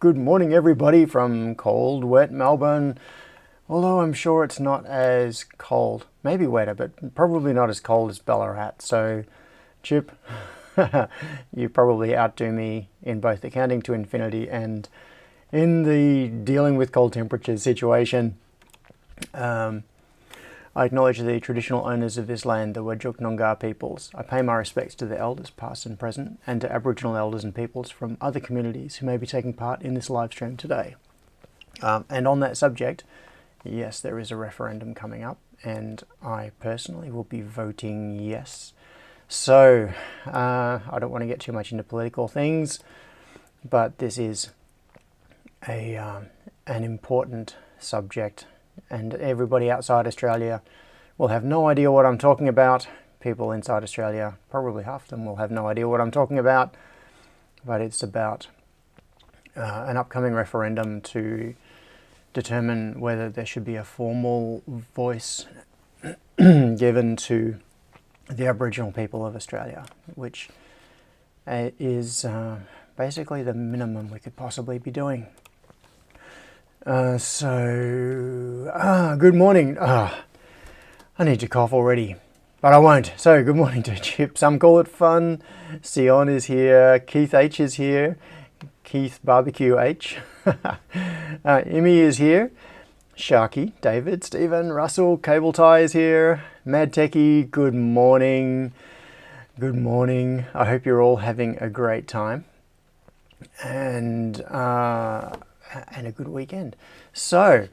Good morning everybody from cold, wet Melbourne. Although I'm sure it's not as cold, maybe wetter, but probably not as cold as Ballarat. So, Chip, you probably outdo me in both accounting to infinity and in the dealing with cold temperatures situation. I acknowledge the traditional owners of this land, the Whadjuk Noongar peoples. I pay my respects to the elders, past and present, and to Aboriginal elders and peoples from other communities who may be taking part in this live stream today. And on that subject, yes, there is a referendum coming up, and I personally will be voting yes. So, I don't want to get too much into political things, but this is an important subject, and everybody outside Australia will have no idea what I'm talking about. People inside Australia, probably half of them, will have no idea what I'm talking about, but it's about an upcoming referendum to determine whether there should be a formal voice given to the Aboriginal people of Australia, which is basically the minimum we could possibly be doing. Good morning. I need to cough already, but I won't. So, good morning to Chip. Some call it fun. Sion is here. Keith H is here. Keith Barbecue H. Imi is here. Sharky, David, Stephen, Russell, Cable Tie is here. Mad Techie, good morning. Good morning. I hope you're all having a great time. And a good weekend. So,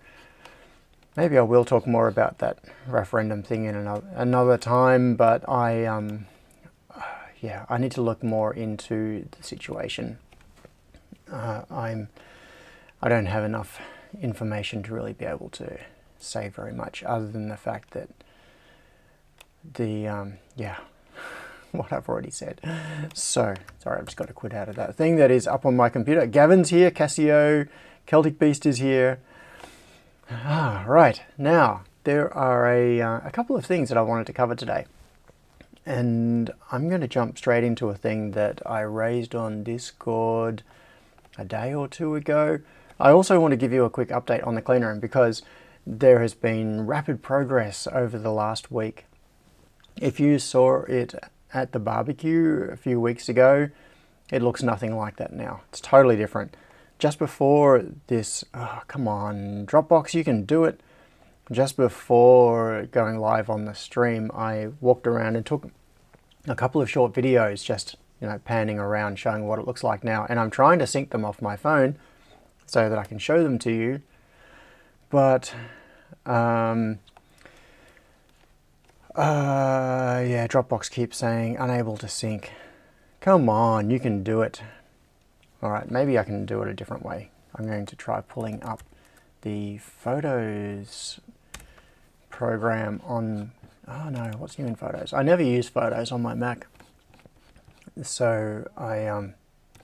maybe I will talk more about that referendum thing in another time, but I need to look more into the situation. I don't have enough information to really be able to say very much, other than the fact that what I've already said. So, sorry, I've just got to quit out of that thing that is up on my computer. Gavin's here, Cassio, Celtic Beast is here. Right, now, there are a couple of things that I wanted to cover today. And I'm going to jump straight into a thing that I raised on Discord a day or two ago. I also want to give you a quick update on the clean room, because there has been rapid progress over the last week. If you saw it at the barbecue a few weeks ago, it looks nothing like that now. It's totally different. Just before this, come on, Dropbox, you can do it. Just before going live on the stream, I walked around and took a couple of short videos, just, panning around, showing what it looks like now. And I'm trying to sync them off my phone so that I can show them to you. But, Dropbox keeps saying unable to sync. Come on, you can do it. Alright, maybe I can do it a different way. I'm going to try pulling up the Photos program on... Oh no, what's new in Photos? I never use Photos on my Mac. So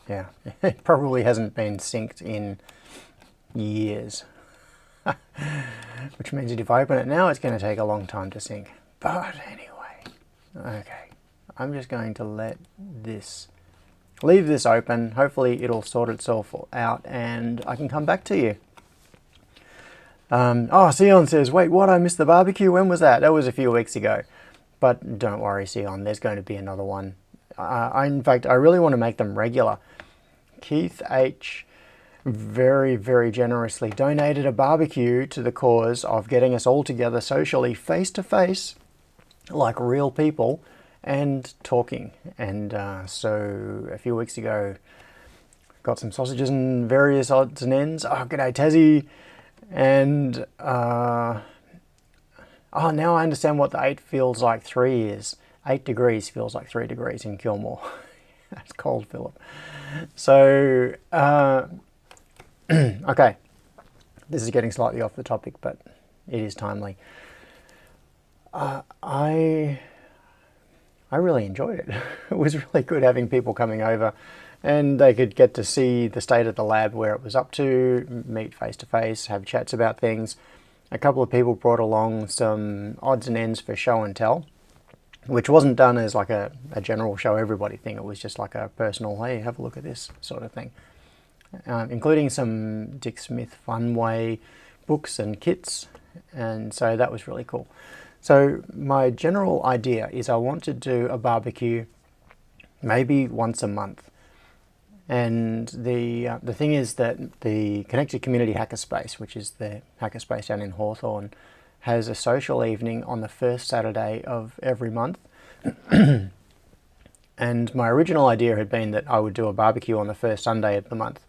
it probably hasn't been synced in years. Which means that if I open it now, it's going to take a long time to sync. But anyway, okay. I'm just going to leave this open. Hopefully it'll sort itself out and I can come back to you. Sion says, wait, what? I missed the barbecue. When was that? That was a few weeks ago. But don't worry, Sion, there's going to be another one. In fact, I really want to make them regular. Keith H very, very generously donated a barbecue to the cause of getting us all together socially, face to face, like real people, and talking. And so a few weeks ago, got some sausages and various odds and ends. Oh, g'day Tassie. And now I understand what the 8 feels like 3 is. 8 degrees feels like 3 degrees in Kilmore. That's cold, Philip. So, okay. This is getting slightly off the topic, but it is timely. I really enjoyed it. It was really good having people coming over, and they could get to see the state of the lab, where it was up to, meet face to face, have chats about things. A couple of people brought along some odds and ends for show and tell, which wasn't done as like a general show everybody thing. It was just like a personal, hey, have a look at this sort of thing. including some Dick Smith Funway books and kits, and so that was really cool. So my general idea is I want to do a barbecue maybe once a month. And the thing is that the Connected Community Hackerspace, which is the hackerspace down in Hawthorne, has a social evening on the first Saturday of every month. And my original idea had been that I would do a barbecue on the first Sunday of the month,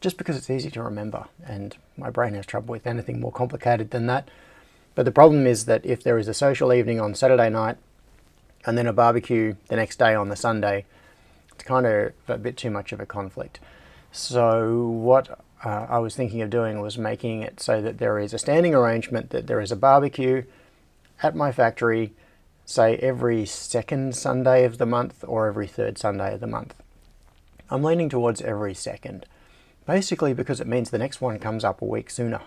just because it's easy to remember, and my brain has trouble with anything more complicated than that. But the problem is that if there is a social evening on Saturday night and then a barbecue the next day on the Sunday, it's kind of a bit too much of a conflict. So what I was thinking of doing was making it so that there is a standing arrangement that there is a barbecue at my factory, say every second Sunday of the month or every third Sunday of the month. I'm leaning towards every second, basically because it means the next one comes up a week sooner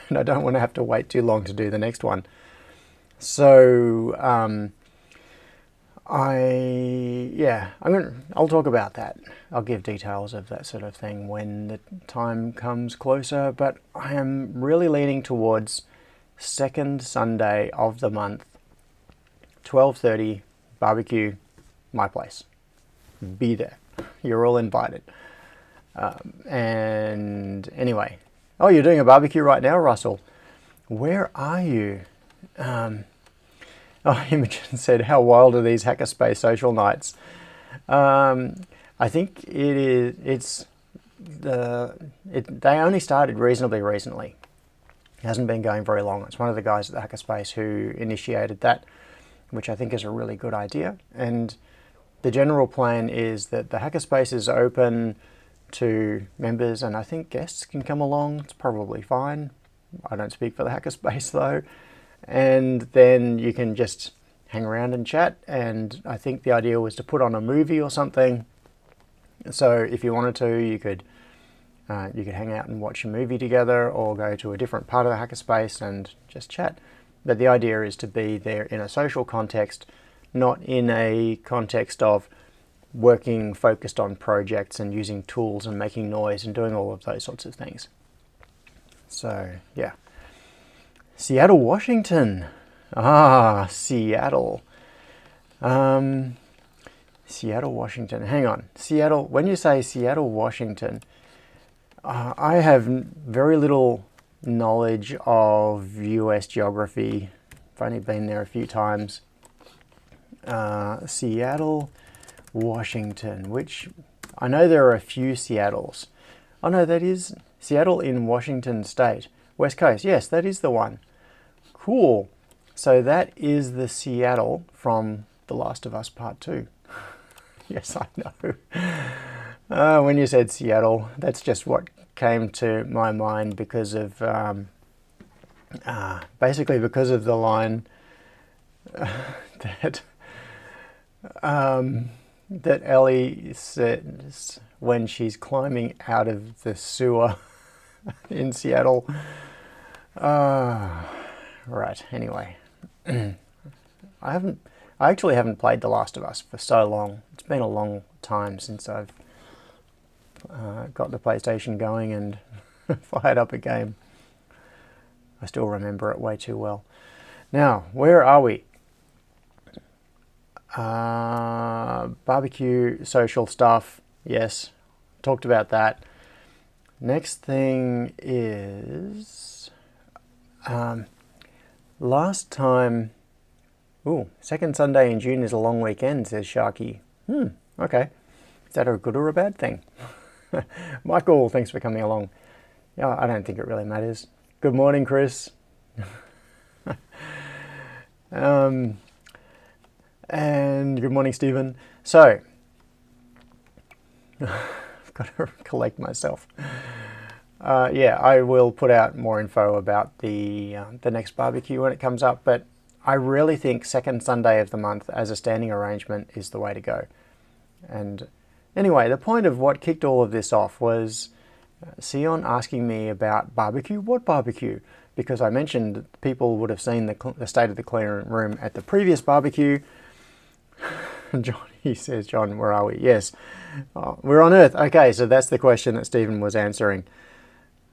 and I don't want to have to wait too long to do the next one. So I'll talk about that. I'll give details of that sort of thing when the time comes closer, but I am really leaning towards second Sunday of the month, 12:30, barbecue, my place. Be there. You're all invited. And anyway, oh, you're doing a barbecue right now, Russell. Where are you? Imogen said, how wild are these Hackerspace social nights? I think they only started reasonably recently. It hasn't been going very long. It's one of the guys at the Hackerspace who initiated that, which I think is a really good idea. And the general plan is that the Hackerspace is open to members, and I think guests can come along. It's probably fine. I don't speak for the Hackerspace though. And then you can just hang around and chat. And I think the idea was to put on a movie or something. So if you wanted to, you could hang out and watch a movie together, or go to a different part of the Hackerspace and just chat. But the idea is to be there in a social context, not in a context of working focused on projects and using tools and making noise and doing all of those sorts of things. So yeah. Seattle, Washington. Ah, Seattle. Seattle, Washington. Hang on. Seattle, when you say Seattle, Washington, I have very little knowledge of US geography. I've only been there a few times. Seattle, Washington, which I know there are a few Seattles. Oh no, that is Seattle in Washington State. West Coast, yes, that is the one. Cool. So that is the Seattle from The Last of Us Part 2. Yes, I know. When you said Seattle, that's just what came to my mind because of, basically because of the line that Ellie says when she's climbing out of the sewer in Seattle. Right, anyway. I actually haven't played The Last of Us for so long. It's been a long time since I've got the PlayStation going and fired up a game. I still remember it way too well. Now, where are we? Barbecue, social stuff, yes, talked about that. Next thing is, last time, second Sunday in June is a long weekend, says Sharky. Okay. Is that a good or a bad thing? Michael, thanks for coming along. Yeah, I don't think it really matters. Good morning, Chris. And good morning, Stephen. So, I've got to collect myself. Yeah, I will put out more info about the next barbecue when it comes up, but I really think second Sunday of the month as a standing arrangement is the way to go. And anyway, the point of what kicked all of this off was Sion asking me about barbecue. What barbecue? Because I mentioned that people would have seen the state of the clean room at the previous barbecue. Johnny, He says, John, where are we? Yes, we're on Earth. Okay, so that's the question that Stephen was answering.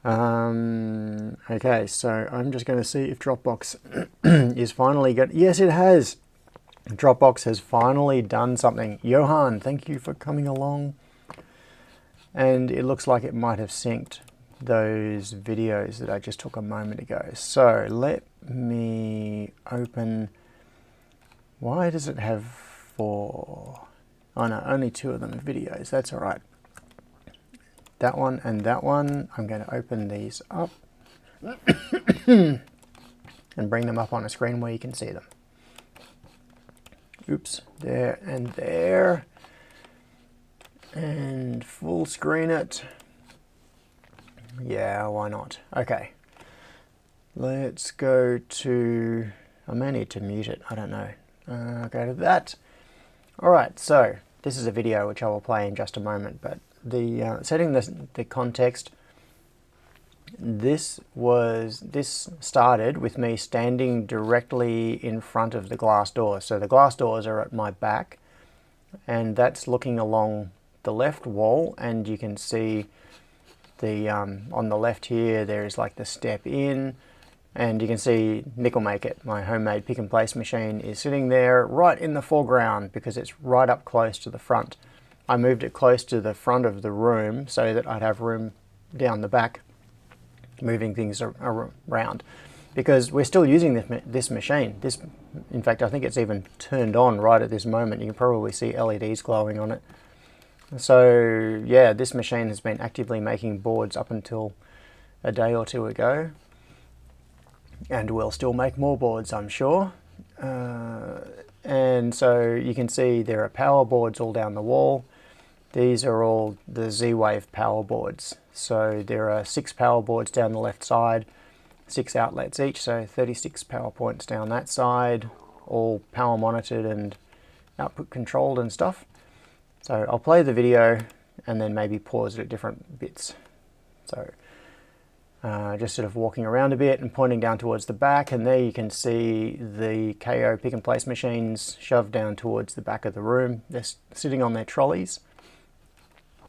Okay, so I'm just going to see if Dropbox is finally good. Yes, it has. Dropbox has finally done something. Johan, thank you for coming along. And it looks like it might have synced those videos that I just took a moment ago. So let me open. Why does it have 4? Oh no, only 2 of them are videos. That's all right. That one and that one. I'm going to open these up and bring them up on a screen where you can see them. Oops, there and there. And full screen it. Yeah, why not? Okay. Let's go to, I may need to mute it, I don't know. Go to that. Alright, so this is a video which I will play in just a moment, but the setting the context, this started with me standing directly in front of the glass doors. So the glass doors are at my back, and that's looking along the left wall, and you can see the on the left here there is like the step in, and you can see Nickel Make It, my homemade pick and place machine, is sitting there right in the foreground because it's right up close to the front. I moved it close to the front of the room so that I'd have room down the back moving things around, because we're still using this machine. In fact, I think it's even turned on right at this moment. You can probably see LEDs glowing on it. So yeah, this machine has been actively making boards up until a day or 2 ago, and will still make more boards, I'm sure. And so you can see there are power boards all down the wall. These are all the Z-Wave power boards. So there are 6 power boards down the left side, 6 outlets each, so 36 power points down that side, all power monitored and output controlled and stuff. So I'll play the video and then maybe pause it at different bits. So just sort of walking around a bit and pointing down towards the back, and there you can see the KO pick and place machines shoved down towards the back of the room. They're sitting on their trolleys.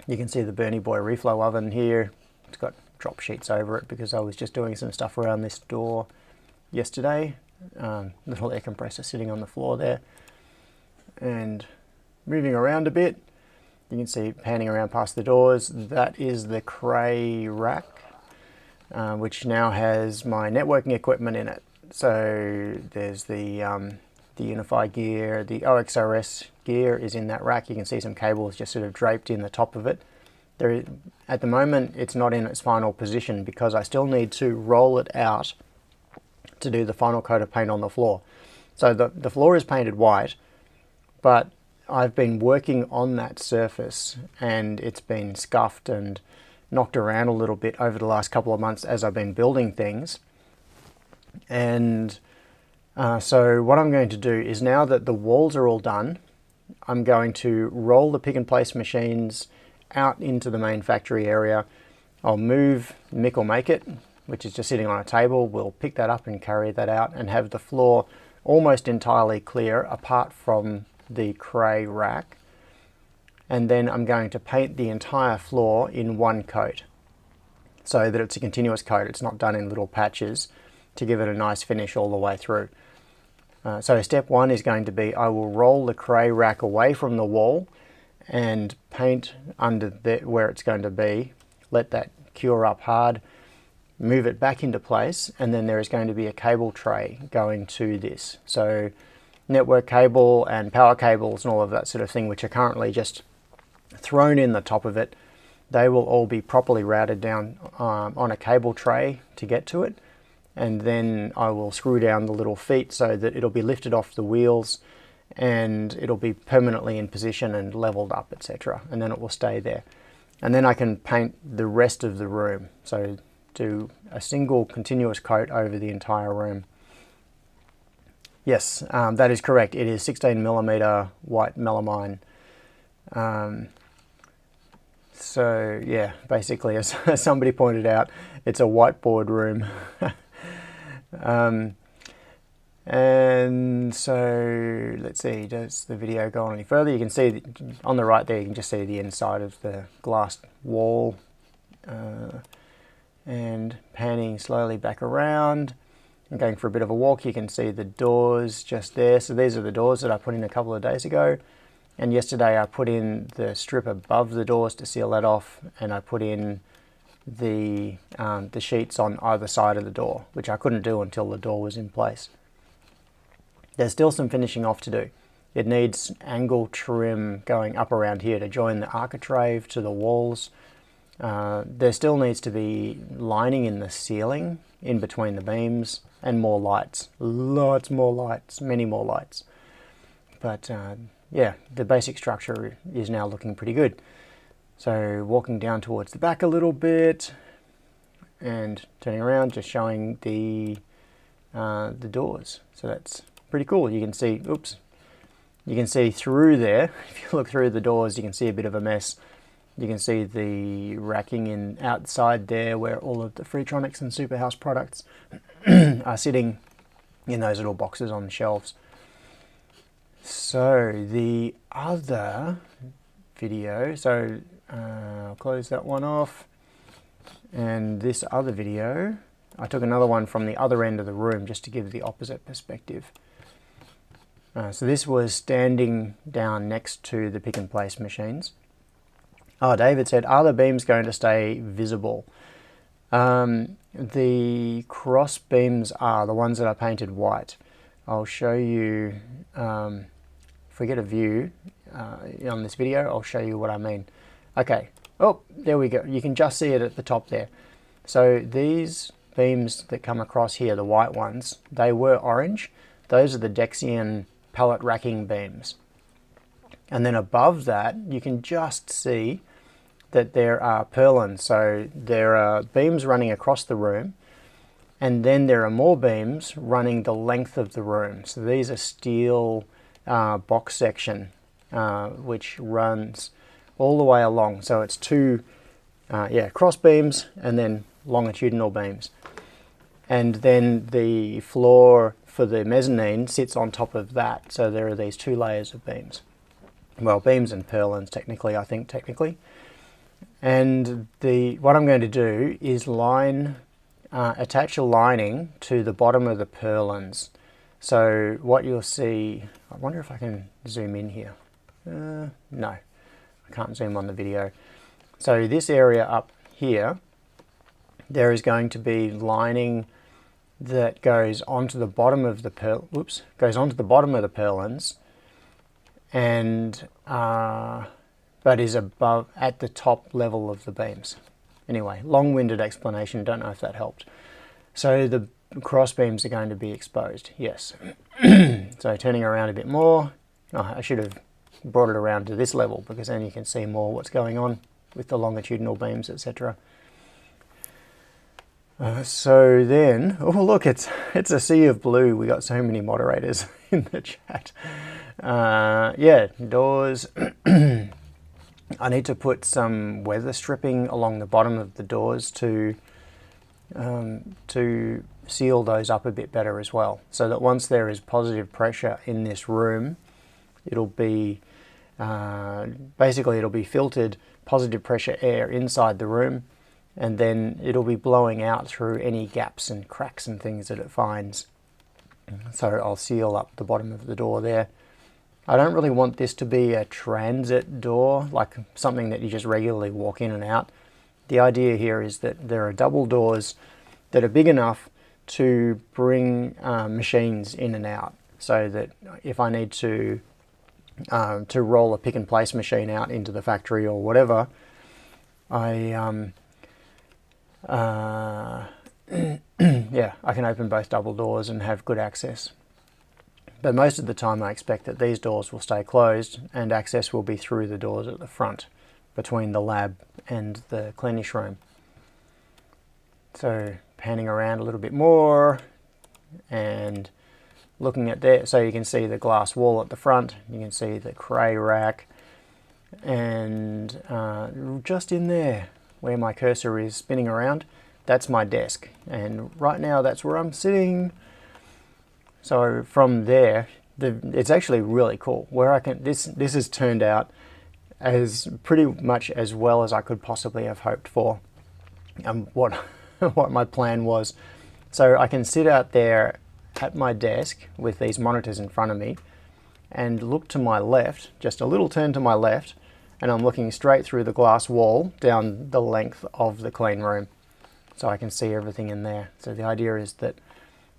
You can see the Bernie Boy reflow oven here. It's got drop sheets over it because I was just doing some stuff around this door yesterday. Little air compressor sitting on the floor there. And moving around a bit, you can see panning around past the doors, that is the Cray rack, which now has my networking equipment in it. So there's the Unify gear, the OXRS gear is in that rack. You can see some cables just sort of draped in the top of it. At the moment it's not in its final position because I still need to roll it out to do the final coat of paint on the floor. So the floor is painted white, but I've been working on that surface and it's been scuffed and knocked around a little bit over the last couple of months as I've been building things. And so what I'm going to do is, now that the walls are all done, I'm going to roll the pick and place machines out into the main factory area. I'll move Nickel Make It, which is just sitting on a table. We'll pick that up and carry that out and have the floor almost entirely clear apart from the Cray rack. And then I'm going to paint the entire floor in one coat so that it's a continuous coat. It's not done in little patches, to give it a nice finish all the way through. So step 1 is going to be, I will roll the Cray rack away from the wall and paint under where it's going to be, let that cure up hard, move it back into place, and then there is going to be a cable tray going to this. So network cable and power cables and all of that sort of thing, which are currently just thrown in the top of it, they will all be properly routed down on a cable tray to get to it. And then I will screw down the little feet so that it'll be lifted off the wheels and it'll be permanently in position and leveled up, etc. And then it will stay there. And then I can paint the rest of the room. So do a single continuous coat over the entire room. Yes, that is correct. It is 16mm white melamine. So yeah, basically, as somebody pointed out, it's a whiteboard room. And so let's see, does the video go on any further? You can see on the right there, you can just see the inside of the glass wall. And panning slowly back around and going for a bit of a walk, you can see the doors just there. So these are the doors that I put in a couple of days ago. And yesterday I put in the strip above the doors to seal that off, and I put in the sheets on either side of the door, which I couldn't do until the door was in place. There's still some finishing off to do. It needs angle trim going up around here to join the architrave to the walls. There still needs to be lining in the ceiling in between the beams, and more lights. Lots more lights, many more lights. But yeah, the basic structure is now looking pretty good. So walking down towards the back a little bit and turning around, just showing the doors. So that's pretty cool. You can see, oops, you can see through there. If you look through the doors, you can see a bit of a mess. You can see the racking in outside there where all of the Freetronics and Superhouse products are sitting in those little boxes on the shelves. So the other video, so I'll close that one off. And this other video, I took another one from the other end of the room just to give the opposite perspective. So this was standing down next to the pick and place machines. Oh, David said, are the beams going to stay visible? The cross beams are the ones that are painted white. I'll show you, if we get a view on this video, I'll show you what I mean. Okay, oh, there we go. You can just see it at the top there. So these beams that come across here, the white ones, they were orange. Those are the Dexian pallet racking beams. And then above that, you can just see that there are purlins. So there are beams running across the room, and then there are more beams running the length of the room. So these are steel box section, which runs all the way along. So it's two cross beams and then longitudinal beams. And then the floor for the mezzanine sits on top of that. So there are these two layers of beams. Well, beams and purlins technically, I think technically. And what I'm going to do is attach a lining to the bottom of the purlins. So what you'll see, I wonder if I can zoom in here. No, I can't zoom on the video. So this area up here, there is going to be lining that goes onto the bottom of the purlins, and but is above at the top level of the beams. Anyway, long-winded explanation, don't know if that helped. So the cross beams are going to be exposed, yes. So turning around a bit more, I should have brought it around to this level because then you can see more what's going on with the longitudinal beams, etc. So then, oh look, it's a sea of blue. We got so many moderators in the chat. Yeah, doors. I need to put some weather stripping along the bottom of the doors to seal those up a bit better as well, so that once there is positive pressure in this room, it'll be basically it'll be filtered positive pressure air inside the room, and then it'll be blowing out through any gaps and cracks and things that it finds. So I'll seal up the bottom of the door there. I don't really want this to be a transit door, like something that you just regularly walk in and out. The idea here is that there are double doors that are big enough to bring machines in and out, so that if I need to roll a pick and place machine out into the factory or whatever, yeah, I can open both double doors and have good access. But most of the time I expect that these doors will stay closed and access will be through the doors at the front between the lab and the cleanish room. So panning around a little bit more and looking at there, so you can see the glass wall at the front, you can see the cray rack, and just in there where my cursor is spinning around, that's my desk, and right now that's where I'm sitting. So from there, it's actually really cool. Where I can this has turned out as pretty much as well as I could possibly have hoped for. What what my plan was. So I can sit out there at my desk with these monitors in front of me and look to my left, just a little turn to my left, and I'm looking straight through the glass wall down the length of the clean room. So I can see everything in there. So the idea is that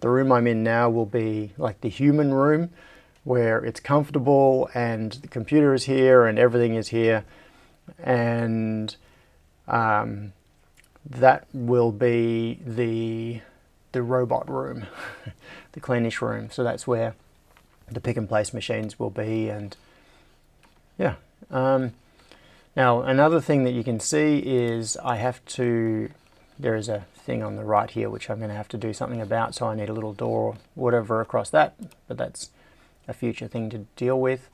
the room I'm in now will be like the human room, where it's comfortable and the computer is here and everything is here, and that will be the robot room, the cleanish room. So that's where the pick and place machines will be. And yeah. Now another thing that you can see is there is a thing on the right here which I'm going to have to do something about, so I need a little door or whatever across that, but that's a future thing to deal with.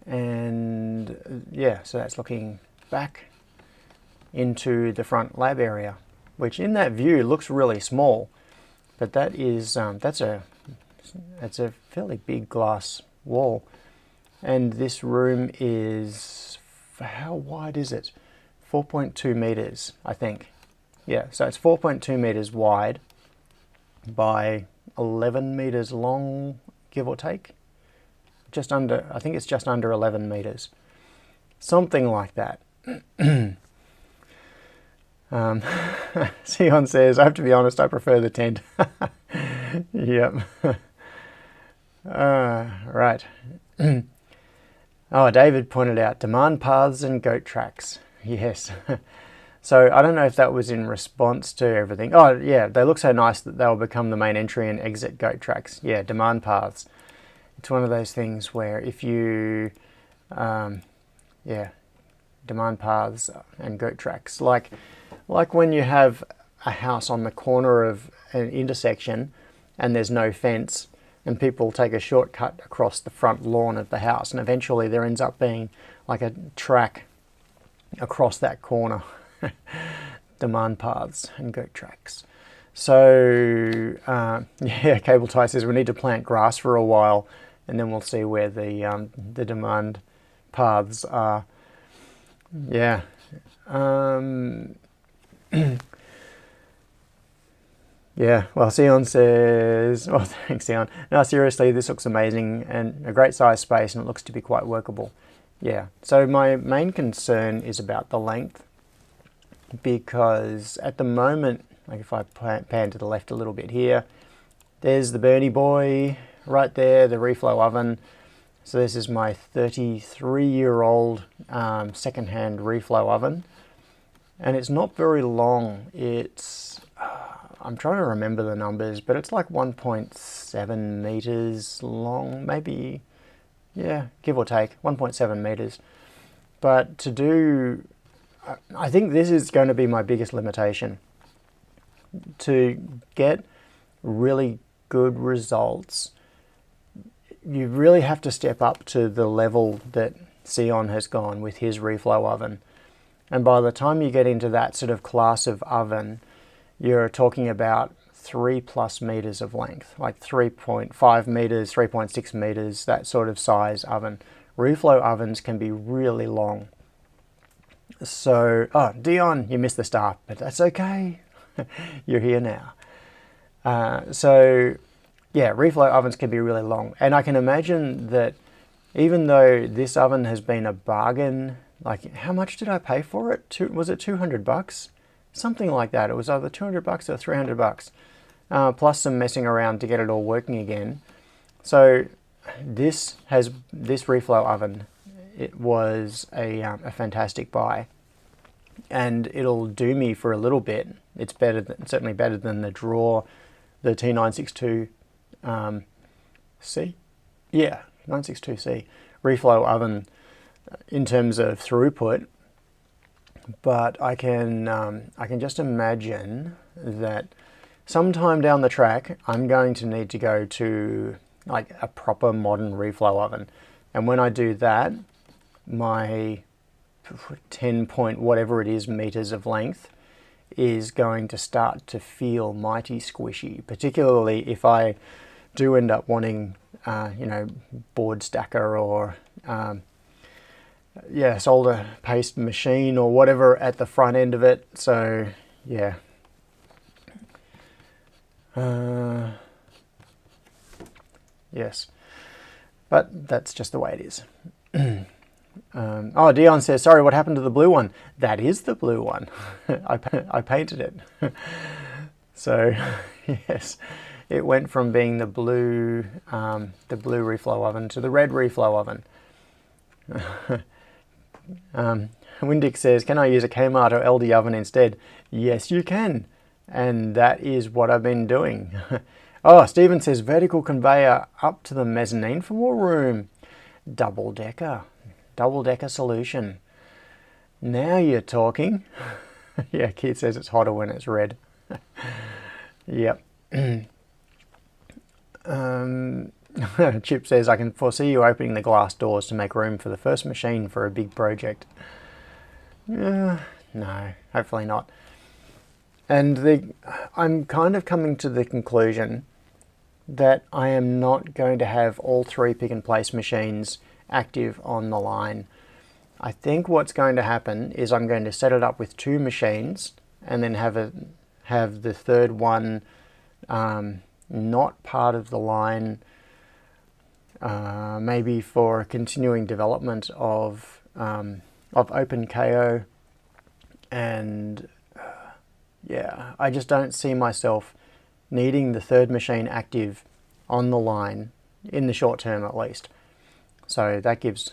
And yeah, so that's looking back into the front lab area, which in that view looks really small, but that is that's a fairly big glass wall. And this room is, how wide is it? 4.2 meters, I think. Yeah, so it's 4.2 meters wide by 11 meters long, give or take. Just under, I think it's just under 11 meters. Something like that. Sion says, I have to be honest, I prefer the tent. Yep. Right. Oh, David pointed out demand paths and goat tracks. Yes. So I don't know if that was in response to everything. Oh yeah, they look so nice that they'll become the main entry and exit goat tracks. Yeah, demand paths. It's one of those things where if you, yeah, demand paths and goat tracks. Like when you have a house on the corner of an intersection and there's no fence, and people take a shortcut across the front lawn of the house, and eventually there ends up being like a track across that corner. Demand paths and goat tracks. So yeah, Cable Tie says we need to plant grass for a while, and then we'll see where the demand paths are. Yeah. Yeah, well, Sion says, well, thanks, Sion. No, seriously, this looks amazing and a great size space, and it looks to be quite workable. Yeah, so my main concern is about the length, because at the moment, like if I pan to the left a little bit here, there's the Bernie boy right there, the reflow oven. So this is my 33-year-old second-hand reflow oven, and it's not very long. It's I'm trying to remember the numbers, but it's like 1.7 meters long, maybe, yeah, give or take, 1.7 meters. But to do, I think this is going to be my biggest limitation. To get really good results, you really have to step up to the level that Sion has gone with his reflow oven. And by the time you get into that sort of class of oven, you're talking about 3+ meters of length, like 3.5 meters, 3.6 meters, that sort of size oven. Reflow ovens can be really long. So, oh, Dion, you missed the start, but that's okay. You're here now. So, yeah, reflow ovens can be really long. And I can imagine that even though this oven has been a bargain, like how much did I pay for it? Was it $200? Something like that. It was either $200 or $300, plus some messing around to get it all working again. So this reflow oven, it was a fantastic buy, and it'll do me for a little bit. It's certainly better than the Draw, the T962 C, yeah, 962C reflow oven in terms of throughput. But I can just imagine that sometime down the track, I'm going to need to go to like a proper modern reflow oven. And when I do that, my 10 point whatever it is meters of length is going to start to feel mighty squishy, particularly if I do end up wanting, you know, board stacker or yeah, solder paste machine or whatever at the front end of it. So yeah. Yes, but that's just the way it is. Oh, Dion says, sorry, what happened to the blue one? That is the blue one. I painted it. So yes, it went from being the blue reflow oven to the red reflow oven. Windick says, can I use a Kmart or LD oven instead? Yes, you can. And that is what I've been doing. Oh, Stephen says, vertical conveyor up to the mezzanine for more room. Double-decker solution. Now you're talking. Yeah, Keith says it's hotter when it's red. Yep. Chip says, I can foresee you opening the glass doors to make room for the first machine for a big project. No, hopefully not. And I'm kind of coming to the conclusion that I am not going to have all 3 pick and place machines active on the line. I think what's going to happen is I'm going to set it up with 2 machines and then have the third one not part of the line, maybe for continuing development of OpenKO. And yeah, I just don't see myself needing the third machine active on the line in the short term at least. So that gives,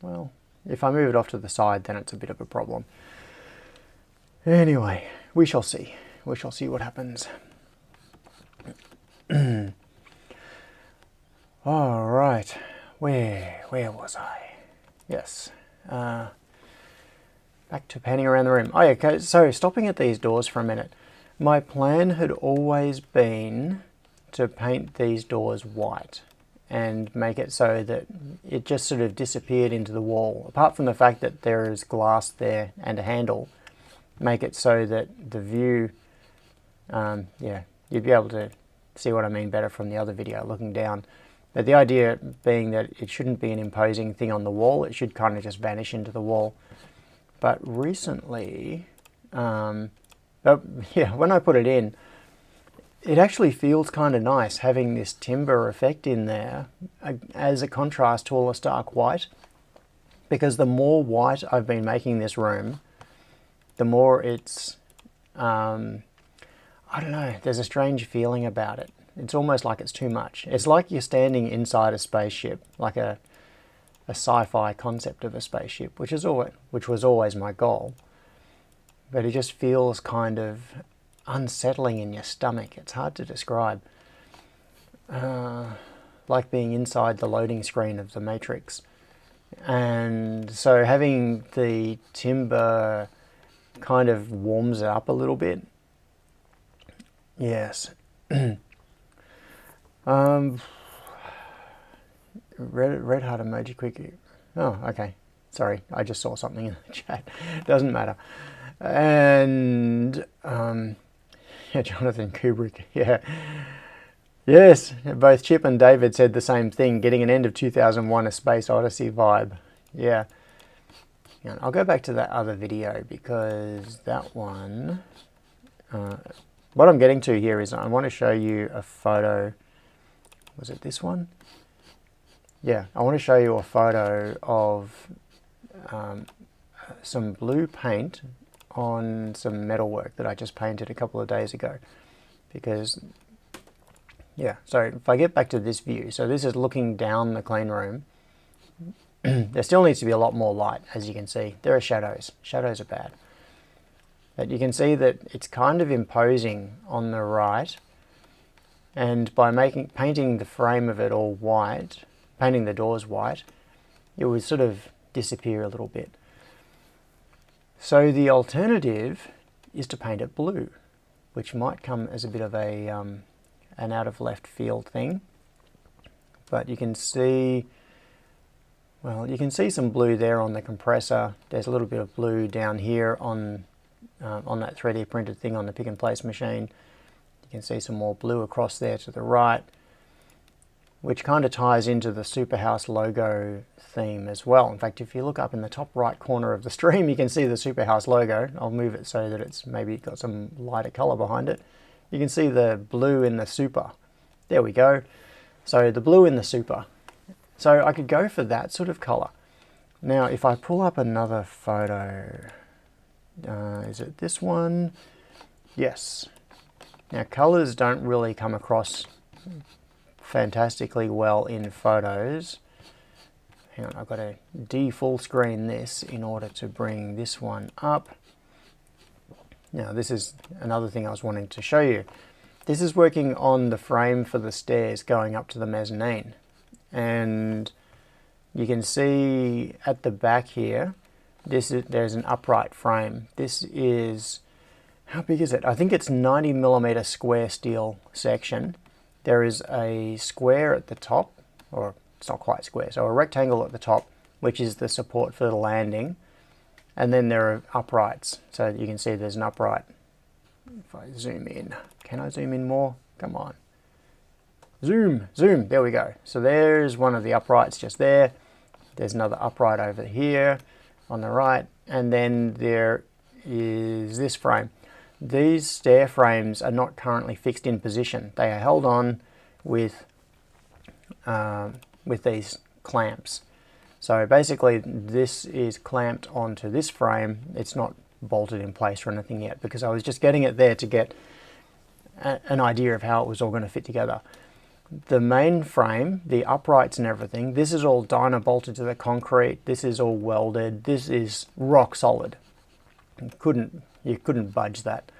well, if I move it off to the side, then it's a bit of a problem. Anyway, we shall see. We shall see what happens. All right, where was I? Yes, back to panning around the room. Oh yeah, okay, so stopping at these doors for a minute. My plan had always been to paint these doors white and make it so that it just sort of disappeared into the wall. Apart from the fact that there is glass there and a handle, make it so that the view, yeah, you'd be able to see what I mean better from the other video looking down. But the idea being that it shouldn't be an imposing thing on the wall, it should kind of just vanish into the wall. But recently, yeah, when I put it in, it actually feels kind of nice having this timber effect in there as a contrast to all the stark white. Because the more white I've been making this room, the more it's, I don't know, there's a strange feeling about it. It's almost like it's too much. It's like you're standing inside a spaceship, like a sci-fi concept of a spaceship, which was always my goal. But it just feels kind of unsettling in your stomach. It's hard to describe. Like being inside the loading screen of the Matrix. And so having the timber kind of warms it up a little bit. Yes. Red heart emoji quick. Oh, okay. Sorry, I just saw something in the chat. Doesn't matter. And yeah, Jonathan Kubrick. Yeah. Yes, both Chip and David said the same thing. Getting an end of 2001: A Space Odyssey vibe. Yeah. I'll go back to that other video because that one. What I'm getting to here is I want to show you a photo. Was it this one? Yeah, I want to show you a photo of some blue paint on some metalwork that I just painted a couple of days ago. Because, yeah, so if I get back to this view, so this is looking down the clean room. There still needs to be a lot more light, as you can see. There are shadows. Shadows are bad. But you can see that it's kind of imposing on the right. And by painting the frame of it all white, painting the doors white, it would sort of disappear a little bit. So the alternative is to paint it blue, which might come as a bit of a an out of left field thing. But you can see, well, you can see some blue there on the compressor. There's a little bit of blue down here on that 3D printed thing on the pick and place machine. You can see some more blue across there to the right. which kind of ties into the Superhouse logo theme as well. In fact, if you look up in the top right corner of the stream, you can see the Superhouse logo. I'll move it so that it's maybe got some lighter color behind it. You can see the blue in the super. There we go. So the blue in the super. So I could go for that sort of color. Now, if I pull up another photo, is it this one? Yes. Now, colors don't really come across fantastically well in photos. Hang on, I've got to de-full screen this in order to bring this one up. Now, this is another thing I was wanting to show you. This is working on the frame for the stairs going up to the mezzanine. And you can see at the back here, there's an upright frame. This is, how big is it? I think it's 90mm square steel section. There is a square at the top, or it's not quite square, so a rectangle at the top, which is the support for the landing. And then there are uprights. So you can see there's an upright. If I zoom in, can I zoom in more? Come on. Zoom, zoom, there we go. So there's one of the uprights just there. There's another upright over here on the right. And then there is this frame. These stair frames are not currently fixed in position. They are held on with these clamps. So basically this is clamped onto this frame. It's not bolted in place or anything yet because I was just getting it there to get an idea of how it was all going to fit together. The main frame, the uprights and everything, this is all dyno bolted to the concrete. This is all welded. This is rock solid. You couldn't budge that.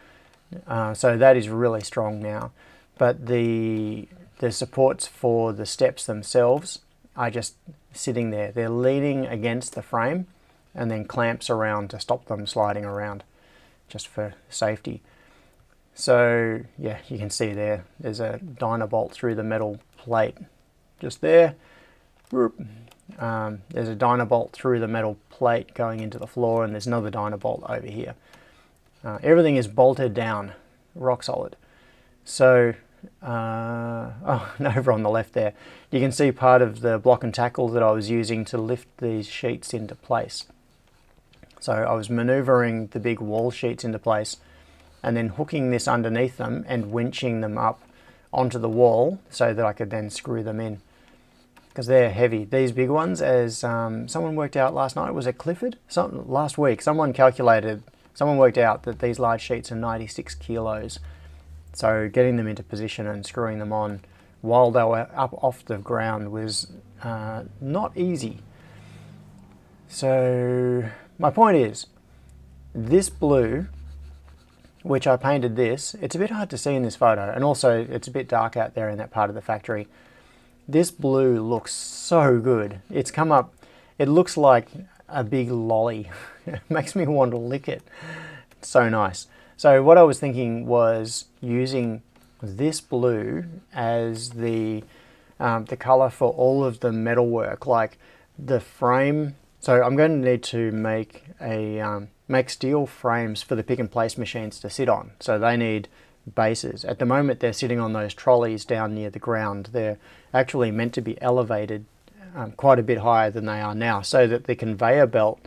So that is really strong now. But the supports for the steps themselves are just sitting there. They're leaning against the frame and then clamps around to stop them sliding around, just for safety. So yeah, you can see there's a dyno bolt through the metal plate just there. There's a dyno bolt through the metal plate going into the floor, and there's another dyno bolt over here. Everything is bolted down, rock solid. So, and over on the left there, you can see part of the block and tackle that I was using to lift these sheets into place. So I was maneuvering the big wall sheets into place and then hooking this underneath them and winching them up onto the wall so that I could then screw them in. Because they're heavy. These big ones, as someone worked out last night, was it Clifford? Last week, someone worked out that these large sheets are 96 kilos. So getting them into position and screwing them on while they were up off the ground was not easy. So my point is, this blue, which I painted this, it's a bit hard to see in this photo, and also it's a bit dark out there in that part of the factory. This blue looks so good. It's come up, it looks like a big lolly. It makes me want to lick it. It's so nice. So what I was thinking was using this blue as the color for all of the metalwork, like the frame. So I'm going to need to make steel frames for the pick and place machines to sit on. So they need bases. At the moment they're sitting on those trolleys down near the ground. They're actually meant to be elevated quite a bit higher than they are now, so that the conveyor belt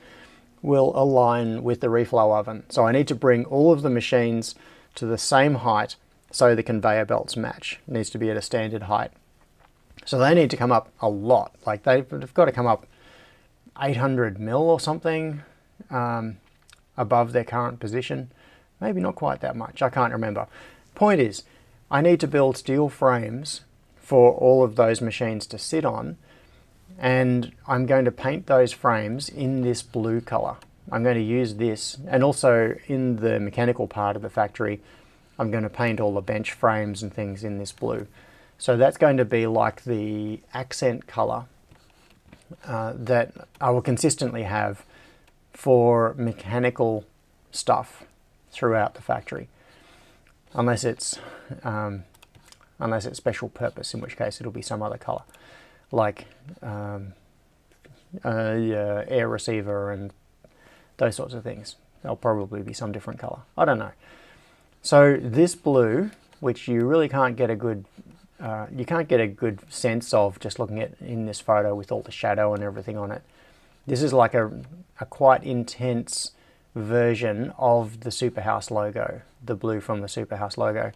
will align with the reflow oven. So I need to bring all of the machines to the same height so the conveyor belts match. It needs to be at a standard height. So they need to come up a lot. Like they've got to come up 800 mil or something above their current position. Maybe not quite that much, I can't remember. Point is, I need to build steel frames for all of those machines to sit on, and I'm going to paint those frames in this blue color. I'm going to use this, and also in the mechanical part of the factory, I'm going to paint all the bench frames and things in this blue. So that's going to be like the accent color that I will consistently have for mechanical stuff throughout the factory, unless it's special purpose, in which case it'll be some other color, like air receiver and those sorts of things. They'll probably be some different color. I don't know. So this blue, which you really can't get a good you can't get a good sense of just looking at in this photo with all the shadow and everything on it. This is like a quite intense version of the Superhouse logo, the blue from the Superhouse logo.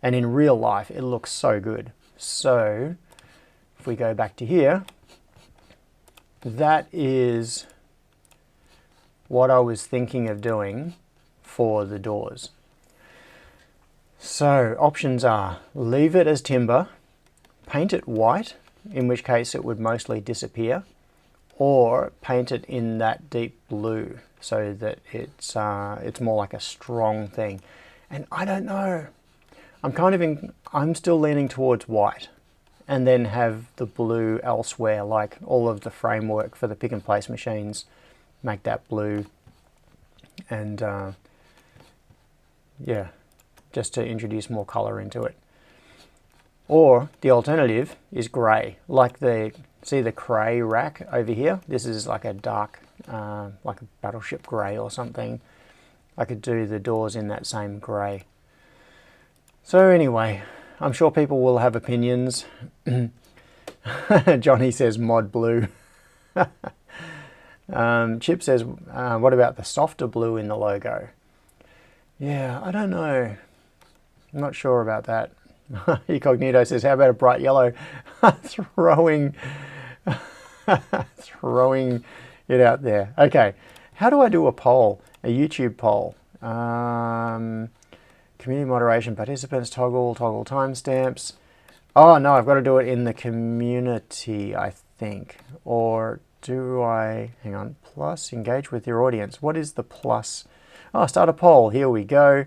And in real life, it looks so good. So if we go back to here, that is what I was thinking of doing for the doors. So options are leave it as timber, paint it white, in which case it would mostly disappear, or paint it in that deep blue so that it's more like a strong thing. And I don't know. I'm still leaning towards white, and then have the blue elsewhere, like all of the framework for the pick and place machines, make that blue, and yeah, just to introduce more color into it. Or the alternative is grey, like see the grey rack over here? This is like a dark, like a battleship grey or something. I could do the doors in that same grey. So anyway, I'm sure people will have opinions. Johnny says mod blue. Chip says, what about the softer blue in the logo? Yeah, I don't know. I'm not sure about that. Incognito says, how about a bright yellow? throwing it out there. Okay, how do I do a poll? A YouTube poll. Community moderation, participants, toggle timestamps. Oh no, I've got to do it in the community, I think. Or do I, hang on, plus, engage with your audience. What is the plus? Oh, start a poll. Here we go.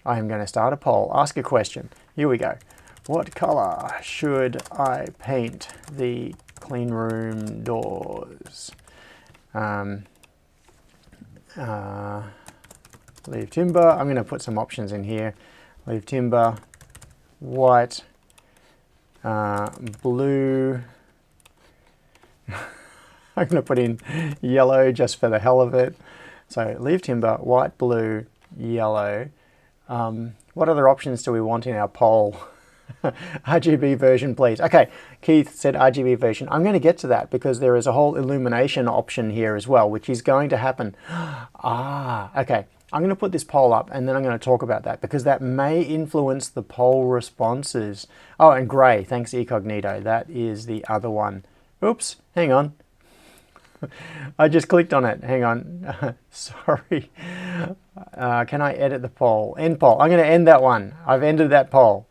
I am going to start a poll. Ask a question. Here we go. What color should I paint the clean room doors? Leave timber. I'm going to put some options in here. Leave timber, white, blue. I'm going to put in yellow just for the hell of it. So leave timber, white, blue, yellow. What other options do we want in our poll? RGB version, please. Okay, Keith said RGB version. I'm going to get to that because there is a whole illumination option here as well, which is going to happen. Okay. I'm going to put this poll up and then I'm going to talk about that because that may influence the poll responses. Oh, and grey. Thanks, Ecognito. That is the other one. Oops, hang on. I just clicked on it. Hang on. Sorry. Can I edit the poll? End poll. I'm going to end that one. I've ended that poll.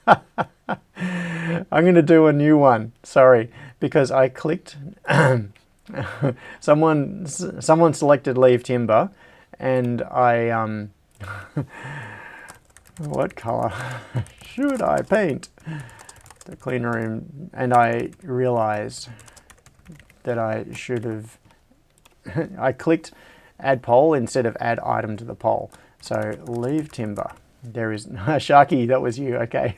I'm going to do a new one. Sorry, because I clicked. Someone selected leave timber, and I what color should I paint the clean room? And I realized that I should have. I clicked add poll instead of add item to the poll. So leave timber. There is Sharky. That was you. Okay.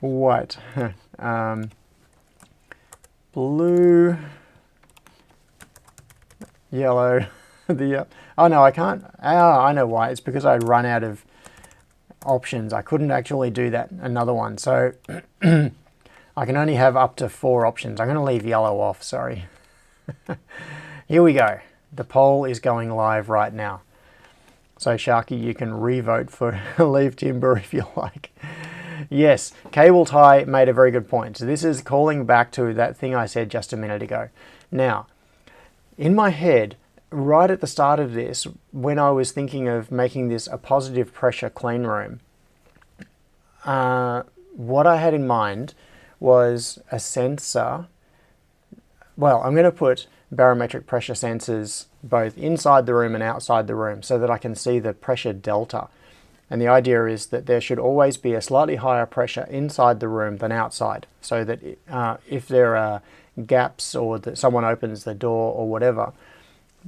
White, blue, yellow. Oh no, I can't. I know why. It's because I run out of options. I couldn't actually do that another one. So I can only have up to 4 options. I'm going to leave yellow off. Sorry. Here we go. The poll is going live right now. So Sharky, you can re-vote for leave timber if you like. Yes, Cable Tie made a very good point. So this is calling back to that thing I said just a minute ago. Now, in my head, right at the start of this, when I was thinking of making this a positive pressure clean room, what I had in mind was a sensor. Well, I'm going to put barometric pressure sensors both inside the room and outside the room so that I can see the pressure delta. And the idea is that there should always be a slightly higher pressure inside the room than outside, so that if there are gaps or that someone opens the door or whatever,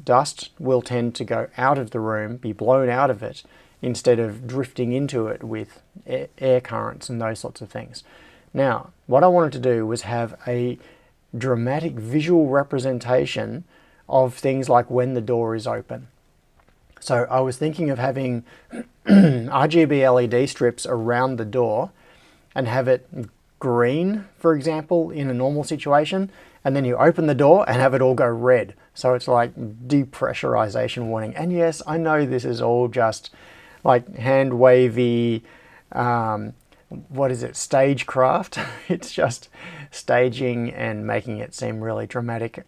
dust will tend to go out of the room, be blown out of it, instead of drifting into it with air currents and those sorts of things. Now, what I wanted to do was have a dramatic visual representation of things like when the door is open. So I was thinking of having RGB LED strips around the door and have it green, for example, in a normal situation, and then you open the door and have it all go red. So it's like depressurization warning. And yes, I know this is all just like hand wavy, what is it, stagecraft. It's just staging and making it seem really dramatic,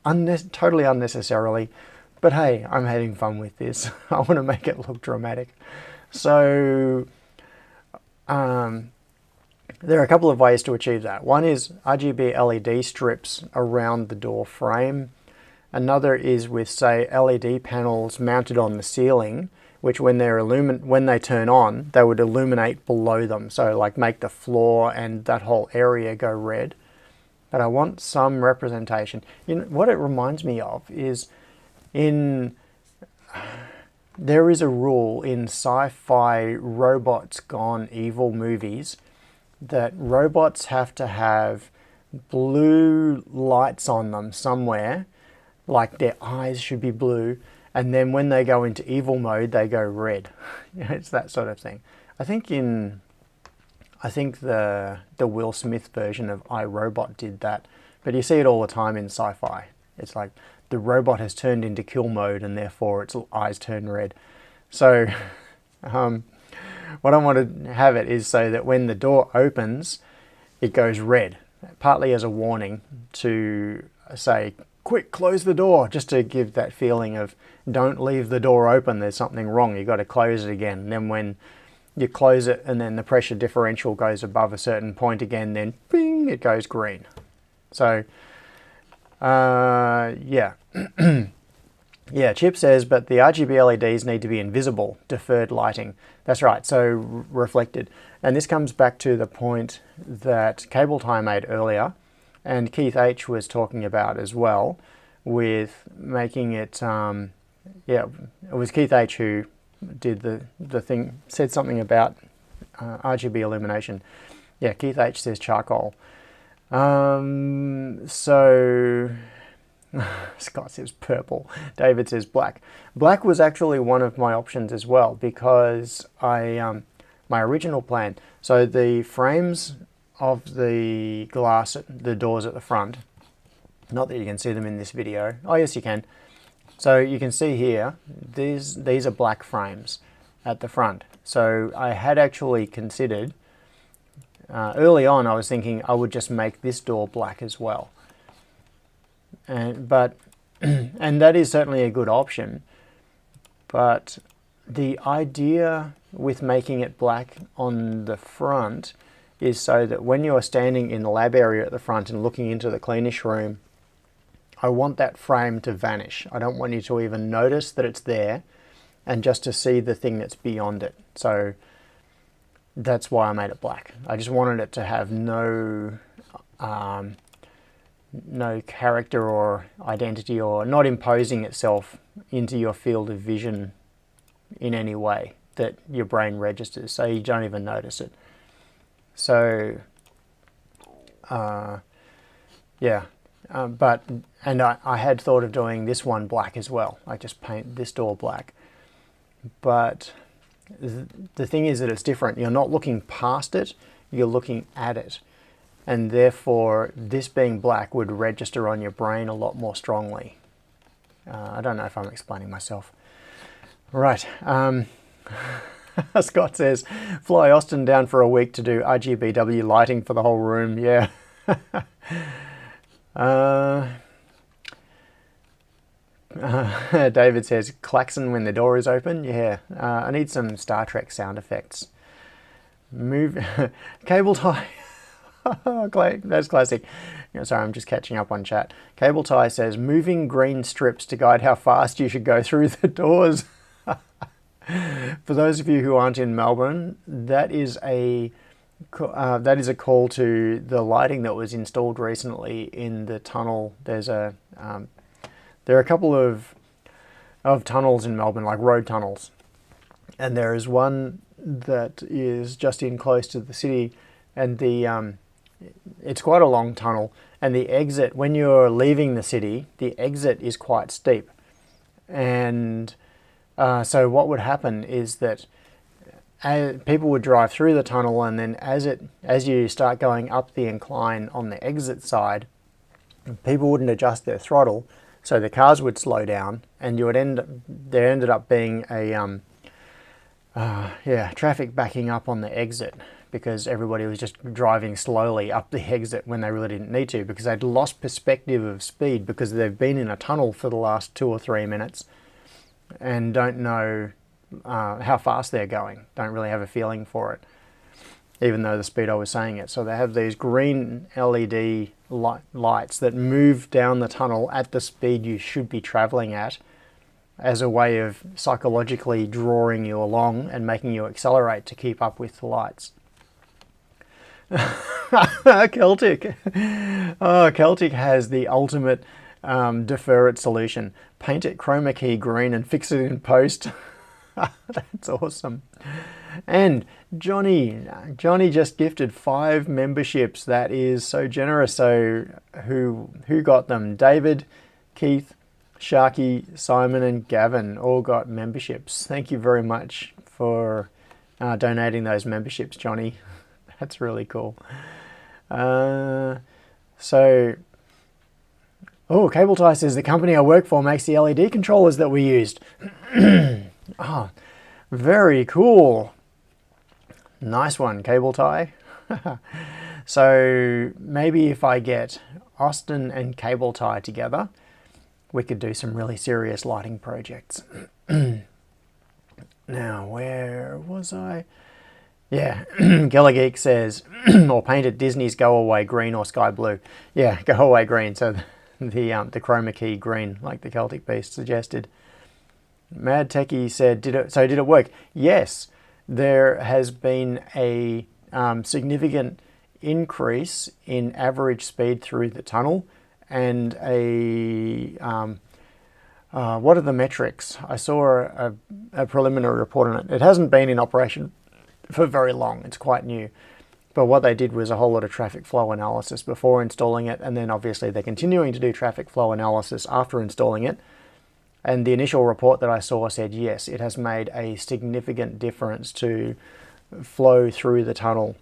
totally unnecessarily. But hey, I'm having fun with this. I want to make it look dramatic. So there are a couple of ways to achieve that. One is RGB LED strips around the door frame. Another is with, say, LED panels mounted on the ceiling, which when they turn on, they would illuminate below them. So like make the floor and that whole area go red. But I want some representation. You know, what it reminds me of is there is a rule in sci-fi robots gone evil movies that robots have to have blue lights on them somewhere, like their eyes should be blue, and then when they go into evil mode they go red. It's that sort of thing. I think the Will Smith version of iRobot did that, but you see it all the time in sci-fi. It's like the robot has turned into kill mode and therefore its eyes turn red. So what I want to have it is so that when the door opens, it goes red, partly as a warning to say, quick, close the door, just to give that feeling of don't leave the door open, there's something wrong, you've got to close it again. And then when you close it and then the pressure differential goes above a certain point again, then bing, it goes green. So yeah. Yeah, Chip says, but the RGB LEDs need to be invisible, deferred lighting. That's right, so reflected. And this comes back to the point that Cable Tie made earlier, and Keith H was talking about as well, with making it, yeah, it was Keith H who did the thing, said something about RGB illumination. Yeah, Keith H says charcoal. So Scott says purple. David says black. Black was actually one of my options as well, because my original plan, so the frames of the glass, the doors at the front, not that you can see them in this video. Oh yes, you can. So you can see here, these are black frames at the front. So I had actually considered, early on I was thinking I would just make this door black as well. And that is certainly a good option, but the idea with making it black on the front is so that when you're standing in the lab area at the front and looking into the cleanish room, I want that frame to vanish. I don't want you to even notice that it's there, and just to see the thing that's beyond it. So that's why I made it black. I just wanted it to have no character or identity, or not imposing itself into your field of vision in any way that your brain registers, so you don't even notice it. So yeah, and I had thought of doing this one black as well. I just paint this door black, but the thing is that it's different. You're not looking past it, you're looking at it. And therefore, this being black would register on your brain a lot more strongly. I don't know if I'm explaining myself. Right. Scott says, fly Austin down for a week to do RGBW lighting for the whole room. Yeah. David says, klaxon when the door is open. Yeah. I need some Star Trek sound effects. Cable tie. That's classic. Sorry, I'm just catching up on chat. Cable Tie says, moving green strips to guide how fast you should go through the doors. For those of you who aren't in Melbourne, that is a call to the lighting that was installed recently in the tunnel. There are a couple of tunnels in Melbourne, like road tunnels, and there is one that is just in close to the city, and it's quite a long tunnel, and the exit, when you're leaving the city, the exit is quite steep. And so what would happen is that people would drive through the tunnel, and then as you start going up the incline on the exit side, people wouldn't adjust their throttle, so the cars would slow down, and there ended up being a traffic backing up on the exit because everybody was just driving slowly up the exit when they really didn't need to, because they'd lost perspective of speed because they've been in a tunnel for the last 2 or 3 minutes and don't know how fast they're going, don't really have a feeling for it, even though the speed I was saying it. So they have these green LED lights that move down the tunnel at the speed you should be traveling at, as a way of psychologically drawing you along and making you accelerate to keep up with the lights. Celtic. Oh, Celtic has the ultimate defer it solution. Paint it chroma key green and fix it in post. That's awesome. And Johnny just gifted 5 memberships. That is so generous. So who got them? David, Keith, Sharky, Simon and Gavin all got memberships. Thank you very much for donating those memberships, Johnny. That's really cool. Cable Tie says the company I work for makes the LED controllers that we used. Oh, very cool. Nice one, Cable Tie. So maybe if I get Austin and Cable Tie together, we could do some really serious lighting projects. Now, where was I? Yeah, Geller Geek says, or painted Disney's Go Away green or sky blue. Yeah, Go Away green. So the chroma key green, like the Celtic Beast suggested. Mad Techie said, did it work? Yes, there has been a significant increase in average speed through the tunnel, and what are the metrics? I saw a preliminary report on it. It hasn't been in operation for very long. It's quite new. But what they did was a whole lot of traffic flow analysis before installing it, and then obviously they're continuing to do traffic flow analysis after installing it. And the initial report that I saw said, yes, it has made a significant difference to flow through the tunnel.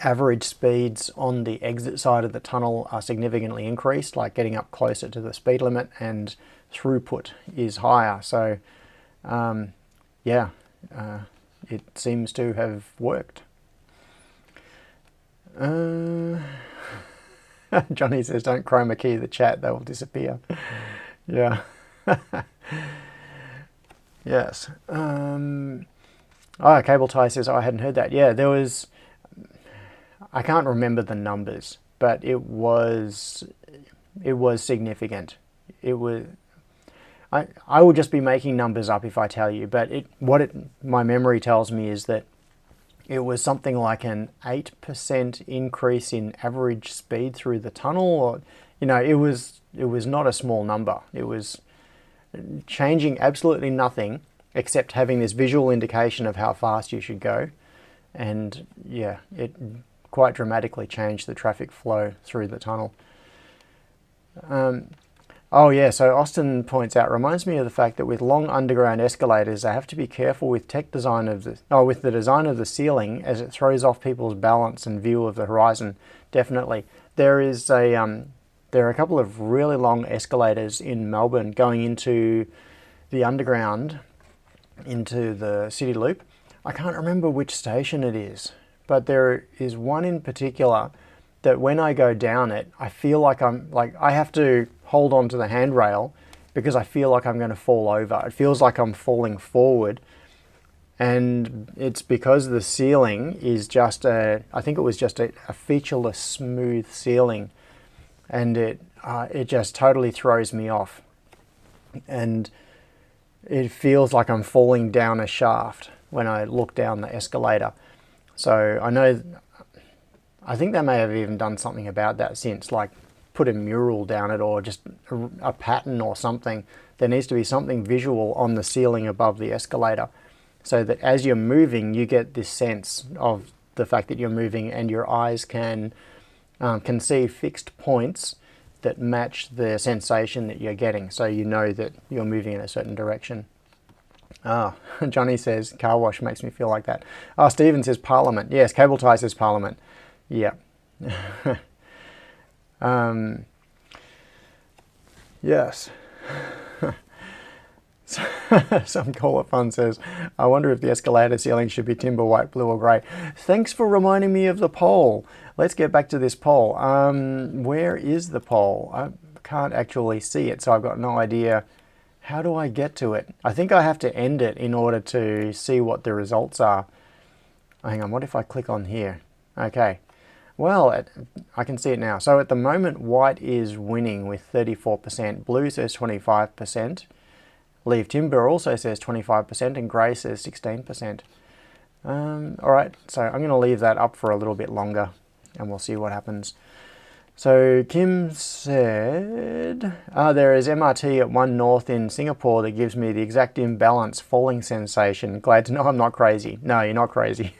Average speeds on the exit side of the tunnel are significantly increased, like getting up closer to the speed limit, and throughput is higher. So, it seems to have worked. Johnny says, don't chroma key the chat, they will disappear. Yeah. Yes. Cable Tie says, I hadn't heard that. Yeah, there was, I can't remember the numbers, but it was significant. It was, I will just be making numbers up if I tell you, but my memory tells me is that it was something like an 8% increase in average speed through the tunnel, or, it was not a small number. It was changing absolutely nothing except having this visual indication of how fast you should go. And yeah, it quite dramatically changed the traffic flow through the tunnel. So Austin points out, reminds me of the fact that with long underground escalators, they have to be careful with the design of the ceiling, as it throws off people's balance and view of the horizon. Definitely. There are a couple of really long escalators in Melbourne going into the underground, into the city loop. I can't remember which station it is, but there is one in particular that when I go down it, I feel like I have to hold on to the handrail because I feel like I'm going to fall over. It feels like I'm falling forward, and it's because the ceiling is just I think it was just a featureless smooth ceiling, and it just totally throws me off, and it feels like I'm falling down a shaft when I look down the escalator. So I think they may have even done something about that since, like put a mural down it, or just a pattern or something. There needs to be something visual on the ceiling above the escalator, so that as you're moving, you get this sense of the fact that you're moving, and your eyes can see fixed points that match the sensation that you're getting, so you know that you're moving in a certain direction. Ah, Johnny says car wash makes me feel like that. Ah, Stephen says Parliament. Yes, cable tie says Parliament. Yeah. Yes. Some Call It Fun says, I wonder if the escalator ceiling should be timber, white, blue or grey. Thanks for reminding me of the poll. Let's get back to this poll. Where is the poll? I can't actually see it, so I've got no idea. How do I get to it? I think I have to end it in order to see what the results are. Hang on, what if I click on here? Okay. Well, I can see it now. So at the moment, white is winning with 34%. Blue says 25%. Leave timber also says 25% and grey says 16%. Alright, so I'm going to leave that up for a little bit longer and we'll see what happens. So Kim said, there is MRT at 1 North in Singapore that gives me the exact imbalance falling sensation. Glad to know I'm not crazy. No, you're not crazy.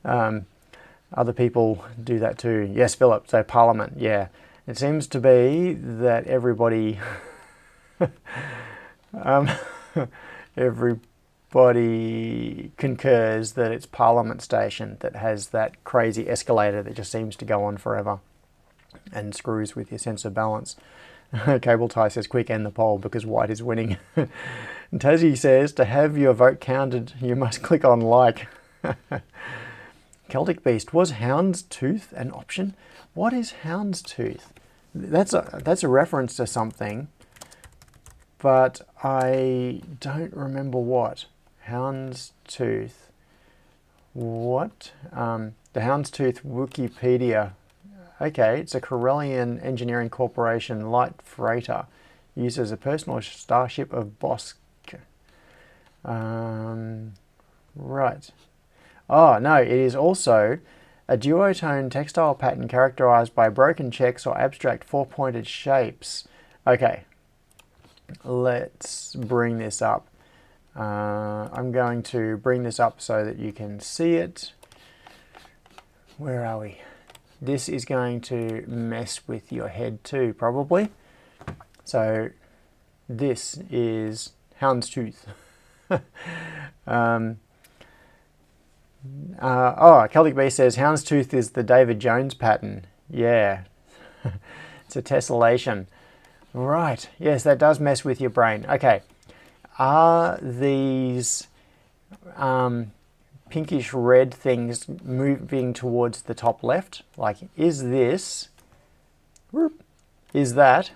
Other people do that too. Yes, Philip, so Parliament, yeah. It seems to be that everybody... everybody concurs that it's Parliament Station that has that crazy escalator that just seems to go on forever and screws with your sense of balance. Cable tie says quick end the poll because white is winning. Tassie says to have your vote counted you must click on like. Celtic Beast, was Hound's Tooth an option? What is Hound's Tooth? That's a reference to something, but I don't remember what. Hound's Tooth. What? The Hound's Tooth Wikipedia. Okay, it's a Corellian Engineering Corporation light freighter used as a personal starship of Bosch. Right. Oh, no, it is also a duotone textile pattern characterized by broken checks or abstract four-pointed shapes. Okay, let's bring this up. I'm going to bring this up so that you can see it. Where are we? This is going to mess with your head too, probably. So this is Hound's Tooth. Celtic Beast says Hound's Tooth is the David Jones pattern. Yeah, it's a tessellation. Right, yes, that does mess with your brain. Okay, are these pinkish red things moving towards the top left? Like, is that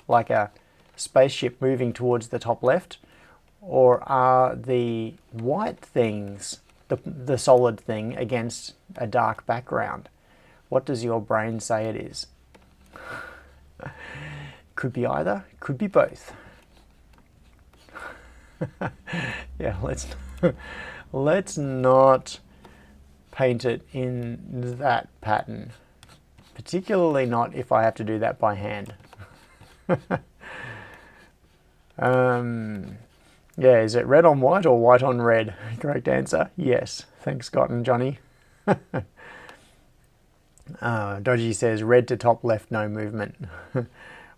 like a spaceship moving towards the top left? Or are the white things the solid thing against a dark background? What does your brain say it is? Could be either, could be both. Yeah, let's not paint it in that pattern, particularly not if I have to do that by hand. Yeah, is it red on white or white on red? Correct answer, yes. Thanks, Scott and Johnny. Dodgy says red to top left, no movement.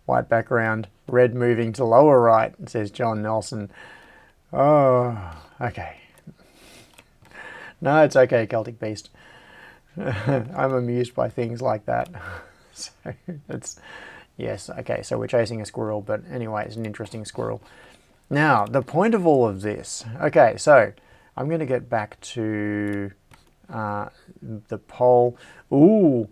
White background, red moving to lower right, says John Nelson. Oh, okay. No, it's okay, Celtic Beast. I'm amused by things like that. So it's, yes, okay, so we're chasing a squirrel, but anyway, it's an interesting squirrel. Now, the point of all of this, okay, so I'm going to get back to the poll. Ooh,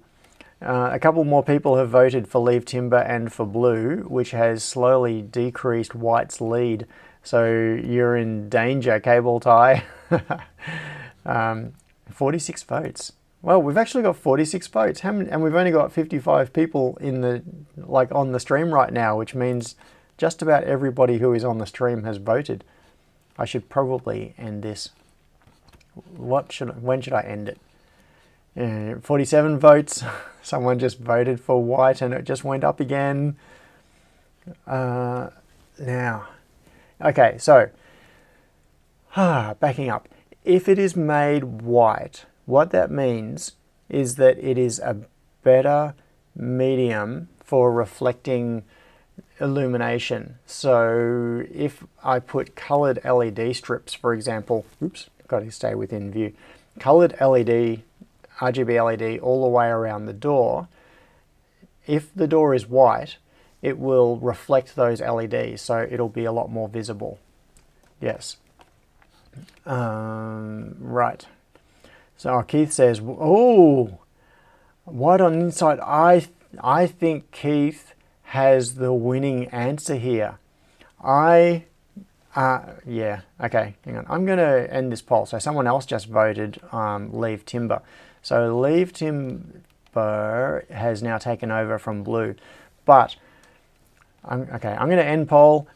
a couple more people have voted for Leave Timber and for Blue, which has slowly decreased White's lead. So you're in danger, Cable Tie. 46 votes. Well, we've actually got 46 votes, and we've only got 55 people in the on the stream right now, which means just about everybody who is on the stream has voted. I should probably end this. When should I end it? 47 votes. Someone just voted for white and it just went up again. Now, okay, so backing up. If it is made white, what that means is that it is a better medium for reflecting illumination. So if I put colored LED strips, for example, oops, got to stay within view, colored LED, RGB LED all the way around the door, if the door is white, it will reflect those LEDs, so it'll be a lot more visible. Yes. Right. So Keith says, oh, white on the inside. I think Keith has the winning answer here. Yeah, okay, hang on. I'm going to end this poll. So someone else just voted leave timber. So leave timber has now taken over from blue. But, I'm going to end poll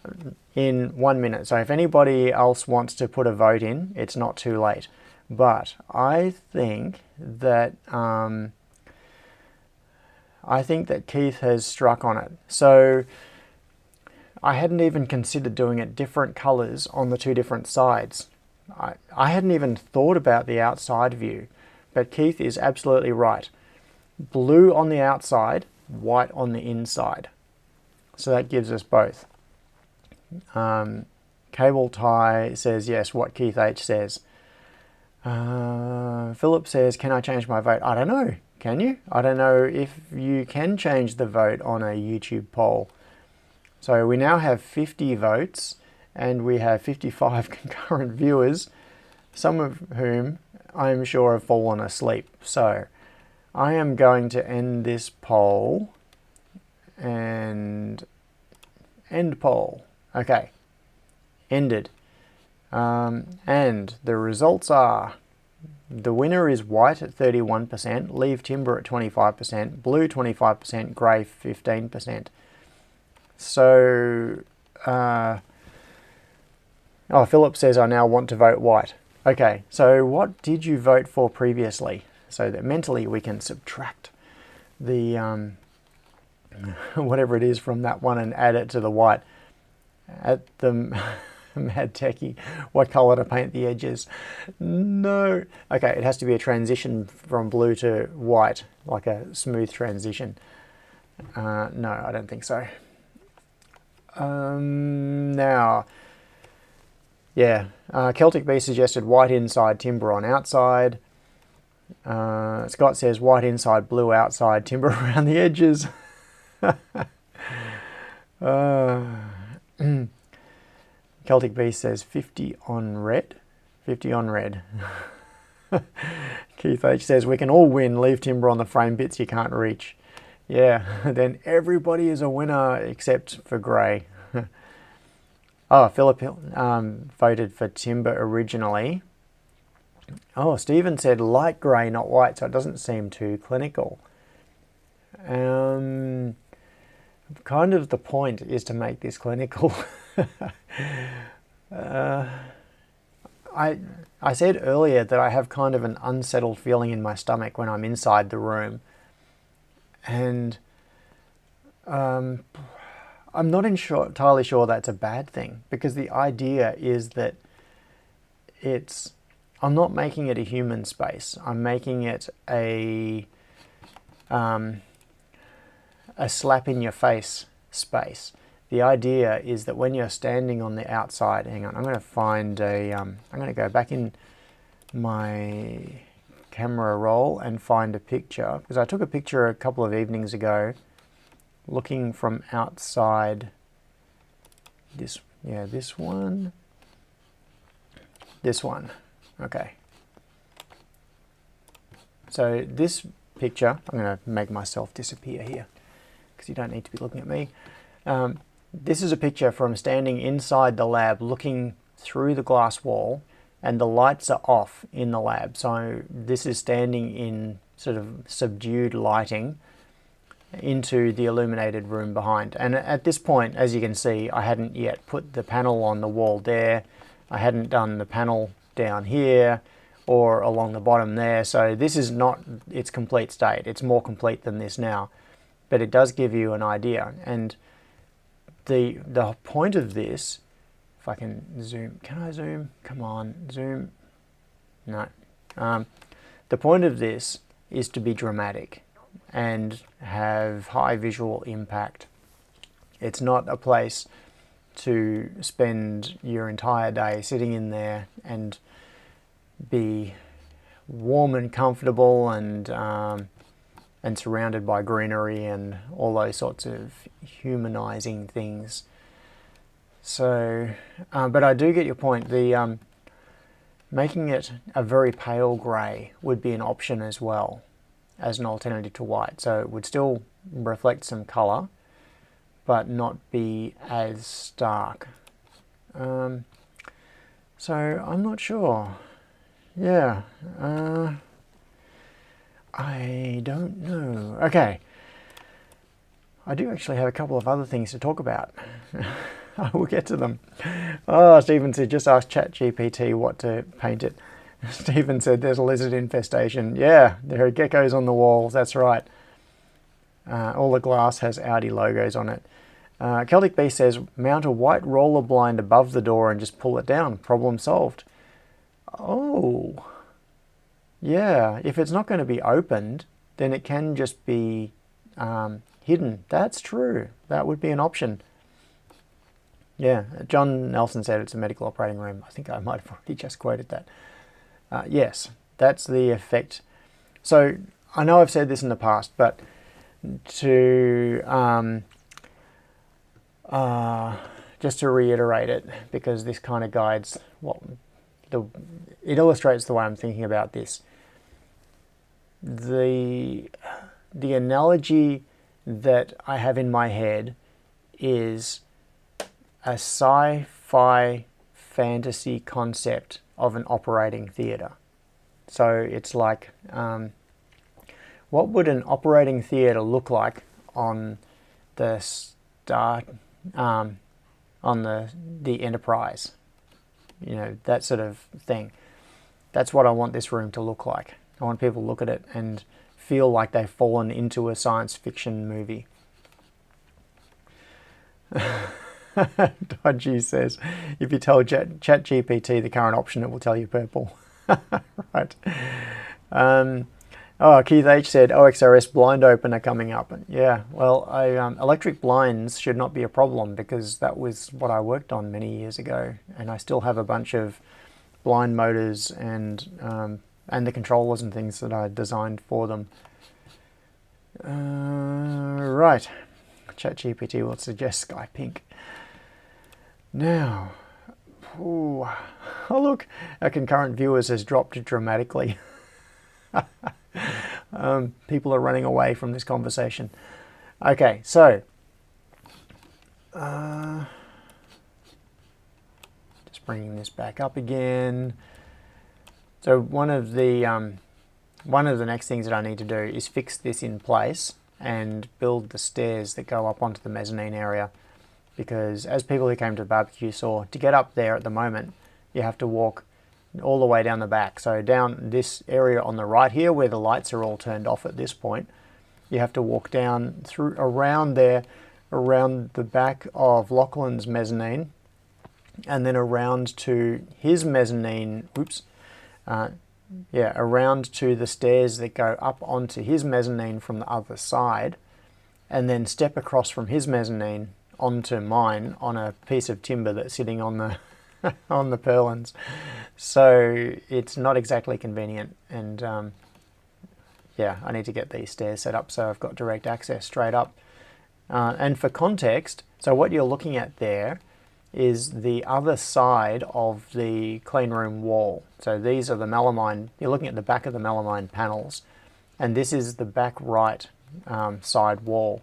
in 1 minute. So if anybody else wants to put a vote in, it's not too late. But I think that Keith has struck on it. So I hadn't even considered doing it different colors on the two different sides. I hadn't even thought about the outside view, but Keith is absolutely right. Blue on the outside, white on the inside. So that gives us both. Cable Tie says yes, what Keith H says. Philip says, can I change my vote? I don't know. Can you? I don't know if you can change the vote on a YouTube poll. So we now have 50 votes and we have 55 concurrent viewers, some of whom I'm sure have fallen asleep. So I am going to end this poll and end poll. Okay, ended. And the results are, the winner is white at 31%, leave timber at 25%, blue 25%, grey 15%. So, Philip says, I now want to vote white. Okay, so what did you vote for previously? So that mentally we can subtract the, whatever it is from that one and add it to the white. At the Mad Techie, what colour to paint the edges? No. Okay, it has to be a transition from blue to white, like a smooth transition. No, I don't think so. Now, yeah, Celtic Bee suggested white inside, timber on outside. Scott says white inside, blue outside, timber around the edges. Celtic Beast says 50 on red. 50 on red. Keith H says we can all win, leave timber on the frame bits you can't reach. Yeah, then everybody is a winner except for grey. Oh, Philip voted for timber originally. Oh, Stephen said light grey, not white, so it doesn't seem too clinical. Kind of the point is to make this clinical. I said earlier that I have kind of an unsettled feeling in my stomach when I'm inside the room, and I'm not entirely sure that's a bad thing, because the idea is that I'm not making it a human space. I'm making it a slap in your face space. The idea is that when you're standing on the outside, hang on, I'm going to find I'm going to go back in my camera roll and find a picture, because I took a picture a couple of evenings ago looking from outside this one, okay. So this picture, I'm going to make myself disappear here because you don't need to be looking at me. This is a picture from standing inside the lab looking through the glass wall, and the lights are off in the lab. So this is standing in sort of subdued lighting into the illuminated room behind. And at this point, as you can see, I hadn't yet put the panel on the wall there. I hadn't done the panel down here or along the bottom there. So this is not its complete state. It's more complete than this now, but it does give you an idea. And the point of this, if I can zoom, can I zoom? Come on, zoom. No. The point of this is to be dramatic and have high visual impact. It's not a place to spend your entire day sitting in there and be warm and comfortable and surrounded by greenery and all those sorts of humanizing things. So, but I do get your point. The making it a very pale grey would be an option as well, as an alternative to white. So it would still reflect some colour, but not be as stark. So I'm not sure. Yeah, I don't know. Okay, I do actually have a couple of other things to talk about. I will get to them. Oh, Stephen said, just ask ChatGPT what to paint it. Stephen said, there's a lizard infestation. Yeah, there are geckos on the walls, that's right. All the glass has Audi logos on it. Celtic Beast says, mount a white roller blind above the door and just pull it down. Problem solved. Oh, yeah, if it's not going to be opened, then it can just be hidden. That's true. That would be an option. Yeah, John Nelson said it's a medical operating room. I think I might have already just quoted that. Yes, that's the effect. So I know I've said this in the past, but to just to reiterate it, because this kind of guides it illustrates the way I'm thinking about this. The analogy that I have in my head is a sci-fi fantasy concept of an operating theatre. So it's like, what would an operating theatre look like on the the Enterprise? You know, that sort of thing. That's what I want this room to look like. I want people to look at it and feel like they've fallen into a science fiction movie. Dodgy says, if you tell ChatGPT the current option, it will tell you purple. Right. Keith H said, OXRS blind opener coming up. Yeah, well, electric blinds should not be a problem, because that was what I worked on many years ago, and I still have a bunch of blind motors and the controllers and things that I designed for them. Right. ChatGPT will suggest sky pink. Now, oh look, our concurrent viewers has dropped dramatically. People are running away from this conversation. Okay, so just bringing this back up again. So one of the next things that I need to do is fix this in place and build the stairs that go up onto the mezzanine area, because as people who came to the barbecue saw, to get up there at the moment you have to walk all the way down the back. So down this area on the right here, where the lights are all turned off at this point, you have to walk down through around there, around the back of Lachlan's mezzanine, and then around to his mezzanine, around to the stairs that go up onto his mezzanine from the other side, and then step across from his mezzanine onto mine on a piece of timber that's sitting on the on the purlins. So it's not exactly convenient, and yeah, I need to get these stairs set up so I've got direct access straight up. And for context, so what you're looking at there is the other side of the clean room wall. So these are the melamine, you're looking at the back of the melamine panels, and this is the back right side wall.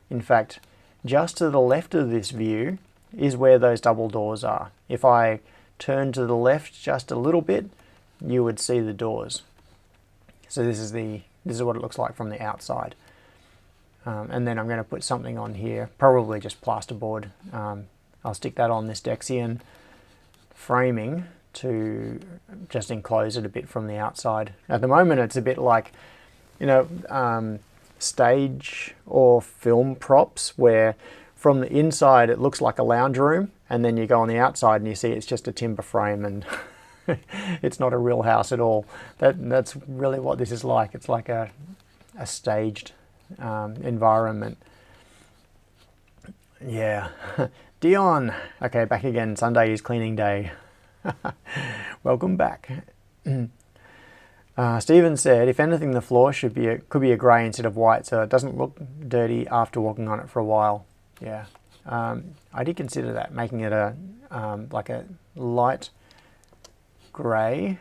In fact, just to the left of this view is where those double doors are. If I turn to the left just a little bit, you would see the doors. So this is what it looks like from the outside. And then I'm going to put something on here, probably just plasterboard. I'll stick that on this Dexian framing to just enclose it a bit from the outside. At the moment it's a bit like, you know, stage or film props, where from the inside it looks like a lounge room, and then you go on the outside and you see it's just a timber frame, and it's not a real house at all. That's really what this is like. It's like a staged environment. Yeah. Dion. Okay, back again. Sunday is cleaning day. Welcome back. Stephen said, if anything, the floor could be a grey instead of white, so it doesn't look dirty after walking on it for a while. Yeah, I did consider that, making it a like a light grey,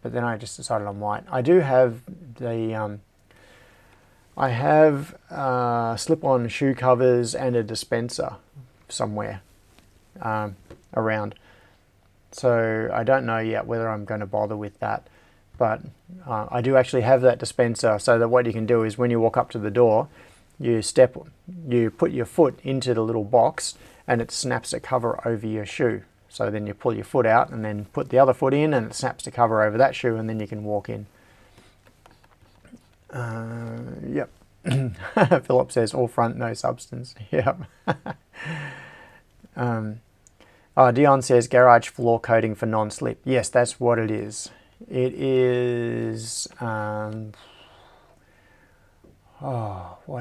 but then I just decided on white. I do have the I have slip-on shoe covers and a dispenser somewhere around, so I don't know yet whether I'm going to bother with that. But I do actually have that dispenser, so that what you can do is when you walk up to the door, you put your foot into the little box and it snaps a cover over your shoe. So then you pull your foot out and then put the other foot in and it snaps the cover over that shoe and then you can walk in. Yep. Philip says all front, no substance. Yep. Dion says garage floor coating for non-slip. Yes, that's what it is. It is, what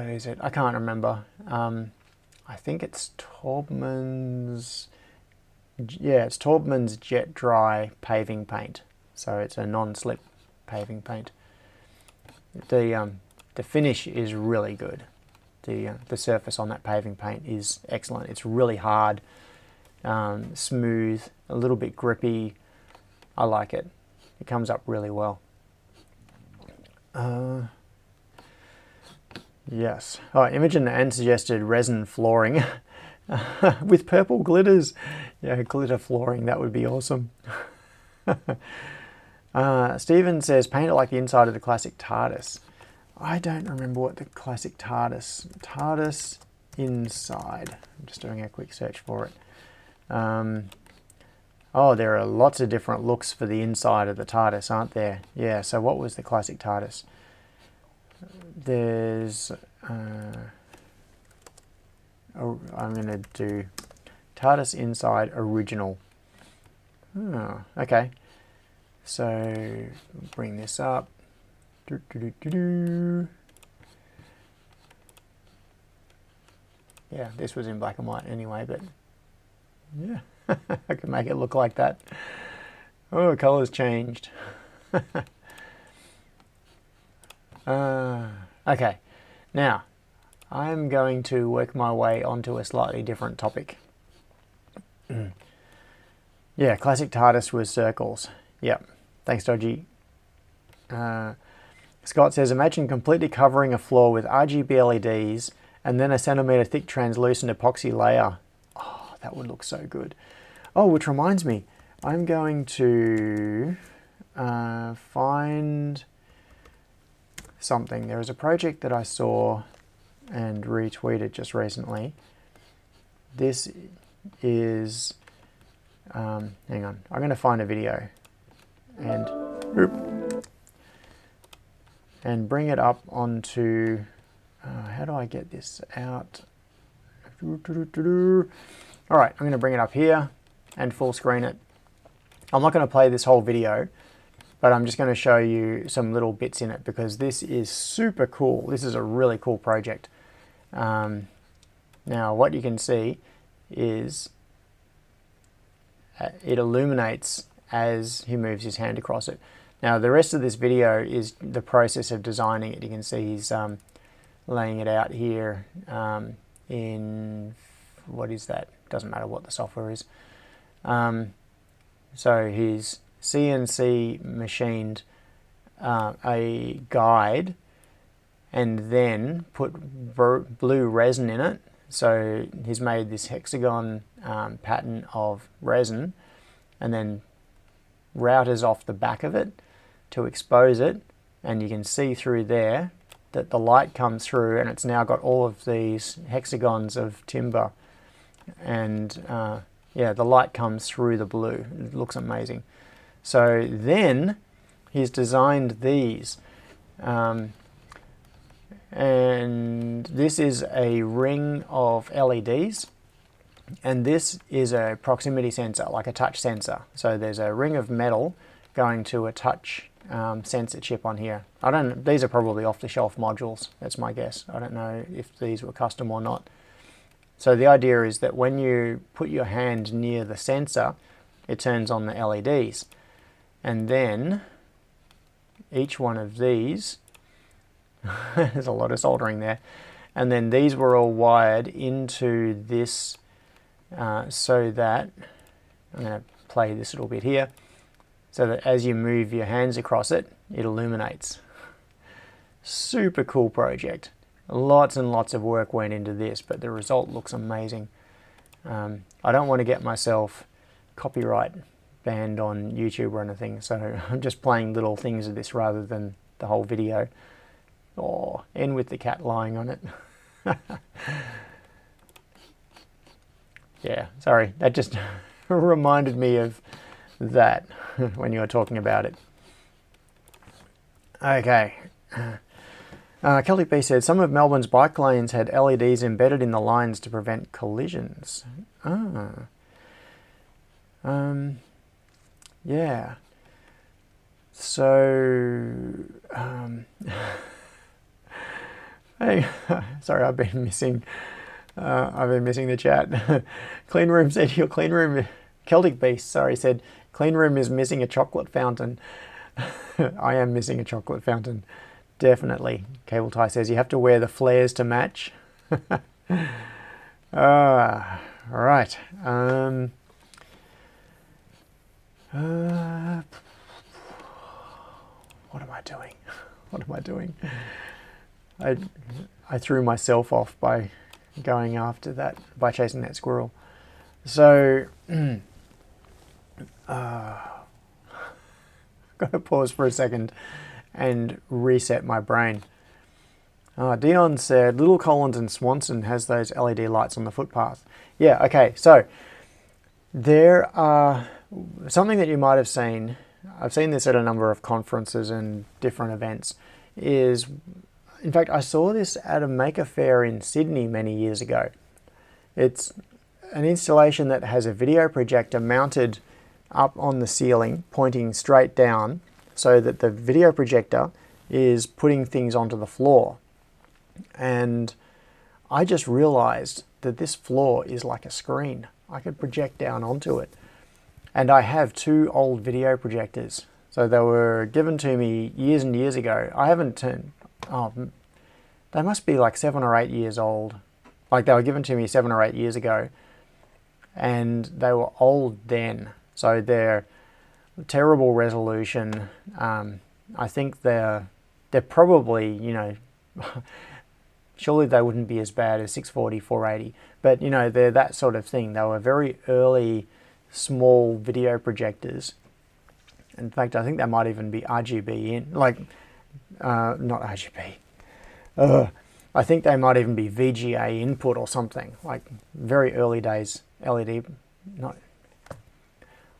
is it? I can't remember. I think it's Taubman's, yeah, it's Taubman's Jet Dry paving paint. So it's a non-slip paving paint. The finish is really good. The surface on that paving paint is excellent. It's really hard, smooth, a little bit grippy. I like it. It comes up really well. Yes. Oh, Imogen and suggested resin flooring with purple glitters. Yeah, glitter flooring, that would be awesome. Stephen says paint it like the inside of the classic TARDIS. I don't remember what the classic TARDIS inside. I'm just doing a quick search for it. Oh, there are lots of different looks for the inside of the TARDIS, aren't there? Yeah, so what was the classic TARDIS? There's... I'm going to do TARDIS inside original. Oh, okay. So, bring this up. Yeah, this was in black and white anyway, but yeah. I can make it look like that. Oh, colour's changed. Okay, now I'm going to work my way onto a slightly different topic. Yeah, classic TARDIS was circles. Yep, thanks Dodgy. Scott says, imagine completely covering a floor with RGB LEDs and then a centimetre thick translucent epoxy layer. Oh, that would look so good. Oh, which reminds me, I'm going to find something. There is a project that I saw and retweeted just recently. This is, hang on, I'm going to find a video and bring it up onto, how do I get this out? All right, I'm going to bring it up here and full screen it. I'm not going to play this whole video, but I'm just going to show you some little bits in it because this is super cool. This is a really cool project. Now what you can see is it illuminates as he moves his hand across it. Now the rest of this video is the process of designing it. You can see he's laying it out here in, what is that? Doesn't matter what the software is. So he's CNC machined a guide and then put blue resin in it. So he's made this hexagon pattern of resin and then routers off the back of it to expose it, and you can see through there that the light comes through and it's now got all of these hexagons of timber, and yeah, the light comes through the blue. It looks amazing. So then he's designed these, and this is a ring of LEDs, and this is a proximity sensor, like a touch sensor. So there's a ring of metal going to a touch sensor chip on here. These are probably off-the-shelf modules, that's my guess. I don't know if these were custom or not. So the idea is that when you put your hand near the sensor, it turns on the LEDs. And then each one of these, there's a lot of soldering there, and then these were all wired into this so that, I'm going to play this little bit here, so that as you move your hands across it, it illuminates. Super cool project. Lots and lots of work went into this, but the result looks amazing. I don't want to get myself copyright banned on YouTube or anything, so I'm just playing little things of this rather than the whole video. Oh, and with the cat lying on it. Yeah, sorry, that just reminded me of that when you were talking about it. Okay. Celtic B said, some of Melbourne's bike lanes had LEDs embedded in the lines to prevent collisions. Yeah. So, hey, sorry, I've been missing the chat. Clean room said, your clean room, Celtic Beast, sorry, said, clean room is missing a chocolate fountain. I am missing a chocolate fountain. Definitely. Cable Tie says you have to wear the flares to match. Right. What am I doing? What am I doing? I threw myself off by going after that, by chasing that squirrel. So, got to pause for a second and reset my brain. Dion said, Little Collins and Swanson has those LED lights on the footpath. Yeah, okay, so there are something that you might have seen, I've seen this at a number of conferences and different events, is, in fact, I saw this at a maker fair in Sydney many years ago. It's an installation that has a video projector mounted up on the ceiling, pointing straight down, so that the video projector is putting things onto the floor. And I just realized that this floor is like a screen. I could project down onto it. And I have two old video projectors. So they were given to me years and years ago. I haven't turned, they must be like 7 or 8 years old. Like they were given to me 7 or 8 years ago. And they were old then. So they're terrible resolution. I think they're probably, you know, surely they wouldn't be as bad as 640, 480, but you know, they're that sort of thing. They were very early, small video projectors. In fact, I think they might even be RGB in, like, not RGB. I think they might even be VGA input or something, like very early days LED,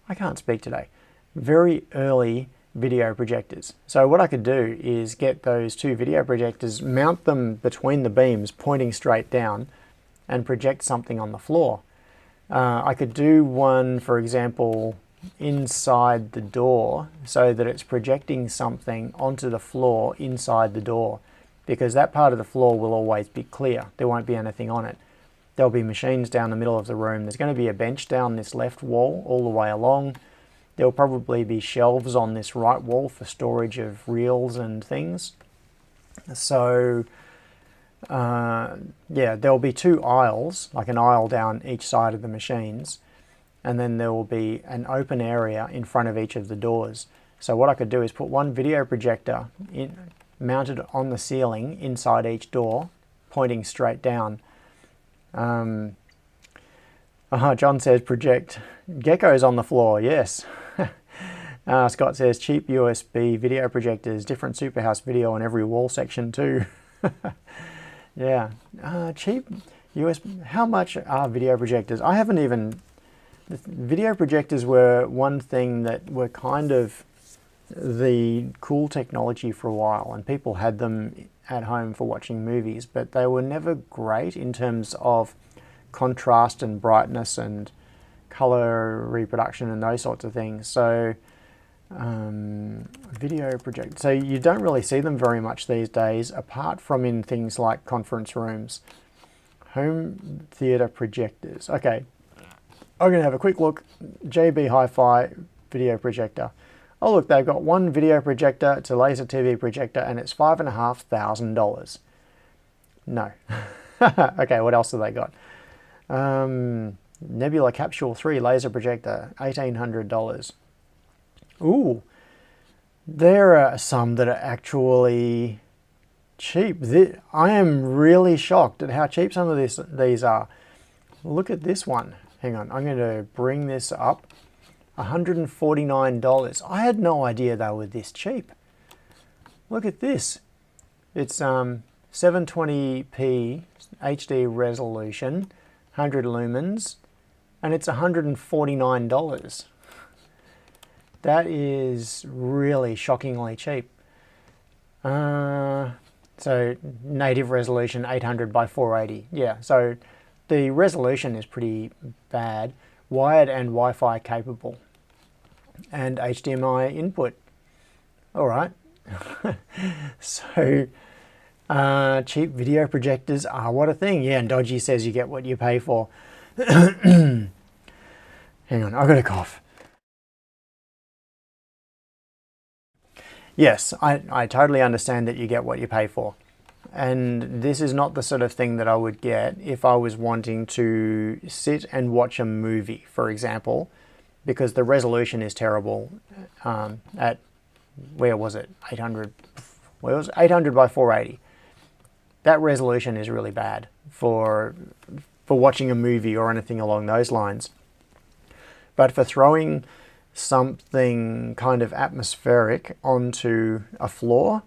I can't speak today. Very early video projectors. So what I could do is get those two video projectors, mount them between the beams pointing straight down, and project something on the floor. I could do one, for example, inside the door so that it's projecting something onto the floor inside the door, because that part of the floor will always be clear. There won't be anything on it. There'll be machines down the middle of the room. There's going to be a bench down this left wall all the way along. There'll probably be shelves on this right wall for storage of reels and things. So, yeah, there'll be two aisles, like an aisle down each side of the machines, and then there will be an open area in front of each of the doors. So what I could do is put one video projector mounted on the ceiling inside each door, pointing straight down. John says project geckos on the floor. Yes. Scott says cheap USB video projectors, different Superhouse video on every wall section too. Yeah, cheap USB. How much are video projectors? I haven't even. Video projectors were one thing that were kind of the cool technology for a while, and people had them at home for watching movies, but they were never great in terms of contrast and brightness and color reproduction and those sorts of things. So video projector, so you don't really see them very much these days, apart from in things like conference rooms. Home theater projectors. Okay, I'm going to have a quick look. JB Hi-Fi video projector. Oh look, they've got one video projector, it's a laser TV projector, and it's $5,500. No. Okay, what else have they got? Nebula Capsule 3 laser projector, $1,800. Ooh, there are some that are actually cheap. I am really shocked at how cheap some of these are. Look at this one. Hang on, I'm going to bring this up. $149. I had no idea they were this cheap. Look at this. It's 720p HD resolution, 100 lumens, and it's $149. That is really shockingly cheap. So native resolution 800 by 480. Yeah, so the resolution is pretty bad. Wired and Wi-Fi capable. And HDMI input. All right. So cheap video projectors are what a thing. Yeah, and Dodgy says you get what you pay for. Hang on, I've got a cough. Yes, I totally understand that you get what you pay for. And this is not the sort of thing that I would get if I was wanting to sit and watch a movie, for example, because the resolution is terrible at, where was it, 800, where was it? 800 by 480. That resolution is really bad for watching a movie or anything along those lines. But for throwing something kind of atmospheric onto a floor,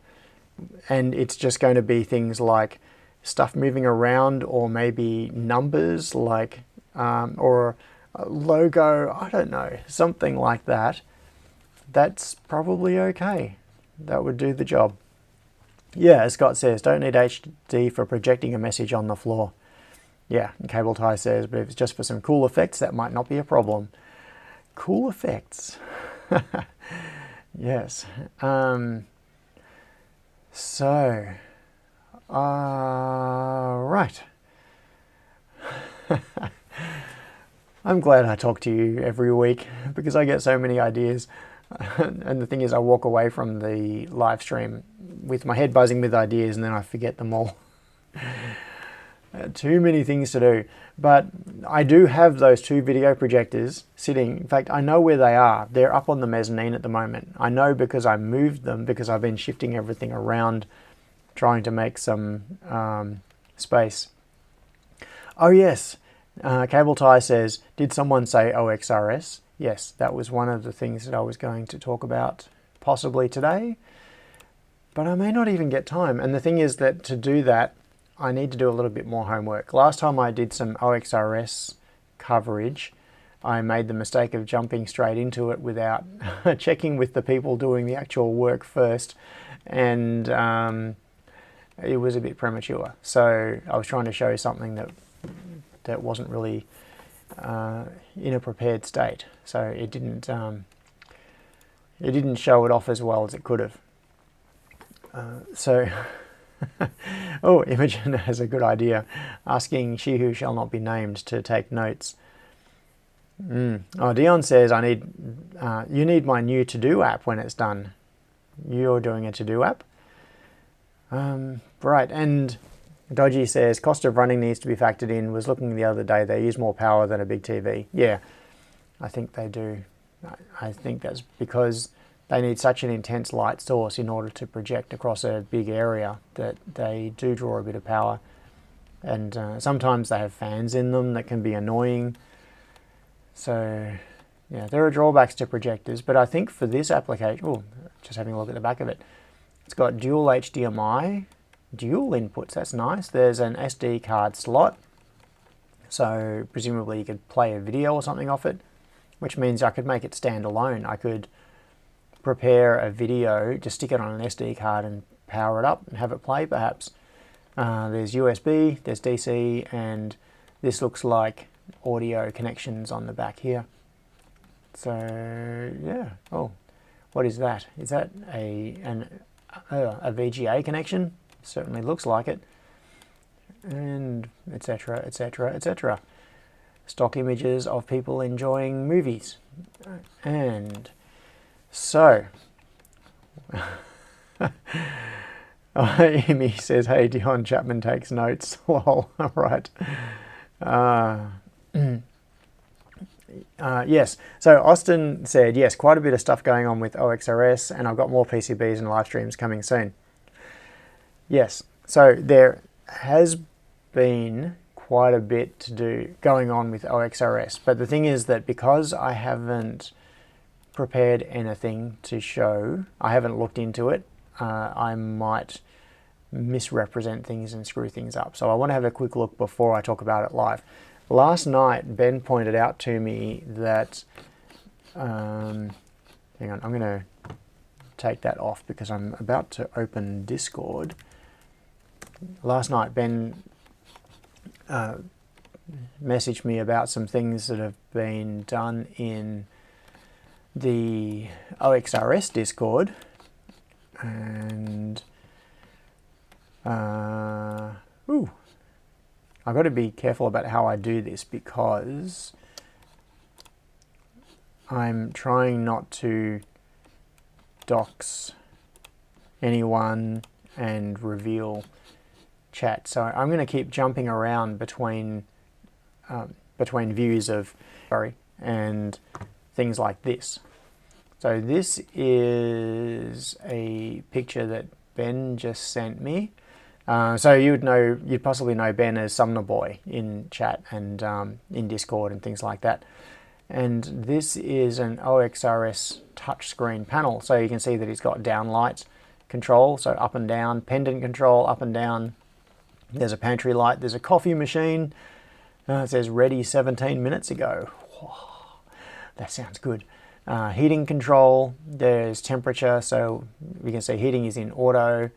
and it's just going to be things like stuff moving around, or maybe numbers, like or a logo, I don't know, something like that, that's probably okay. That would do the job. Yeah, as Scott says, don't need HD for projecting a message on the floor. Yeah, and Cable Tie says, but if it's just for some cool effects, that might not be a problem. Cool effects. Yes. So, right. I'm glad I talk to you every week because I get so many ideas. And the thing is, I walk away from the live stream with my head buzzing with ideas and then I forget them all. Too many things to do. But I do have those two video projectors sitting. In fact, I know where they are. They're up on the mezzanine at the moment. I know because I moved them, because I've been shifting everything around, trying to make some space. Oh yes, Cable Tie says, did someone say OXRS? Yes, that was one of the things that I was going to talk about possibly today, but I may not even get time. And the thing is that to do that, I need to do a little bit more homework. Last time I did some OXRS coverage, I made the mistake of jumping straight into it without checking with the people doing the actual work first, and it was a bit premature. So I was trying to show something that wasn't really in a prepared state, so it didn't show it off as well as it could have. Oh, Imogen has a good idea, asking she who shall not be named to take notes. Oh, Dion says, you need my new to-do app when it's done. You're doing a to-do app? Right, and Dodgy says, cost of running needs to be factored in. Was looking the other day, they use more power than a big TV. Yeah, I think they do. I think that's because they need such an intense light source in order to project across a big area that they do draw a bit of power. And sometimes they have fans in them that can be annoying. So yeah, there are drawbacks to projectors, but I think for this application, oh, just having a look at the back of it, it's got dual HDMI, dual inputs, that's nice. There's an SD card slot, so presumably you could play a video or something off it, which means I could make it stand alone. I could prepare a video, just stick it on an SD card and power it up and have it play perhaps. There's USB, there's DC, and this looks like audio connections on the back here. So yeah, oh, what is that? Is that a VGA connection? Certainly looks like it. and etc, etc, etc. Stock images of people enjoying movies. And so Amy says, hey, Dion, Chapman takes notes. Lol. All right. Yes, so Austin said, yes, quite a bit of stuff going on with OXRS, and I've got more PCBs and live streams coming soon. Yes, so there has been quite a bit to do going on with OXRS, but the thing is that because I haven't prepared anything to show, I haven't looked into it, I might misrepresent things and screw things up. So I want to have a quick look before I talk about it live. Last night, Ben pointed out to me that, hang on, I'm going to take that off because I'm about to open Discord. Last night, Ben messaged me about some things that have been done in the OXRS Discord, and I've got to be careful about how I do this because I'm trying not to dox anyone and reveal chat. So I'm going to keep jumping around between views of and things like this. So this is a picture that Ben just sent me. So you'd possibly know Ben as Sumner Boy in chat and in Discord and things like that. And this is an OXRS touchscreen panel. So you can see that it's got downlight control, so up and down, pendant control, up and down. There's a pantry light, there's a coffee machine. It says ready 17 minutes ago. Whoa, that sounds good. Heating control, there's temperature, so you can see heating is in auto.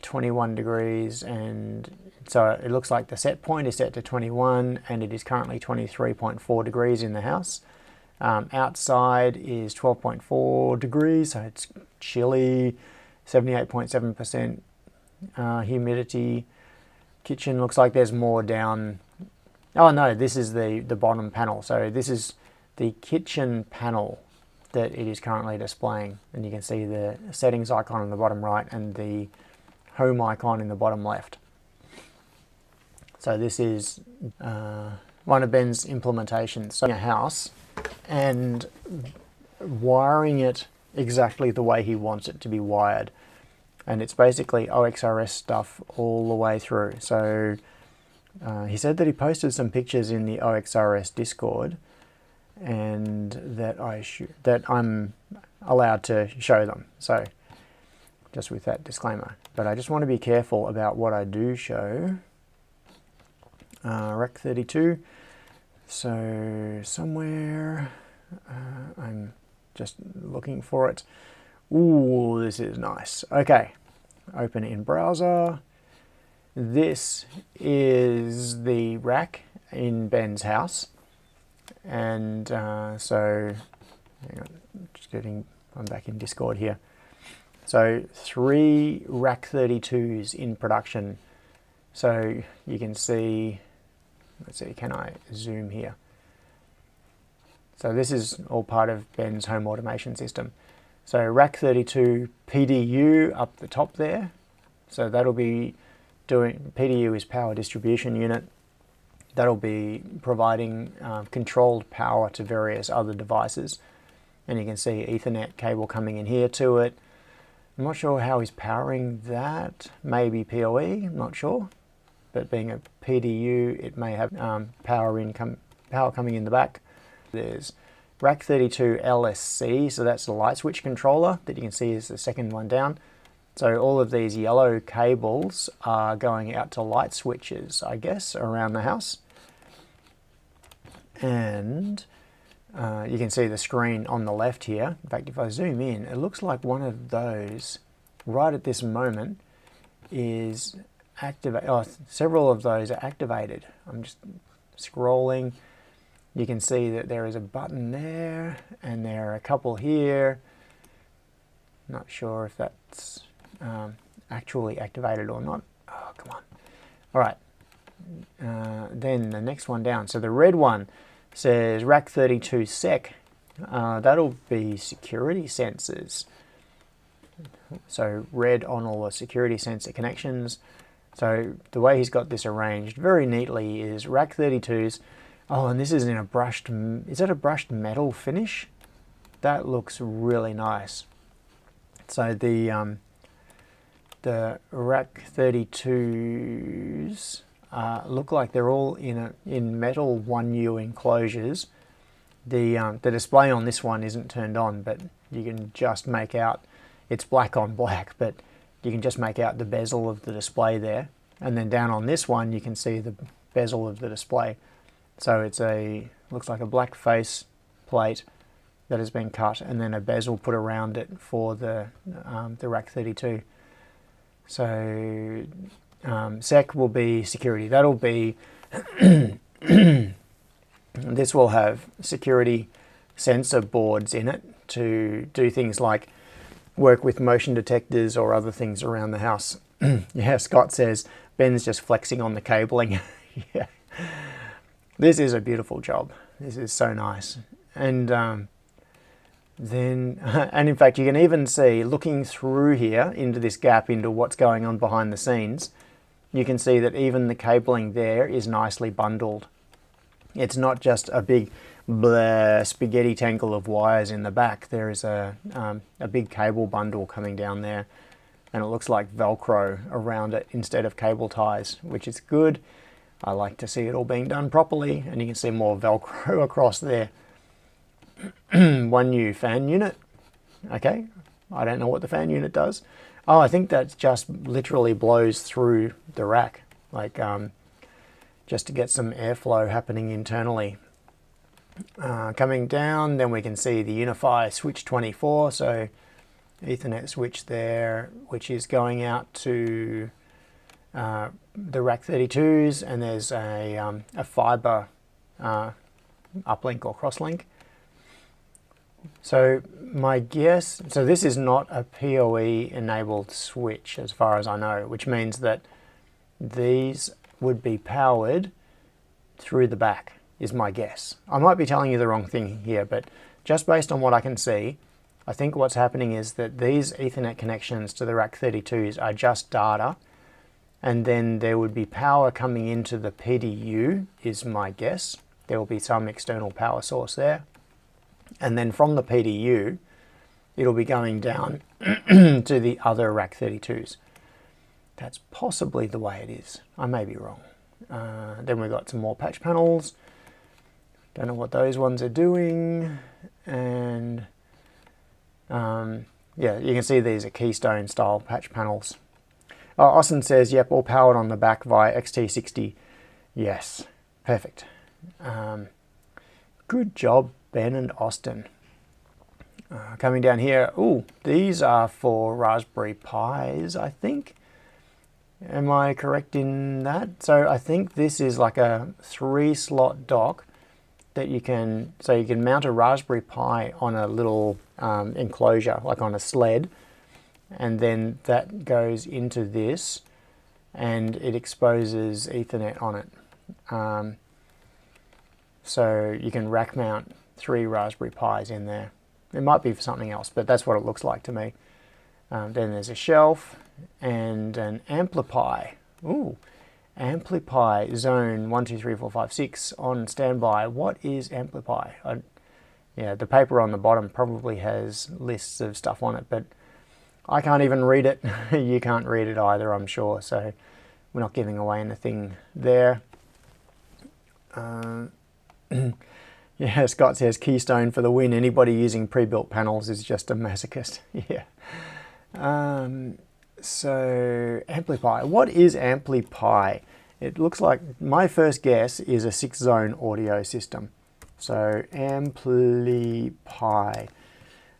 21 degrees, and so it looks like the set point is set to 21 and it is currently 23.4 degrees in the house. Outside is 12.4 degrees, so it's chilly. 78.7% humidity. Kitchen looks like there's more down. Oh no, this is the bottom panel. So this is the kitchen panel that it is currently displaying, and you can see the settings icon on the bottom right and the home icon in the bottom left. So this is one of Ben's implementations. So a house and wiring it exactly the way he wants it to be wired. And it's basically OXRS stuff all the way through. So he said that he posted some pictures in the OXRS Discord and that I'm allowed to show them. So just with that disclaimer. But I just want to be careful about what I do show. Rec 32. So somewhere, I'm just looking for it. Ooh, this is nice. Okay, open in browser. This is the rack in Ben's house. And so, hang on, I'm back in Discord here. So 3 Rack 32s in production. So you can see, let's see, can I zoom here? So this is all part of Ben's home automation system. So Rack 32 PDU up the top there. So that'll be doing, PDU is power distribution unit. That'll be providing controlled power to various other devices. And you can see Ethernet cable coming in here to it. I'm not sure how he's powering that. Maybe PoE, I'm not sure. But being a PDU, it may have power coming in the back. There's Rack 32 LSC, so that's the light switch controller that you can see is the second one down. So all of these yellow cables are going out to light switches, I guess, around the house. And you can see the screen on the left here. In fact, if I zoom in, it looks like one of those right at this moment is activated. Oh, several of those are activated. I'm just scrolling. You can see that there is a button there, and there are a couple here. Not sure if that's actually activated or not. Oh, come on. All right, then the next one down. So the red one says rack 32 sec. That'll be security sensors. So red on all the security sensor connections. So the way he's got this arranged very neatly is rack 32s. Oh, and this is in a brushed, is that a brushed metal finish? That looks really nice. So the rack 32s look like they're all in metal 1U enclosures. The display on this one isn't turned on, but you can just make out, it's black on black, but you can just make out the bezel of the display there. And then down on this one, you can see the bezel of the display. So it's looks like a black face plate that has been cut, and then a bezel put around it for the rack 32. So sec will be security. That'll be this will have security sensor boards in it to do things like work with motion detectors or other things around the house. Yeah, Scott says Ben's just flexing on the cabling. Yeah, this is a beautiful job. This is so nice. And then and in fact you can even see, looking through here into this gap into what's going on behind the scenes, you can see that even the cabling there is nicely bundled. It's not just a big spaghetti tangle of wires in the back. There is a big cable bundle coming down there, and it looks like Velcro around it instead of cable ties, which is good. I like to see it all being done properly, and you can see more Velcro across there. One new fan unit. Okay, I don't know what the fan unit does. Oh, I think that just literally blows through the rack, like just to get some airflow happening internally. Coming down, then we can see the Unify switch 24, so Ethernet switch there, which is going out to the rack 32s, and there's a fiber uplink or crosslink. So my guess, so this is not a PoE enabled switch as far as I know, which means that these would be powered through the back, is my guess. I might be telling you the wrong thing here, but just based on what I can see, I think what's happening is that these Ethernet connections to the rack 32s are just data, and then there would be power coming into the PDU, is my guess. There will be some external power source there. And then from the PDU, it'll be going down to the other rack 32s. That's possibly the way it is. I may be wrong. Then we've got some more patch panels. Don't know what those ones are doing. And yeah, you can see these are Keystone style patch panels. Austin says, yep, all powered on the back via XT60. Yes, perfect. Good job, Ben and Austin. Coming down here, ooh, these are for Raspberry Pis, I think. Am I correct in that? So I think this is like a 3-slot dock that you can, so you can mount a Raspberry Pi on a little enclosure, like on a sled, and then that goes into this, and it exposes Ethernet on it. So you can rack mount 3 Raspberry Pis in there. It might be for something else, but that's what it looks like to me. Then there's a shelf and an Amplify. Ooh, Amplify zone 1, 2, 3, 4, 5, 6 on standby. What is Amplify? Yeah, the paper on the bottom probably has lists of stuff on it, but I can't even read it. You can't read it either, I'm sure, so we're not giving away anything there. Yeah, Scott says Keystone for the win. Anybody using pre-built panels is just a masochist. Yeah. So Amplify. What is Amplify? It looks like, my first guess is a 6-zone audio system. So Amplify.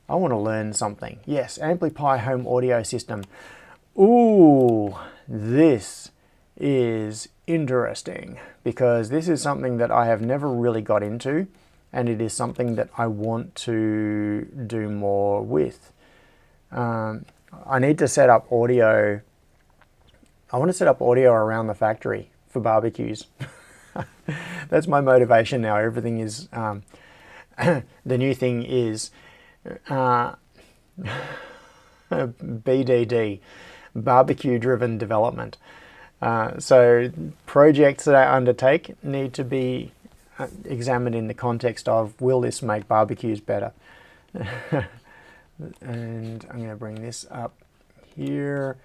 I want to learn something. Yes, Amplify home audio system. Ooh, this is interesting because this is something that I have never really got into, and it is something that I want to do more with. I need to set up audio I want to set up audio around the factory for barbecues. That's my motivation now. Everything is, the new thing is BDD, barbecue driven development. So projects that I undertake need to be examined in the context of, will this make barbecues better? And I'm going to bring this up here.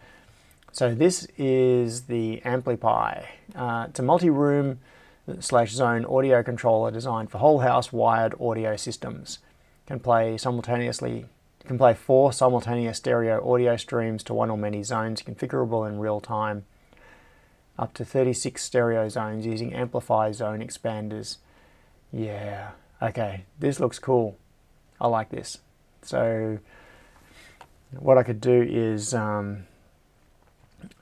So this is the Amplify. It's a multi-room / zone audio controller designed for whole house wired audio systems. Can play 4 simultaneous stereo audio streams to one or many zones, configurable in real time. Up to 36 stereo zones using Amplify zone expanders. Yeah, okay, this looks cool. I like this. So what I could do is,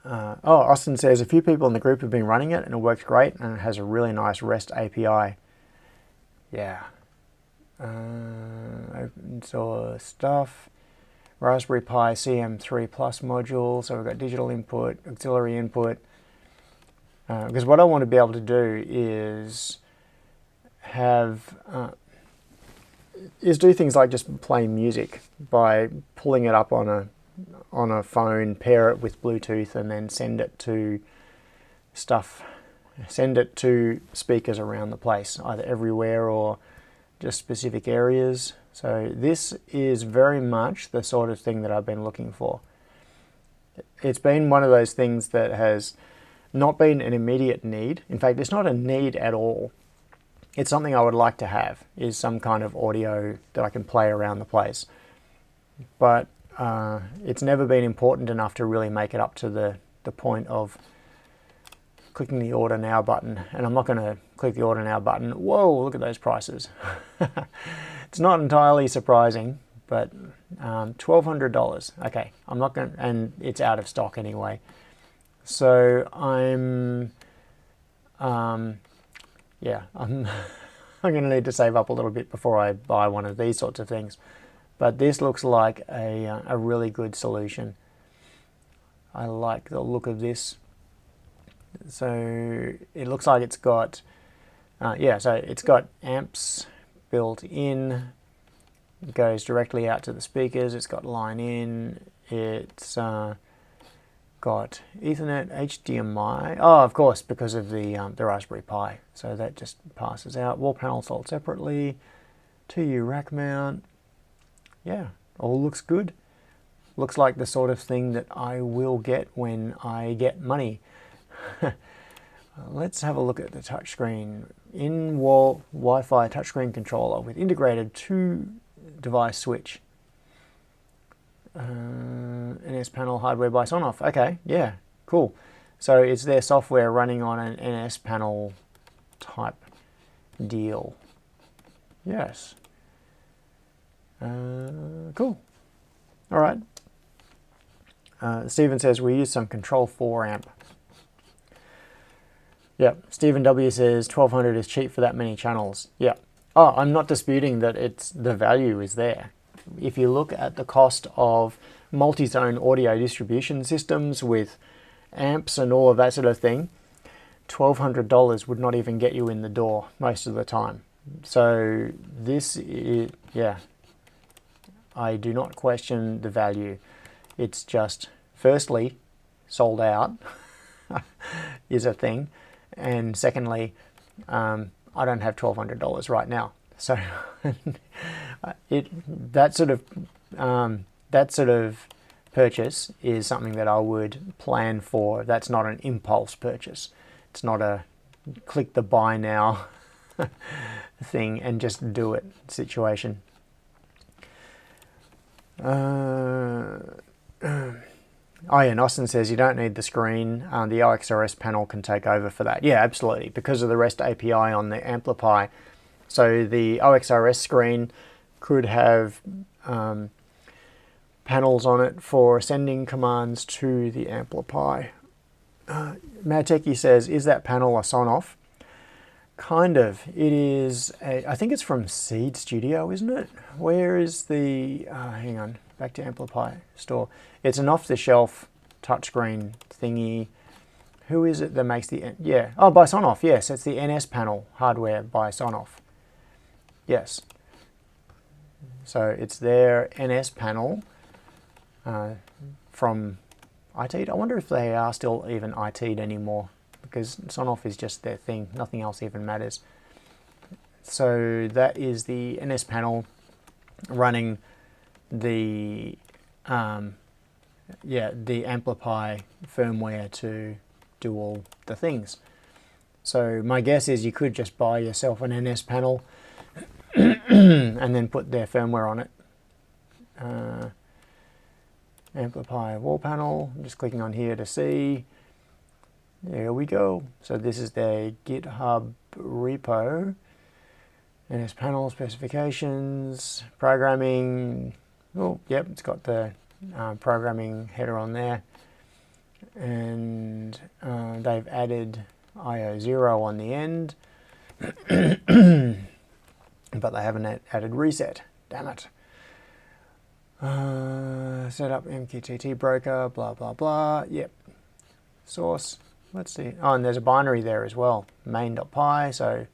Austin says a few people in the group have been running it and it works great and it has a really nice REST API. Yeah. Open source stuff. Raspberry Pi CM3 Plus module. So we've got digital input, auxiliary input. Because what I want to be able to do is do things like just play music by pulling it up on a phone, pair it with Bluetooth, and then send it to speakers around the place, either everywhere or just specific areas. So this is very much the sort of thing that I've been looking for. It's been one of those things that has not been an immediate need. In fact, it's not a need at all. It's something I would like to have, is some kind of audio that I can play around the place. But it's never been important enough to really make it up to the point of clicking the order now button. And I'm not going to click the order now button. Whoa, look at those prices. It's not entirely surprising, but $1,200. Okay, I'm not going to, and it's out of stock anyway. So I'm going to need to save up a little bit before I buy one of these sorts of things. But this looks like a really good solution. I like the look of this. So it looks like it's got, so it's got amps built in. It goes directly out to the speakers. It's got line in. It's got Ethernet, HDMI. Oh, of course, because of the Raspberry Pi. So that just passes out. Wall panel sold separately. 2U rack mount. Yeah, all looks good. Looks like the sort of thing that I will get when I get money. Let's have a look at the touchscreen. In-wall Wi-Fi touchscreen controller with integrated 2-device switch. NS panel hardware by Sonoff. Okay, yeah, cool. So it's their software running on an NS panel type deal. Yes. Cool. All right. Stephen says we use some Control 4 amp. Yep. Stephen W says 1200 is cheap for that many channels. Yeah. Oh, I'm not disputing that the value is there. If you look at the cost of multi-zone audio distribution systems with amps and all of that sort of thing, $1,200 would not even get you in the door most of the time. So this is, yeah, I do not question the value. It's just, firstly, sold out is a thing, and secondly, I don't have $1,200 right now. So that sort of purchase is something that I would plan for. That's not an impulse purchase. It's not a click the buy now thing and just do it situation. Oh yeah, and Austin says you don't need the screen. The OXRS panel can take over for that. Yeah, absolutely, because of the REST API on the Amplify. So the OXRS screen could have panels on it for sending commands to the Amplify. Madtechie says, is that panel a Sonoff? Kind of. It is, I think it's from Seed Studio, isn't it? Where is the, hang on, back to Amplify store. It's an off-the-shelf touchscreen thingy. Who is it that makes the, yeah, oh, by Sonoff, yes, it's the NS panel hardware by Sonoff. Yes. So it's their NS panel from IT'd. I wonder if they are still even IT'd anymore, because Sonoff is just their thing. Nothing else even matters. So that is the NS panel running the the Amplify firmware to do all the things. So my guess is you could just buy yourself an NS panel and then put their firmware on it. Amplify wall panel. I'm just clicking on here to see. There we go. So this is their GitHub repo. NS panel specifications, programming. Oh, yep, it's got the programming header on there. And they've added IO0 on the end. But they haven't added reset. Damn it. Set up MQTT broker, blah, blah, blah. Yep. Source. Let's see. Oh, and there's a binary there as well. Main.py. So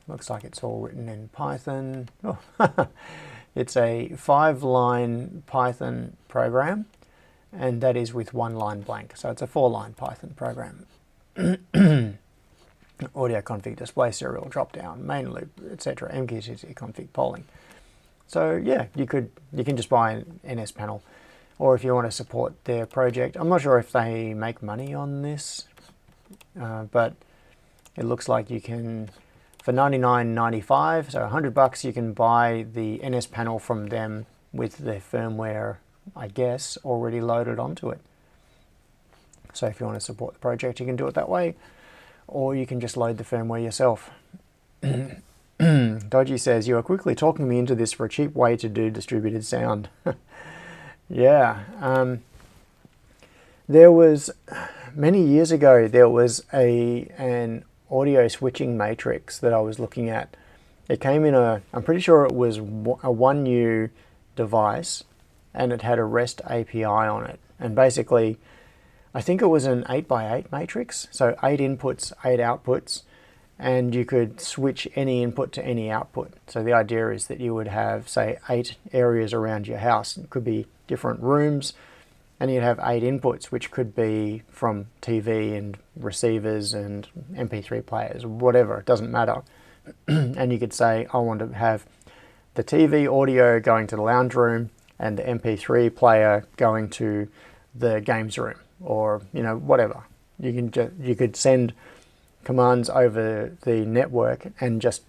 looks like it's all written in Python. Oh. It's a 5-line Python program, and that is with 1 line blank. So it's a 4-line Python program. Audio config, display serial, drop down, main loop, etc. MQTT config polling. So yeah, you can just buy an NS panel, or if you want to support their project. I'm not sure if they make money on this, but it looks like you can, for $99.95, so $100, you can buy the NS panel from them with the firmware, I guess, already loaded onto it. So if you want to support the project, you can do it that way, or you can just load the firmware yourself. Dodgy says, you are quickly talking me into this for a cheap way to do distributed sound. Yeah. There was, many years ago, there was an audio switching matrix that I was looking at. It came in I'm pretty sure it was a 1U device, and it had a REST API on it. And basically, I think it was an 8x8 matrix, so 8 inputs, 8 outputs, and you could switch any input to any output. So the idea is that you would have, say, 8 areas around your house. It could be different rooms, and you'd have 8 inputs, which could be from TV and receivers and MP3 players, whatever, it doesn't matter. And you could say, I want to have the TV audio going to the lounge room and the MP3 player going to the games room, or whatever. You could send commands over the network and just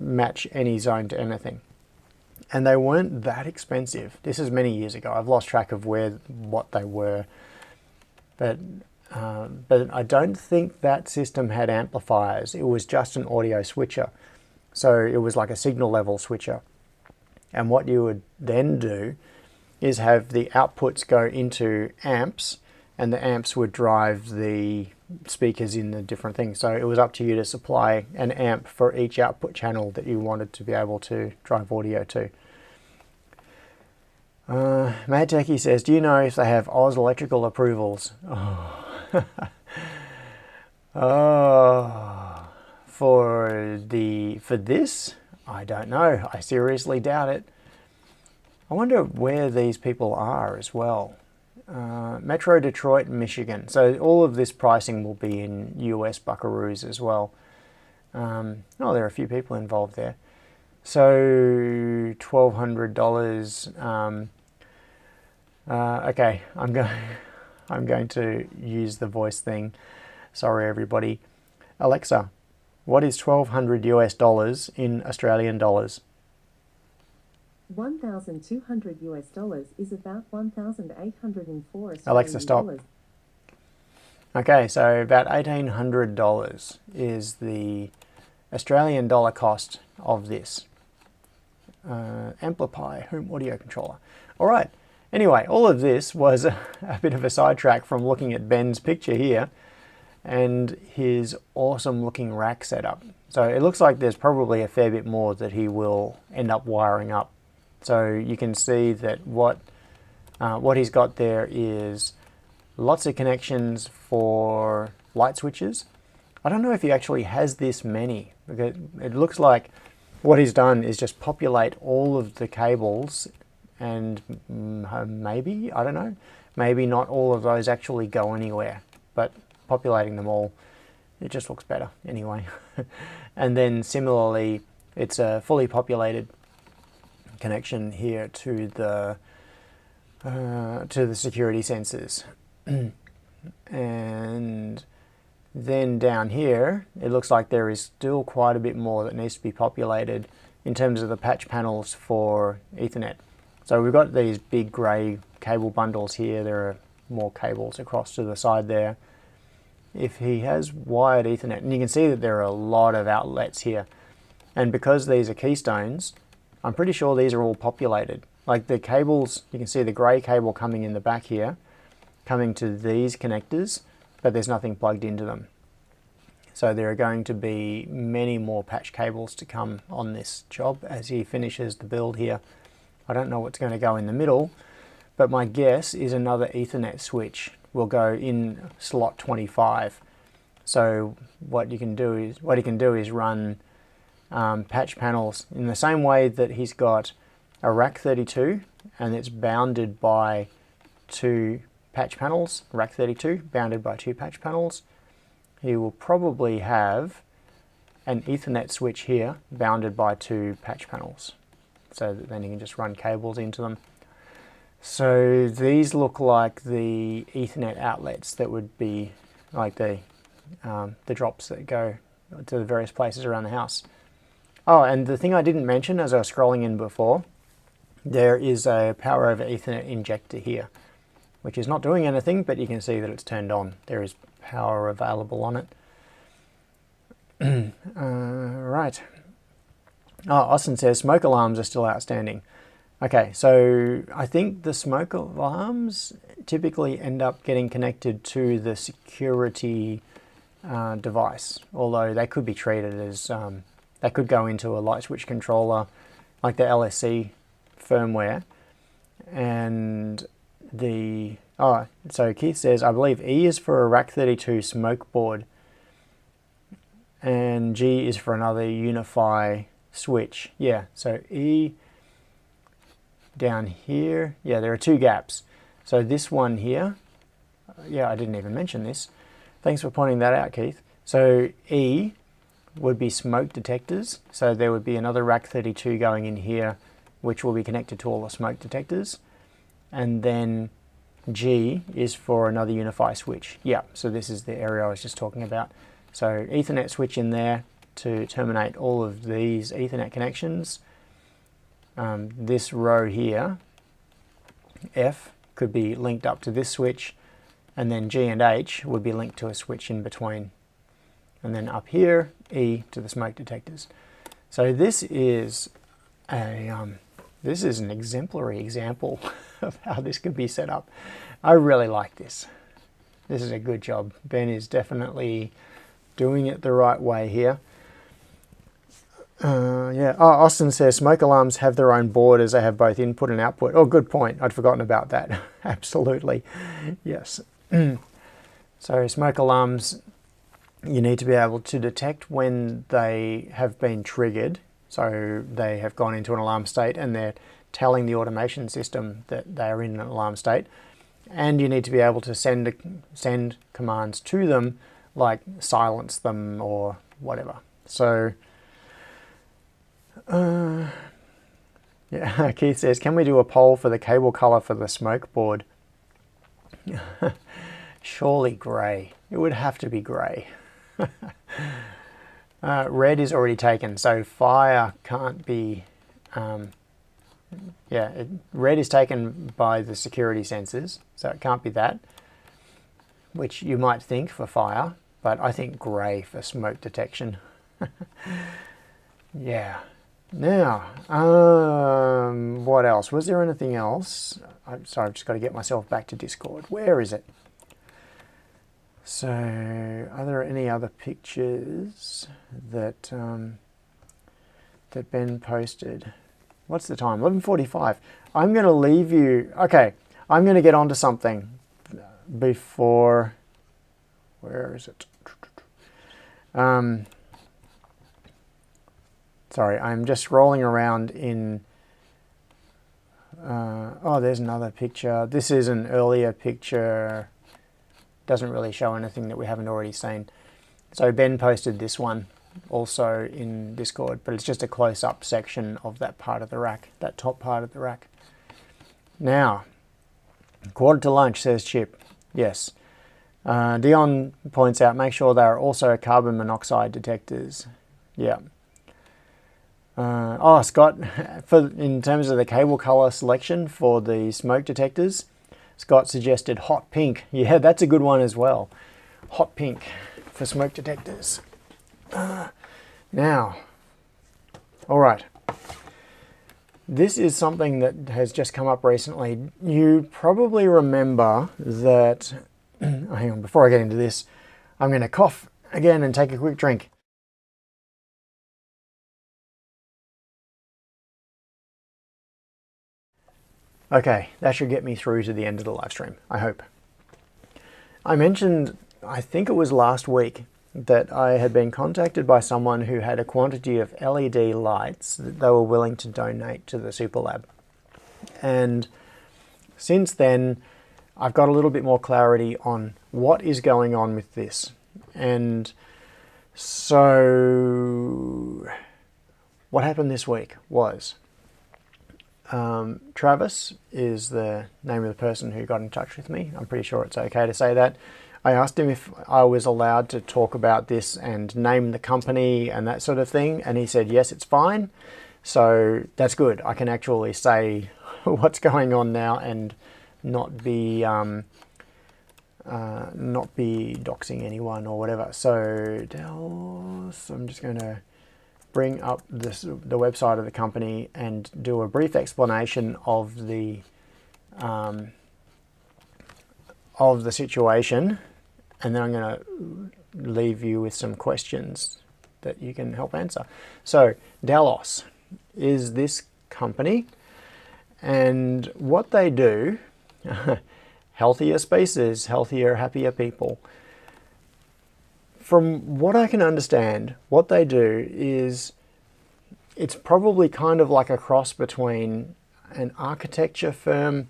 match any zone to anything. And they weren't that expensive. This is many years ago. I've lost track of what they were, but I don't think that system had amplifiers. It was just an audio switcher, so it was like a signal level switcher. And what you would then do is have the outputs go into amps, and the amps would drive the speakers in the different things. So it was up to you to supply an amp for each output channel that you wanted to be able to drive audio to. Mad Techie says, do you know if they have Oz electrical approvals? Oh. Oh. For this? I don't know. I seriously doubt it. I wonder where these people are as well. Metro Detroit, Michigan. So all of this pricing will be in US buckaroos as well. Oh, there are a few people involved there. So $1,200. Okay, I'm going to use the voice thing. Sorry, everybody. Alexa, what is $1,200 US in Australian dollars? $1,200 is about 1,804 Alexa, stop. dollars. Okay, so about $1,800 is the Australian dollar cost of this. Amplify home audio controller. All right. Anyway, all of this was a bit of a sidetrack from looking at Ben's picture here and his awesome looking rack setup. So it looks like there's probably a fair bit more that he will end up wiring up. So you can see that what he's got there is lots of connections for light switches. I don't know if he actually has this many, because it looks like what he's done is just populate all of the cables, and maybe, I don't know, maybe not all of those actually go anywhere, but populating them all, it just looks better anyway. And then similarly, it's a fully populated connection here to the security sensors. And then down here, it looks like there is still quite a bit more that needs to be populated in terms of the patch panels for Ethernet. So we've got these big grey cable bundles here. There are more cables across to the side there. If he has wired Ethernet, and you can see that there are a lot of outlets here, and because these are keystones, I'm pretty sure these are all populated. Like the cables, you can see the grey cable coming in the back here, coming to these connectors, but there's nothing plugged into them. So there are going to be many more patch cables to come on this job as he finishes the build here. I don't know what's going to go in the middle, but my guess is another Ethernet switch will go in slot 25. So what he can do is run patch panels in the same way that he's got a rack 32 and it's bounded by two patch panels, rack 32 bounded by two patch panels. He will probably have an Ethernet switch here bounded by two patch panels, so that then you can just run cables into them. So these look like the Ethernet outlets that would be like the drops that go to the various places around the house. Oh, and the thing I didn't mention as I was scrolling in before, there is a power over Ethernet injector here, which is not doing anything, but you can see that it's turned on. There is power available on it. Right. Oh, Austin says smoke alarms are still outstanding. Okay, so I think the smoke alarms typically end up getting connected to the security device, although they could be treated as, they could go into a light switch controller like the LSC firmware. And the, oh, so Keith says, I believe E is for a rack 32 smoke board and G is for another Unify switch. Yeah, so E down here, yeah, there are two gaps. So this one here, yeah, I didn't even mention this. Thanks for pointing that out, Keith. So E would be smoke detectors. So there would be another rack 32 going in here, which will be connected to all the smoke detectors. And then G is for another Unify switch. Yeah, so this is the area I was just talking about. So Ethernet switch in there to terminate all of these Ethernet connections. This row here, F, could be linked up to this switch, and then G and H would be linked to a switch in between. And then up here, E to the smoke detectors. So this is an exemplary example of how this could be set up. I really like this. This is a good job. Ben is definitely doing it the right way here. Yeah. Oh, Austin says smoke alarms have their own board as they have both input and output. Oh, good point. I'd forgotten about that. Absolutely. Yes. So smoke alarms, you need to be able to detect when they have been triggered. So they have gone into an alarm state and they're telling the automation system that they are in an alarm state. And you need to be able to send commands to them, like silence them or whatever. So yeah, Keith says, can we do a poll for the cable color for the smoke board? Surely grey. It would have to be grey. Red is already taken, so fire can't be, red is taken by the security sensors, so it can't be that, which you might think for fire, but I think grey for smoke detection. Yeah. Now, what else? Was there anything else? Sorry, I've just got to get myself back to Discord. Where is it? So, are there any other pictures that that Ben posted? What's the time? 11:45. I'm going to leave you. Okay, I'm going to get onto something. before, where is it? Sorry, I'm just rolling around in, oh, there's another picture. This is an earlier picture. Doesn't really show anything that we haven't already seen. So Ben posted this one also in Discord, but it's just a close-up section of that part of the rack, that top part of the rack. Now, quarter to lunch, says Chip. Yes. Dion points out, make sure they are also carbon monoxide detectors. Yeah. Oh, Scott, in terms of the cable color selection for the smoke detectors, Scott suggested hot pink. Yeah, that's a good one as well. Hot pink for smoke detectors. Now, all right. This is something that has just come up recently. You probably remember that, hang on, before I get into this, I'm going to cough again and take a quick drink. Okay, that should get me through to the end of the live stream, I hope. I mentioned, I think it was last week, that I had been contacted by someone who had a quantity of LED lights that they were willing to donate to the Super Lab. And since then, I've got a little bit more clarity on what is going on with this. And so what happened this week was, Travis is the name of the person who got in touch with me. I'm pretty sure it's okay to say that. I asked him if I was allowed to talk about this and name the company and that sort of thing, and he said yes, it's fine. So that's good. I can actually say what's going on now and not be doxing anyone or whatever. So Dells, I'm just going to bring up the website of the company and do a brief explanation of the situation, and then I'm going to leave you with some questions that you can help answer. So Delos is this company, and what they do, healthier spaces, healthier, happier people. From what I can understand, what they do is, it's probably kind of like a cross between an architecture firm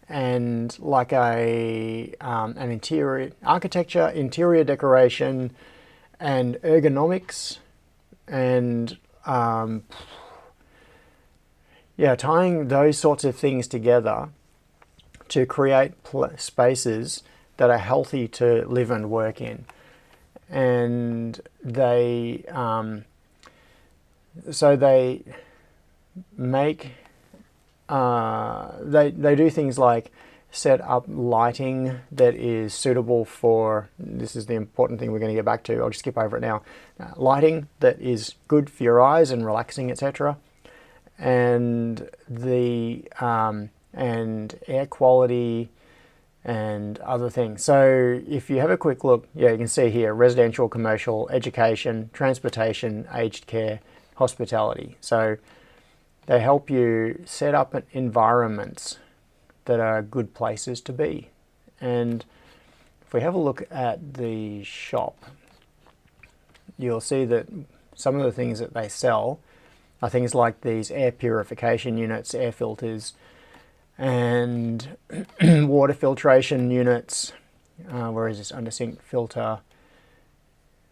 and like an interior architecture, interior decoration, and ergonomics, and yeah, tying those sorts of things together to create spaces that are healthy to live and work in. And they so they make they do things like set up lighting that is suitable for, this is the important thing we're going to get back to, I'll just skip over it now, lighting that is good for your eyes and relaxing, etc. And the and air quality and other things. So if you have a quick look, yeah, you can see here, residential, commercial, education, transportation, aged care, hospitality. So they help you set up environments that are good places to be. And if we have a look at the shop, you'll see that some of the things that they sell are things like these air purification units, air filters, and water filtration units. Where is this? Under sink filter,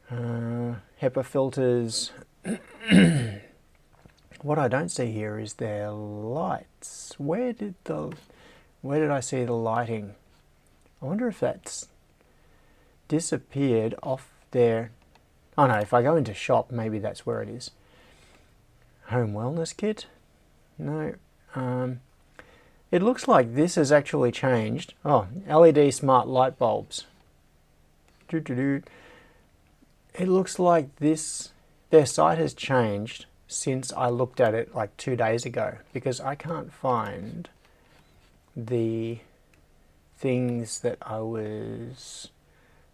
HEPA filters. What I don't see here is their lights. Where did I see the lighting? I wonder if that's disappeared off there. Oh no, if I go into shop, maybe that's where it is. Home wellness kit? No. It looks like this has actually changed. Oh, LED smart light bulbs. It looks like their site has changed since I looked at it like 2 days ago, because I can't find the things that I was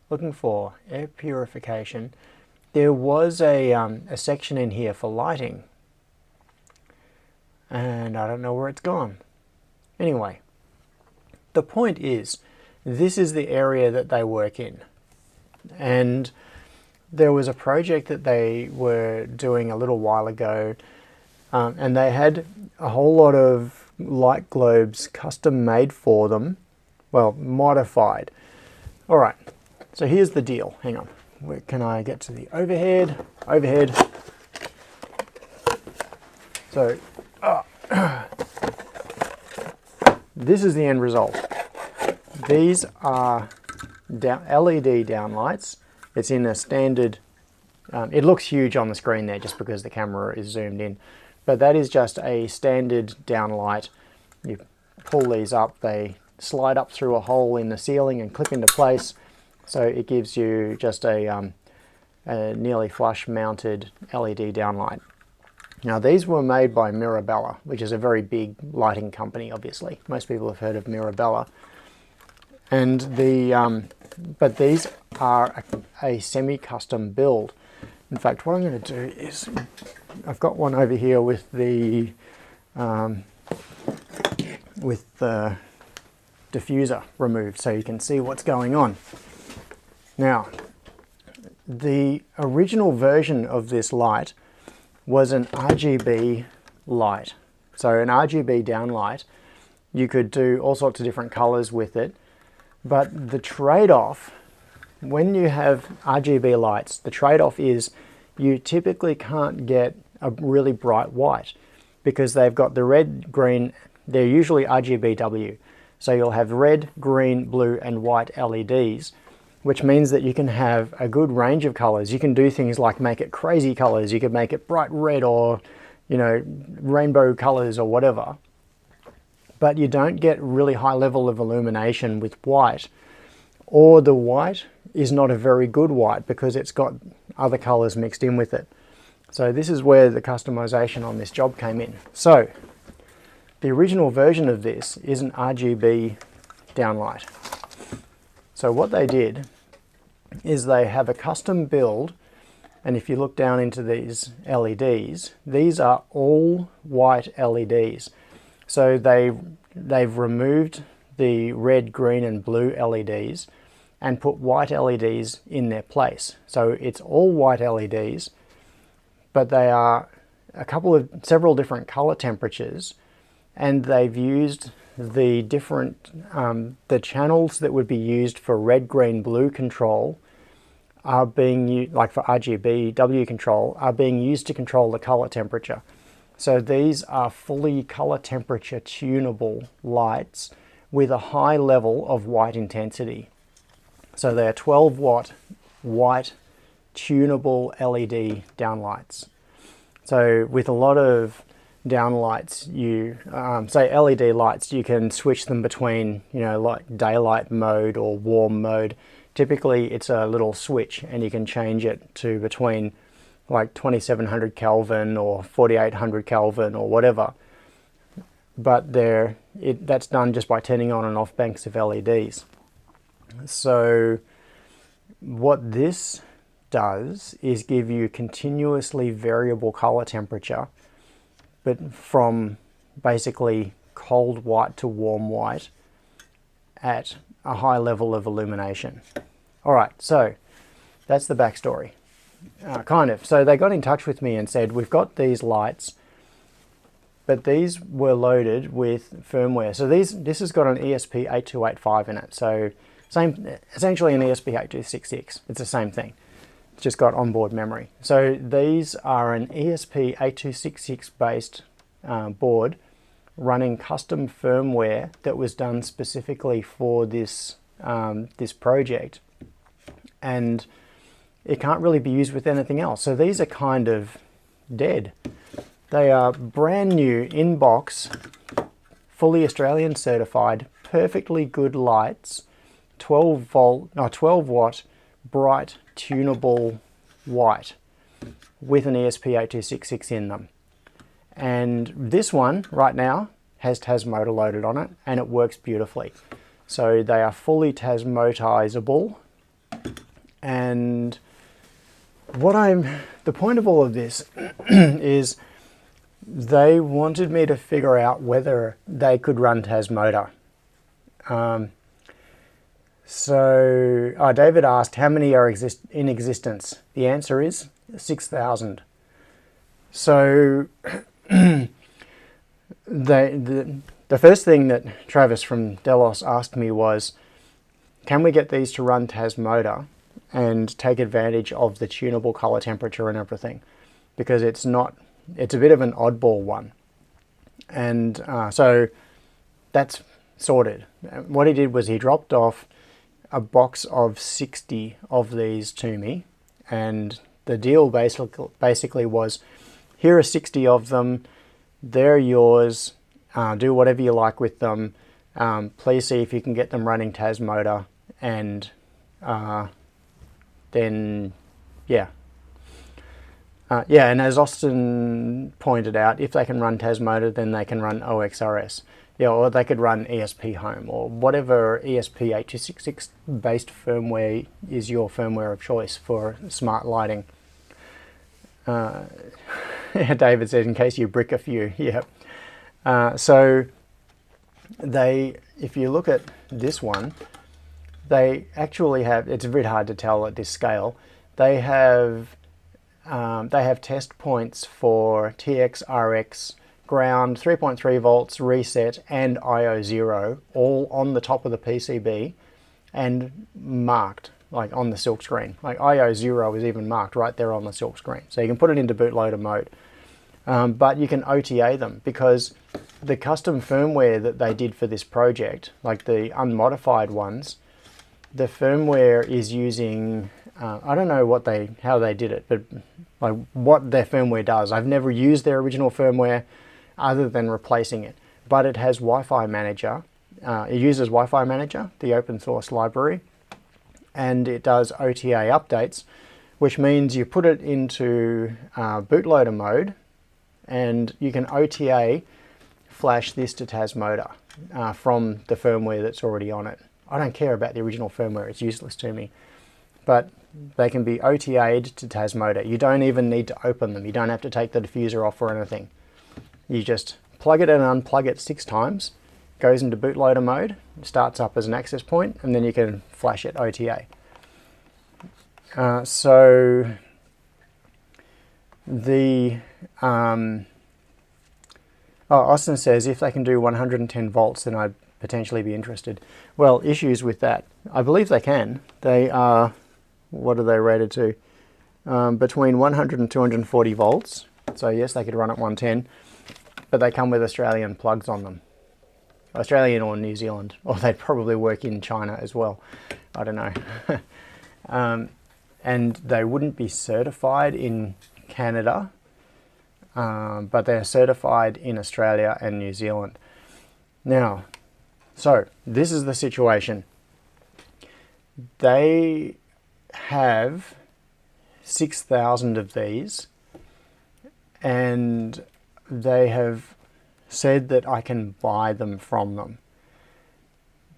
looking for. Air purification. There was a section in here for lighting, and I don't know where it's gone. Anyway, the point is, this is the area that they work in. And there was a project that they were doing a little while ago, and they had a whole lot of light globes custom made for them, well, modified. All right, so here's the deal. Hang on, where can I get to the overhead? Overhead. So this is the end result. These are LED downlights. It's in a standard, it looks huge on the screen there just because the camera is zoomed in, but that is just a standard downlight. You pull these up, they slide up through a hole in the ceiling and clip into place, so it gives you just a nearly flush mounted LED downlight. Now these were made by Mirabella, which is a very big lighting company, obviously. Most people have heard of Mirabella. And but these are a semi-custom build. In fact, what I'm going to do is, I've got one over here with the diffuser removed, so you can see what's going on. Now, the original version of this light was an RGB light. So an RGB downlight, you could do all sorts of different colors with it, but the trade-off, when you have RGB lights, the trade-off is you typically can't get a really bright white because they've got the red, green, they're usually RGBW. So you'll have red, green, blue and white LEDs, which means that you can have a good range of colors. You can do things like make it crazy colors. You could make it bright red or, you know, rainbow colors or whatever. But you don't get really high level of illumination with white, or the white is not a very good white because it's got other colors mixed in with it. So this is where the customization on this job came in. So the original version of this is an RGB downlight. So what they did is they have a custom build, and if you look down into these LEDs, these are all white LEDs. So they've removed the red, green and blue LEDs and put white LEDs in their place. So it's all white LEDs, but they are several different color temperatures, and they've used the different, the channels that would be used for red, green, blue control are being used, like for RGB, W control, are being used to control the color temperature. So these are fully color temperature tunable lights with a high level of white intensity. So they're 12 watt white tunable LED downlights. So with a lot of downlights, you say LED lights, you can switch them between, you know, like daylight mode or warm mode. Typically it's a little switch and you can change it to between like 2700 Kelvin or 4800 Kelvin or whatever. But that's done just by turning on and off banks of LEDs. So what this does is give you continuously variable color temperature, but from basically cold white to warm white at a high level of illumination. All right, so that's the backstory, kind of. So they got in touch with me and said, we've got these lights, but these were loaded with firmware. So this has got an ESP8285 in it. So essentially an ESP8266. It's the same thing. It's just got onboard memory. So these are an ESP8266 based board running custom firmware that was done specifically for this this project, and it can't really be used with anything else. So these are kind of dead. They are brand new in box, fully Australian certified, perfectly good lights, 12 watt bright tunable white with an ESP8266 in them. And this one right now has Tasmotor loaded on it and it works beautifully. So they are fully Tasmotizable. And the point of all of this is they wanted me to figure out whether they could run Tasmotor. So David asked how many are in existence. The answer is 6,000. So the first thing that Travis from Delos asked me was, can we get these to run Tasmoda and take advantage of the tunable color temperature and everything? Because it's a bit of an oddball one. And so that's sorted. What he did was he dropped off a box of 60 of these to me, and the deal basically was, here are 60 of them, they're yours, do whatever you like with them, please see if you can get them running Tasmoda, and then yeah. And as Austin pointed out, if they can run Tasmoda, then they can run OXRS. Yeah, or they could run ESP Home, or whatever ESP8266 based firmware is your firmware of choice for smart lighting. David said, in case you brick a few. Yeah. So if you look at this one, they actually have, it's a bit hard to tell at this scale, they have test points for TX, RX, ground, 3.3 volts, reset, and IO0, all on the top of the PCB and marked, like on the silk screen. Like IO0 is even marked right there on the silk screen. So you can put it into bootloader mode. But you can OTA them, because the custom firmware that they did for this project, like the unmodified ones, the firmware is using, I don't know how they did it, but like what their firmware does. I've never used their original firmware other than replacing it, but it has Wi-Fi Manager. It uses Wi-Fi Manager, the open source library, and it does OTA updates, which means you put it into bootloader mode, and you can OTA flash this to Tasmoda from the firmware that's already on it. I don't care about the original firmware, it's useless to me. But they can be OTA'd to Tasmoda. You don't even need to open them. You don't have to take the diffuser off or anything. You just plug it and unplug it 6 times, goes into bootloader mode, starts up as an access point, and then you can flash it OTA. So the Austin says, if they can do 110 volts, then I'd potentially be interested. Well, issues with that. I believe they can. They are, what are they rated to? Between 100 and 240 volts. So yes, they could run at 110, but they come with Australian plugs on them. Australian or New Zealand, or they'd probably work in China as well. I don't know. And they wouldn't be certified in Canada, but they're certified in Australia and New Zealand. Now, so this is the situation. They have 6,000 of these, and they have said that I can buy them from them.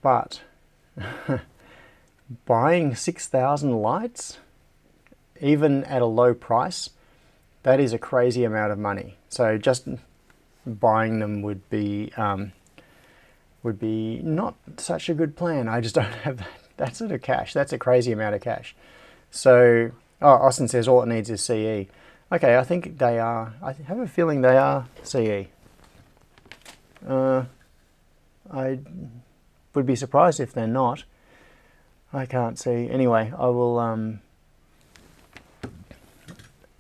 But buying 6,000 lights, even at a low price, that is a crazy amount of money. So just buying them would be not such a good plan. I just don't have that sort of cash. That's a crazy amount of cash. So, Austin says all it needs is CE. Okay, I think they are. I have a feeling they are CE. I would be surprised if they're not. I can't see. Anyway, I will.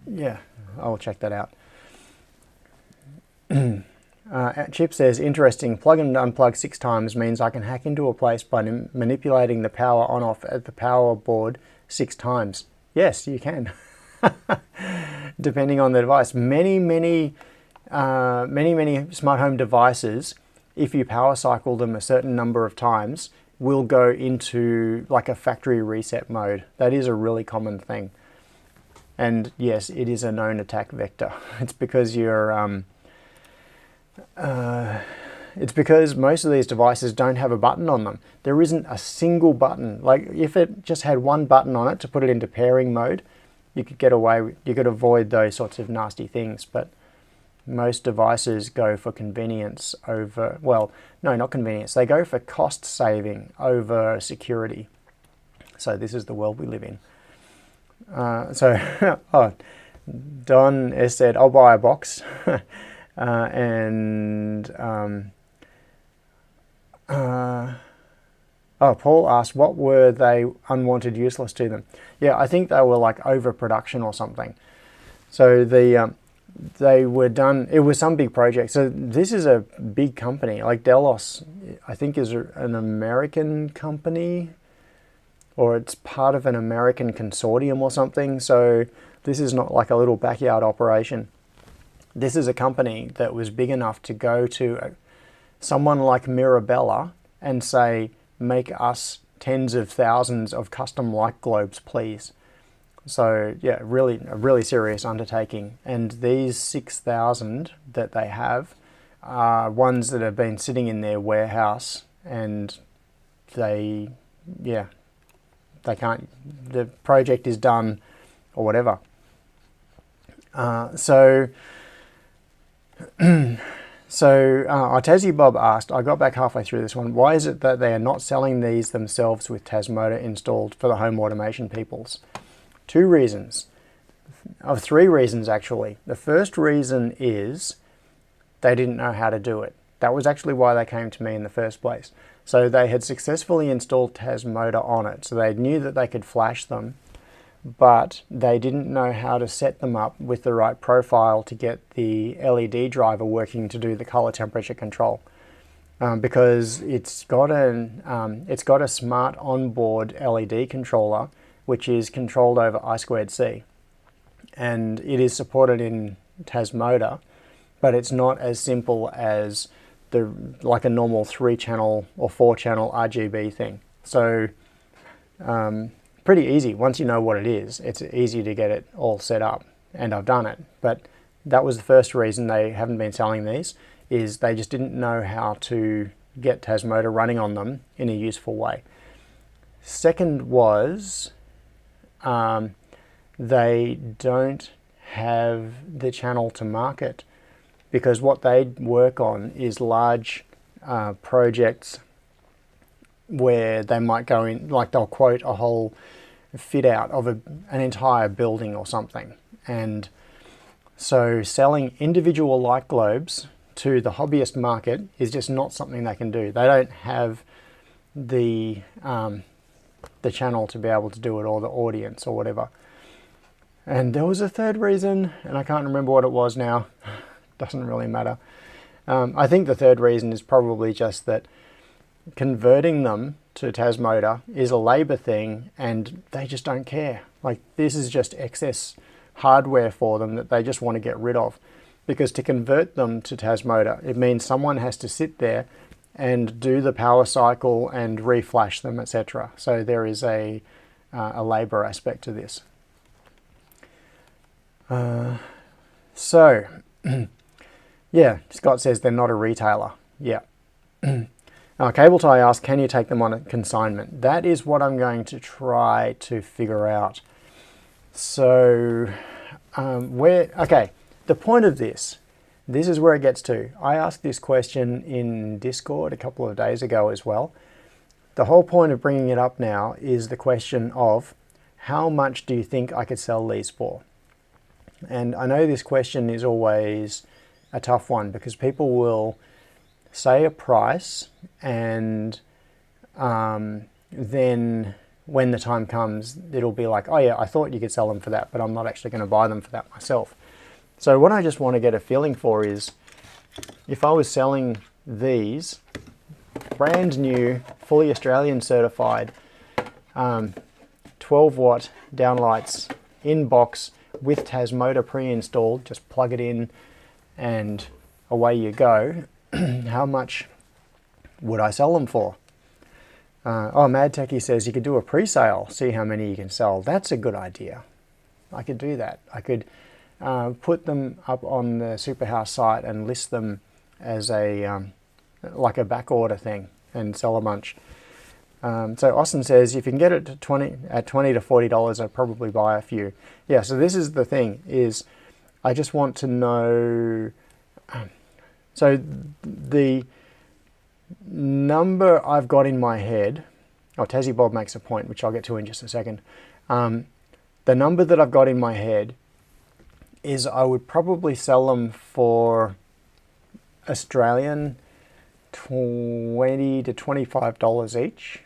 Yeah, I will check that out. Chip says, interesting, plug and unplug 6 times means I can hack into a place by manipulating the power on off at the power board 6 times. Yes, you can. Depending on the device. Many smart home devices, if you power cycle them a certain number of times, will go into like a factory reset mode. That is a really common thing. And yes, it is a known attack vector. It's because you're it's because most of these devices don't have a button on them. There isn't a single button. Like if it just had one button on it to put it into pairing mode, you could get away, you could avoid those sorts of nasty things. But most devices go for convenience over, well, no, not convenience. They go for cost saving over security. So this is the world we live in. Oh, Don S said, I'll buy a box. Oh, Paul asked, what were they unwanted, useless to them? Yeah, I think they were like overproduction or something. So they were done, it was some big project. So this is a big company, like Delos, I think is an American company, or it's part of an American consortium or something. So this is not like a little backyard operation. This is a company that was big enough to go to someone like Mirabella and say, make us tens of thousands of custom light globes, please. So yeah, a really serious undertaking. And these 6,000 that they have are ones that have been sitting in their warehouse, and they can't, the project is done or whatever. Tassie Bob asked, I got back halfway through this one, why is it that they are not selling these themselves with Tasmoda installed for the home automation peoples? 2 reasons. Of 3 reasons actually. The first reason is they didn't know how to do it. That was actually why they came to me in the first place. So they had successfully installed Tasmoda on it, so they knew that they could flash them, but they didn't know how to set them up with the right profile to get the LED driver working to do the color temperature control. Because it's got a smart onboard LED controller which is controlled over I2C, and it is supported in Tasmoda, but it's not as simple as like a normal 3-channel or 4-channel RGB thing. So pretty easy. Once you know what it is, it's easy to get it all set up, and I've done it. But that was the first reason they haven't been selling these, is they just didn't know how to get Tasmoda running on them in a useful way. Second was they don't have the channel to market, because what they work on is large projects where they might go in, like they'll quote a whole fit out of an entire building or something. And so selling individual light globes to the hobbyist market is just not something they can do. They don't have the channel to be able to do it, or the audience or whatever. And there was a third reason, and I can't remember what it was now. Doesn't really matter. I think the third reason is probably just that converting them to Tasmoda is a labor thing, and they just don't care. Like, this is just excess hardware for them that they just want to get rid of. Because to convert them to Tasmoda, it means someone has to sit there and do the power cycle and reflash them, etc. So there is a labor aspect to this. Yeah, Scott says they're not a retailer. Yeah. Cable Tie asks, can you take them on a consignment? That is what I'm going to try to figure out. So, okay, the point of this is where it gets to. I asked this question in Discord a couple of days ago as well. The whole point of bringing it up now is the question of, how much do you think I could sell these for? And I know this question is always a tough one, because people will say a price, and then when the time comes, it'll be like, oh yeah, I thought you could sell them for that, but I'm not actually going to buy them for that myself. So what I just want to get a feeling for is, if I was selling these brand new, fully Australian certified 12 watt downlights in box with Tasmoda pre-installed, just plug it in and away you go, how much would I sell them for? Oh, Mad Techie says you could do a pre-sale, see how many you can sell. That's a good idea. I could do that. I could put them up on the Superhouse site and list them as a like a back order thing and sell a bunch. So Austin says, if you can get it to $20 to $40, I'd probably buy a few. Yeah, so this is the thing, is I just want to know, so the number I've got in my head Oh, Tassie Bob makes a point, which I'll get to in just a second. The number that I've got in my head is I would probably sell them for Australian $20 to $25 each.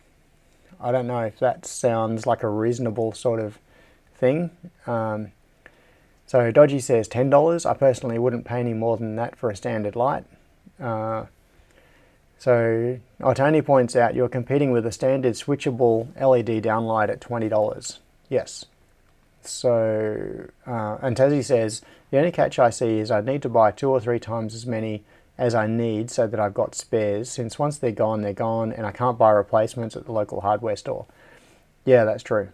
I don't know if that sounds like a reasonable sort of thing. So Dodgy says $10. I personally wouldn't pay any more than that for a standard light. So Tony points out you're competing with a standard switchable LED downlight at $20. Yes. So, and Tassie says, the only catch I see is I'd need to buy 2 or 3 times as many as I need so that I've got spares, since once they're gone, and I can't buy replacements at the local hardware store. Yeah, that's true.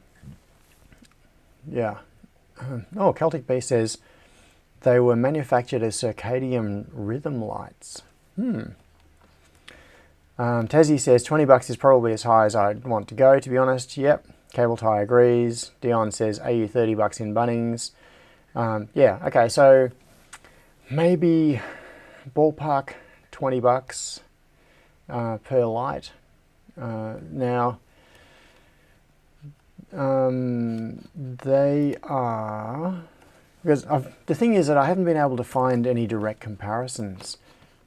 Yeah. Oh, Celtic Bee says they were manufactured as circadian rhythm lights. Tassie says $20 is probably as high as I'd want to go, to be honest. Yep. Cable Tie agrees. Dion says AU $30 in Bunnings. Yeah, okay, so maybe ballpark $20 per light. Now, they are, because the thing is that I haven't been able to find any direct comparisons,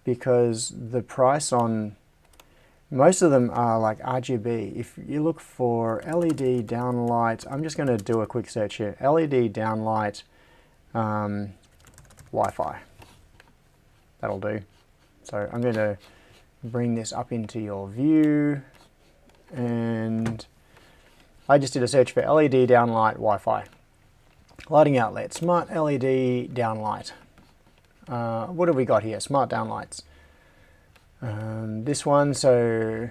because the price on most of them are like RGB. If you look for LED downlight, I'm just going to do a quick search here. LED downlight Wi-Fi. That'll do. So I'm going to bring this up into your view, and I just did a search for LED downlight Wi-Fi. Lighting outlet, smart LED downlight. What have we got here? Smart downlights. This one, so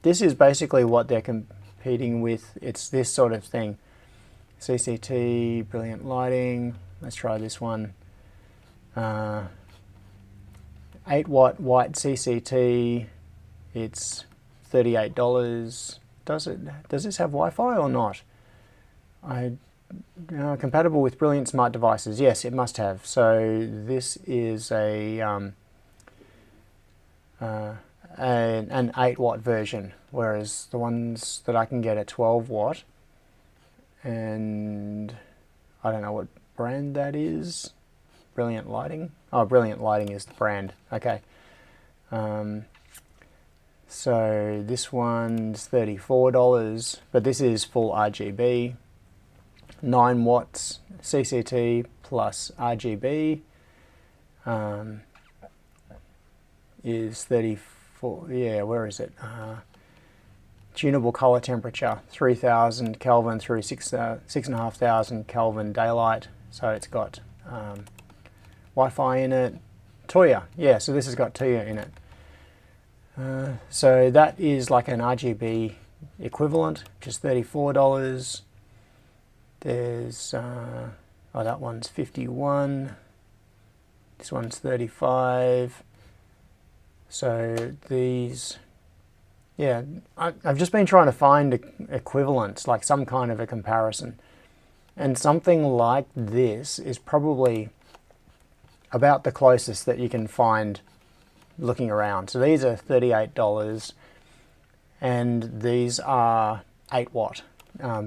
this is basically what they're competing with. It's this sort of thing. CCT, brilliant lighting. Let's try this one. 8 watt white CCT. It's $38. Does this have Wi-Fi or not? Compatible with brilliant smart devices. Yes, it must have. So this is an 8 watt version, whereas the ones that I can get are 12 watt, and I don't know what brand that is. Brilliant Lighting. Oh, Brilliant Lighting is the brand. Okay. So this one's $34, but this is full RGB. 9 watts CCT plus RGB is 34. Yeah, where is it? Tunable color temperature, 3000 Kelvin through 6,500 Kelvin daylight. So it's got Wi-Fi in it. Tuya, yeah, so this has got Tuya in it. So that is like an RGB equivalent, which is $34. There's, oh, that one's 51. This one's 35. So these, yeah, I've just been trying to find equivalents, like some kind of a comparison. And something like this is probably about the closest that you can find looking around. So these are $38 and these are 8 watt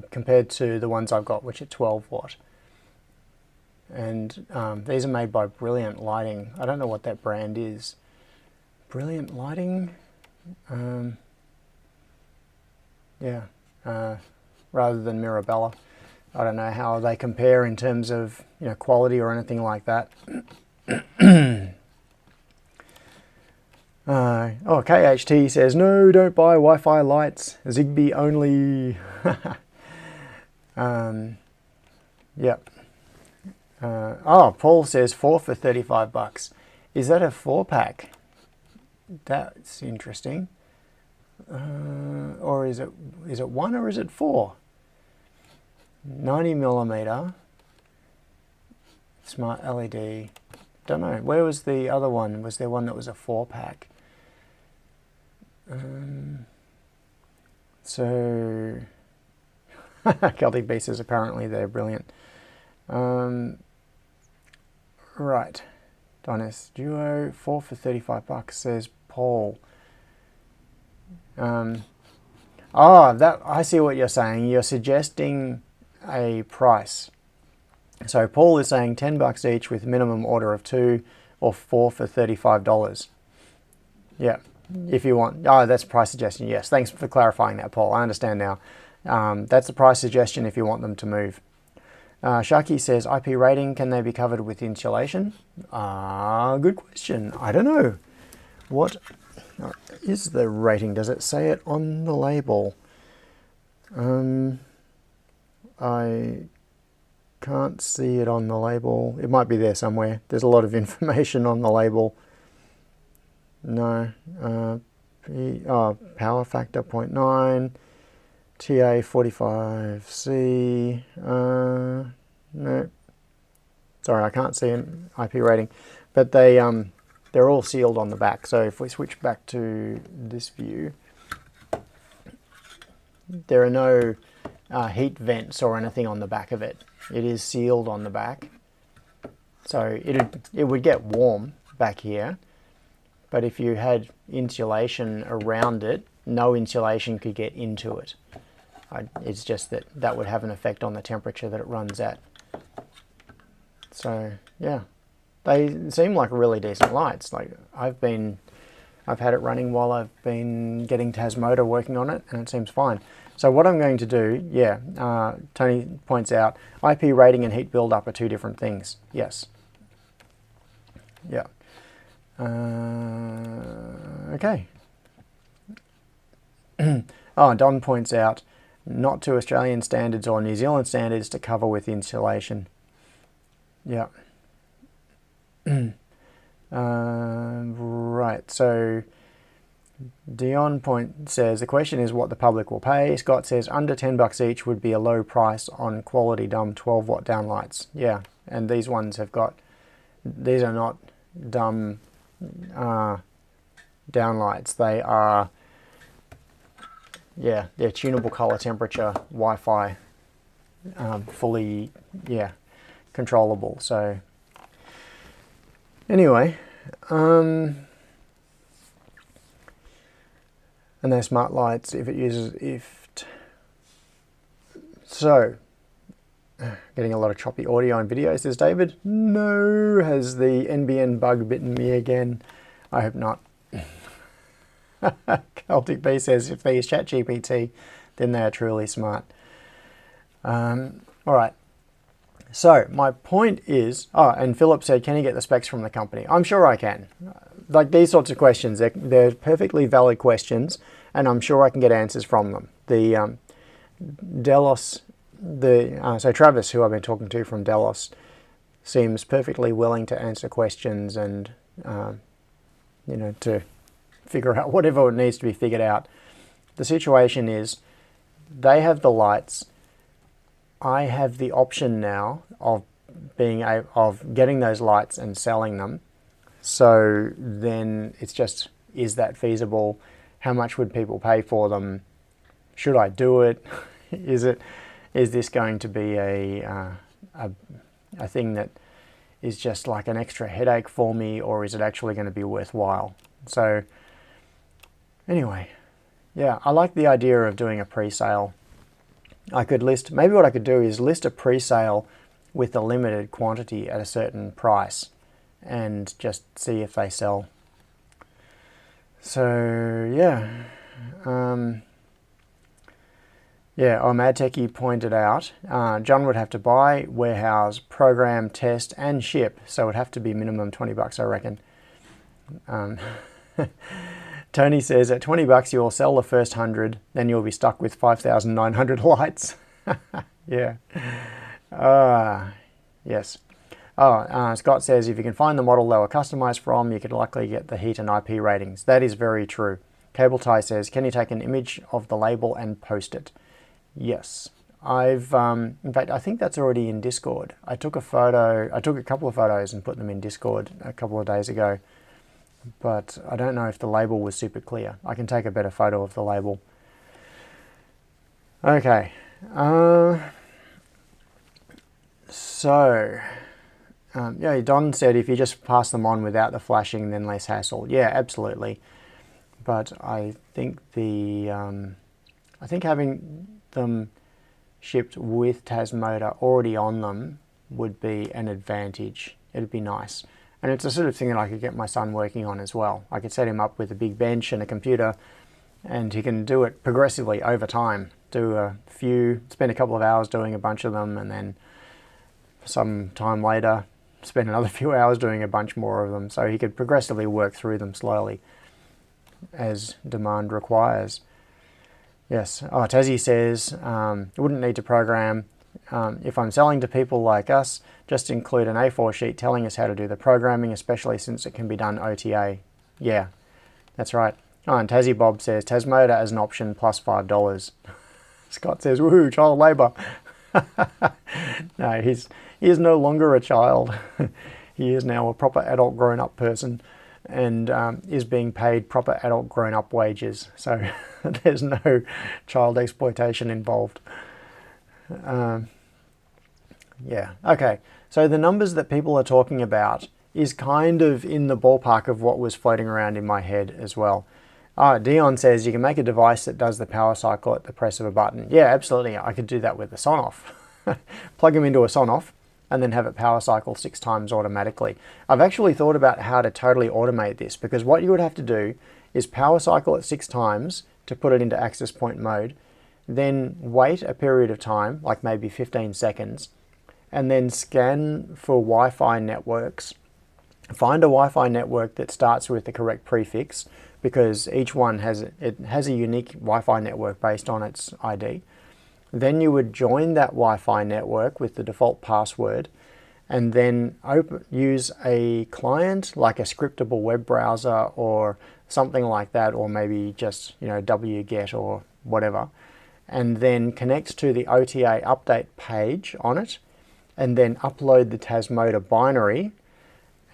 compared to the ones I've got, which are 12 watt. And these are made by Brilliant Lighting. I don't know what that brand is. Brilliant Lighting? Yeah, rather than Mirabella. I don't know how they compare in terms of, you know, quality or anything like that. Oh, KHT says, no, don't buy Wi-Fi lights, Zigbee only. Yep. Oh, Paul says 4 for $35. Is that a 4-pack? That's interesting. Or is it 1 or is it 4? 90mm smart LED. Don't know. Where was the other one? Was there one that was a 4-pack? So Celtic Beast says apparently they're brilliant. Right. Donis Duo 4 for $35 says Paul. Oh, that, I see what you're saying. You're suggesting a price. So Paul is saying $10 each with minimum order of 2 or 4 for $35. Yeah, if you want. Oh, that's a price suggestion. Yes, thanks for clarifying that, Paul. I understand now. That's a price suggestion if you want them to move. Sharky says, IP rating, can they be covered with insulation? Good question. I don't know. What is the rating? Does it say it on the label? I can't see it on the label. It might be there somewhere. There's a lot of information on the label. No. Power factor 0.9. TA 45C. No. Sorry, I can't see an IP rating. But they're all sealed on the back. So if we switch back to this view, there are no heat vents or anything on the back of it. It is sealed on the back. So it would get warm back here. But if you had insulation around it, no insulation could get into it. It's just that that would have an effect on the temperature that it runs at. So yeah, they seem like really decent lights. Like I've had it running while I've been getting Tasmoda working on it, and it seems fine. So what I'm going to do, yeah, Tony points out, IP rating and heat buildup are two different things. Yes. Yeah. Okay. Oh, Don points out, not to Australian standards or New Zealand standards to cover with insulation. Yeah. Right, so Dion says, the question is what the public will pay. Scott says under $10 each would be a low price on quality dumb 12-watt downlights. Yeah, and these ones have got, these are not dumb downlights. They are, yeah, they're tunable color temperature, Wi-Fi, fully, yeah, controllable. So anyway, and they're smart lights if it uses so getting a lot of choppy audio and video, says David. No, has the NBN bug bitten me again? I hope not. Celtic B says if they use ChatGPT, then they are truly smart. All right. So my point is, and Philip said, can you get the specs from the company? I'm sure I can. Like these sorts of questions, they're perfectly valid questions, and I'm sure I can get answers from them. The Delos, so Travis, who I've been talking to from Delos, seems perfectly willing to answer questions and, you know, to figure out whatever needs to be figured out. The situation is, they have the lights. I have the option now of getting those lights and selling them. So then it's just, is that feasible? How much would people pay for them? Should I do it? Is this going to be a thing that is just like an extra headache for me, or is it actually going to be worthwhile? So anyway, yeah, I like the idea of doing a pre-sale. I could list, maybe what I could do is list a pre-sale with a limited quantity at a certain price and just see if they sell. So yeah, Mad Techie pointed out, John would have to buy, warehouse, program, test, and ship, so it would have to be minimum $20, I reckon. Tony says, at $20 you'll sell the first 100, then you'll be stuck with 5,900 lights. Yeah. Yes. Scott says, if you can find the model they were customized from, you could likely get the heat and IP ratings. That is very true. Cable Tie says, can you take an image of the label and post it? Yes. I've, in fact, I think that's already in Discord. I took a couple of photos and put them in Discord a couple of days ago, but I don't know if the label was super clear. I can take a better photo of the label. Okay. Yeah, Don said if you just pass them on without the flashing, then less hassle. Yeah, absolutely. But I think the I think having them shipped with Tasmoda already on them would be an advantage. It'd be nice. And it's the sort of thing that I could get my son working on as well. I could set him up with a big bench and a computer, and he can do it progressively over time. Do a few, spend a couple of hours doing a bunch of them, and then some time later spend another few hours doing a bunch more of them. So he could progressively work through them slowly as demand requires. Yes, oh, Tassie says, wouldn't need to program. If I'm selling to people like us, just include an A4 sheet telling us how to do the programming, especially since it can be done OTA. Yeah, that's right. Oh, and Tassie Bob says, Tasmoda as an option plus $5. Scott says, woohoo, child labour. No, he is no longer a child. He is now a proper adult grown-up person, and is being paid proper adult grown-up wages. So there's no child exploitation involved. Yeah, okay. So the numbers that people are talking about is kind of in the ballpark of what was floating around in my head as well. Dion says you can make a device that does the power cycle at the press of a button. Yeah, absolutely. I could do that with a Sonoff. Plug them into a Sonoff and then have it power cycle 6 times automatically. I've actually thought about how to totally automate this, because what you would have to do is power cycle it 6 times to put it into access point mode, then wait a period of time, like maybe 15 seconds, and then scan for Wi-Fi networks. Find a Wi-Fi network that starts with the correct prefix, because each one has a unique Wi-Fi network based on its ID. Then you would join that Wi-Fi network with the default password, and then use a client like a scriptable web browser or something like that, or maybe just wget or whatever, and then connect to the OTA update page on it, and then upload the Tasmoda binary,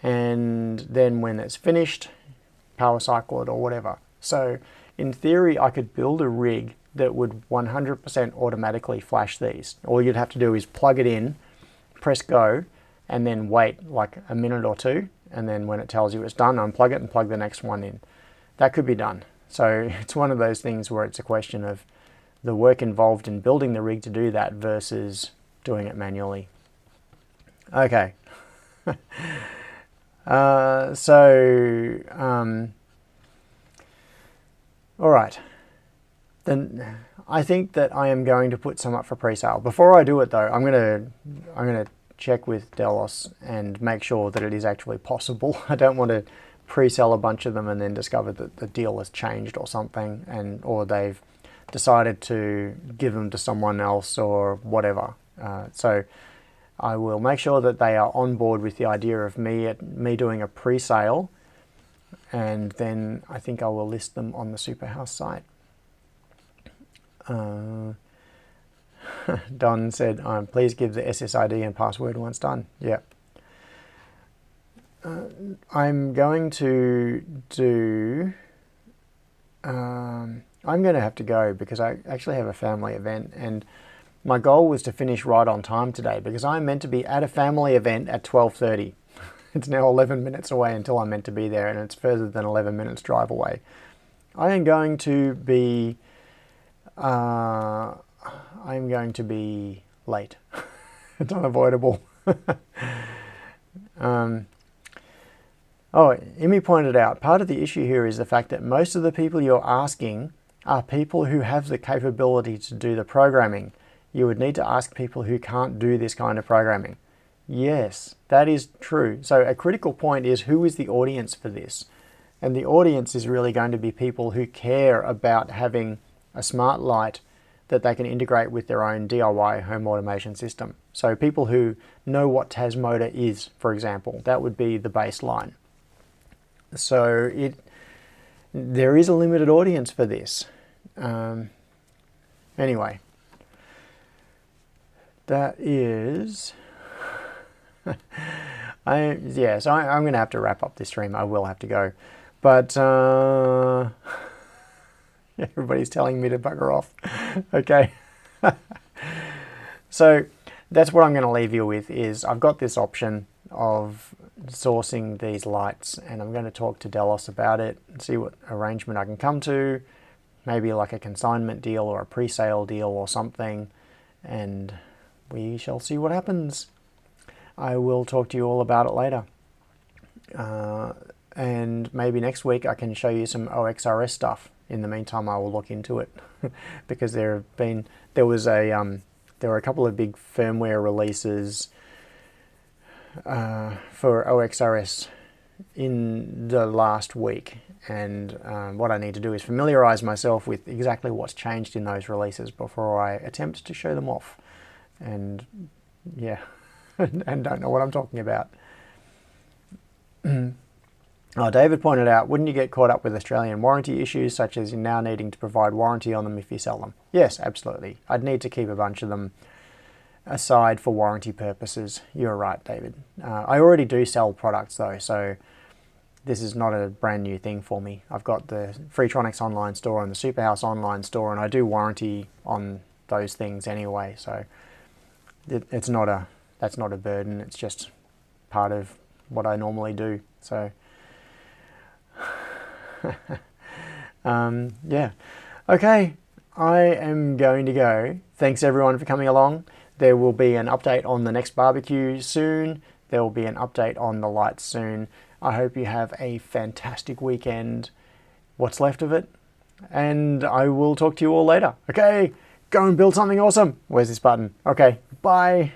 and then when it's finished, power cycle it or whatever. So in theory, I could build a rig that would 100% automatically flash these. All you'd have to do is plug it in, press go, and then wait like a minute or two, and then when it tells you it's done, unplug it and plug the next one in. That could be done. So it's one of those things where it's a question of the work involved in building the rig to do that versus doing it manually. Okay. All right. Then I think that I am going to put some up for pre-sale. Before I do it though, I'm gonna check with Delos and make sure that it is actually possible. I don't want to pre-sell a bunch of them and then discover that the deal has changed or something, or they've decided to give them to someone else or whatever. So I will make sure that they are on board with the idea of me doing a pre-sale, and then I think I will list them on the Superhouse site. Don said, please give the SSID and password once done. Yeah. I'm going to do... I'm going to have to go because I actually have a family event, and my goal was to finish right on time today because I'm meant to be at a family event at 12:30. It's now 11 minutes away until I'm meant to be there, and it's further than 11 minutes drive away. I am going to be... I'm going to be late. It's unavoidable. Imi pointed out, part of the issue here is the fact that most of the people you're asking are people who have the capability to do the programming. You would need to ask people who can't do this kind of programming. Yes, that is true. So a critical point is, who is the audience for this? And the audience is really going to be people who care about having a smart light that they can integrate with their own DIY home automation system. So people who know what Tasmoda is, for example, that would be the baseline. So there is a limited audience for this. Anyway, that is... I'm going to have to wrap up this stream. I will have to go. But... everybody's telling me to bugger off. Okay. So that's what I'm going to leave you with, is I've got this option of sourcing these lights, and I'm going to talk to Delos about it and see what arrangement I can come to. maybe like a consignment deal or a pre-sale deal or something, and we shall see what happens. I will talk to you all about it later. And maybe next week I can show you some OXRS stuff. In the meantime, I will look into it because there were a couple of big firmware releases for OXRS in the last week, and what I need to do is familiarize myself with exactly what's changed in those releases before I attempt to show them off. And yeah, and don't know what I'm talking about. Oh, David pointed out, wouldn't you get caught up with Australian warranty issues, such as now needing to provide warranty on them if you sell them? Yes, absolutely. I'd need to keep a bunch of them aside for warranty purposes. You're right, David. I already do sell products though, so this is not a brand new thing for me. I've got the Freetronics online store and the Superhouse online store, and I do warranty on those things anyway, so that's not a burden. It's just part of what I normally do. So yeah, okay, I am going to go. Thanks everyone for coming along. There will be an update on the next barbecue soon. There will be an update on the lights soon. I hope you have a fantastic weekend, what's left of it, and I will talk to you all later. Okay, go and build something awesome. Where's this button? Okay, bye.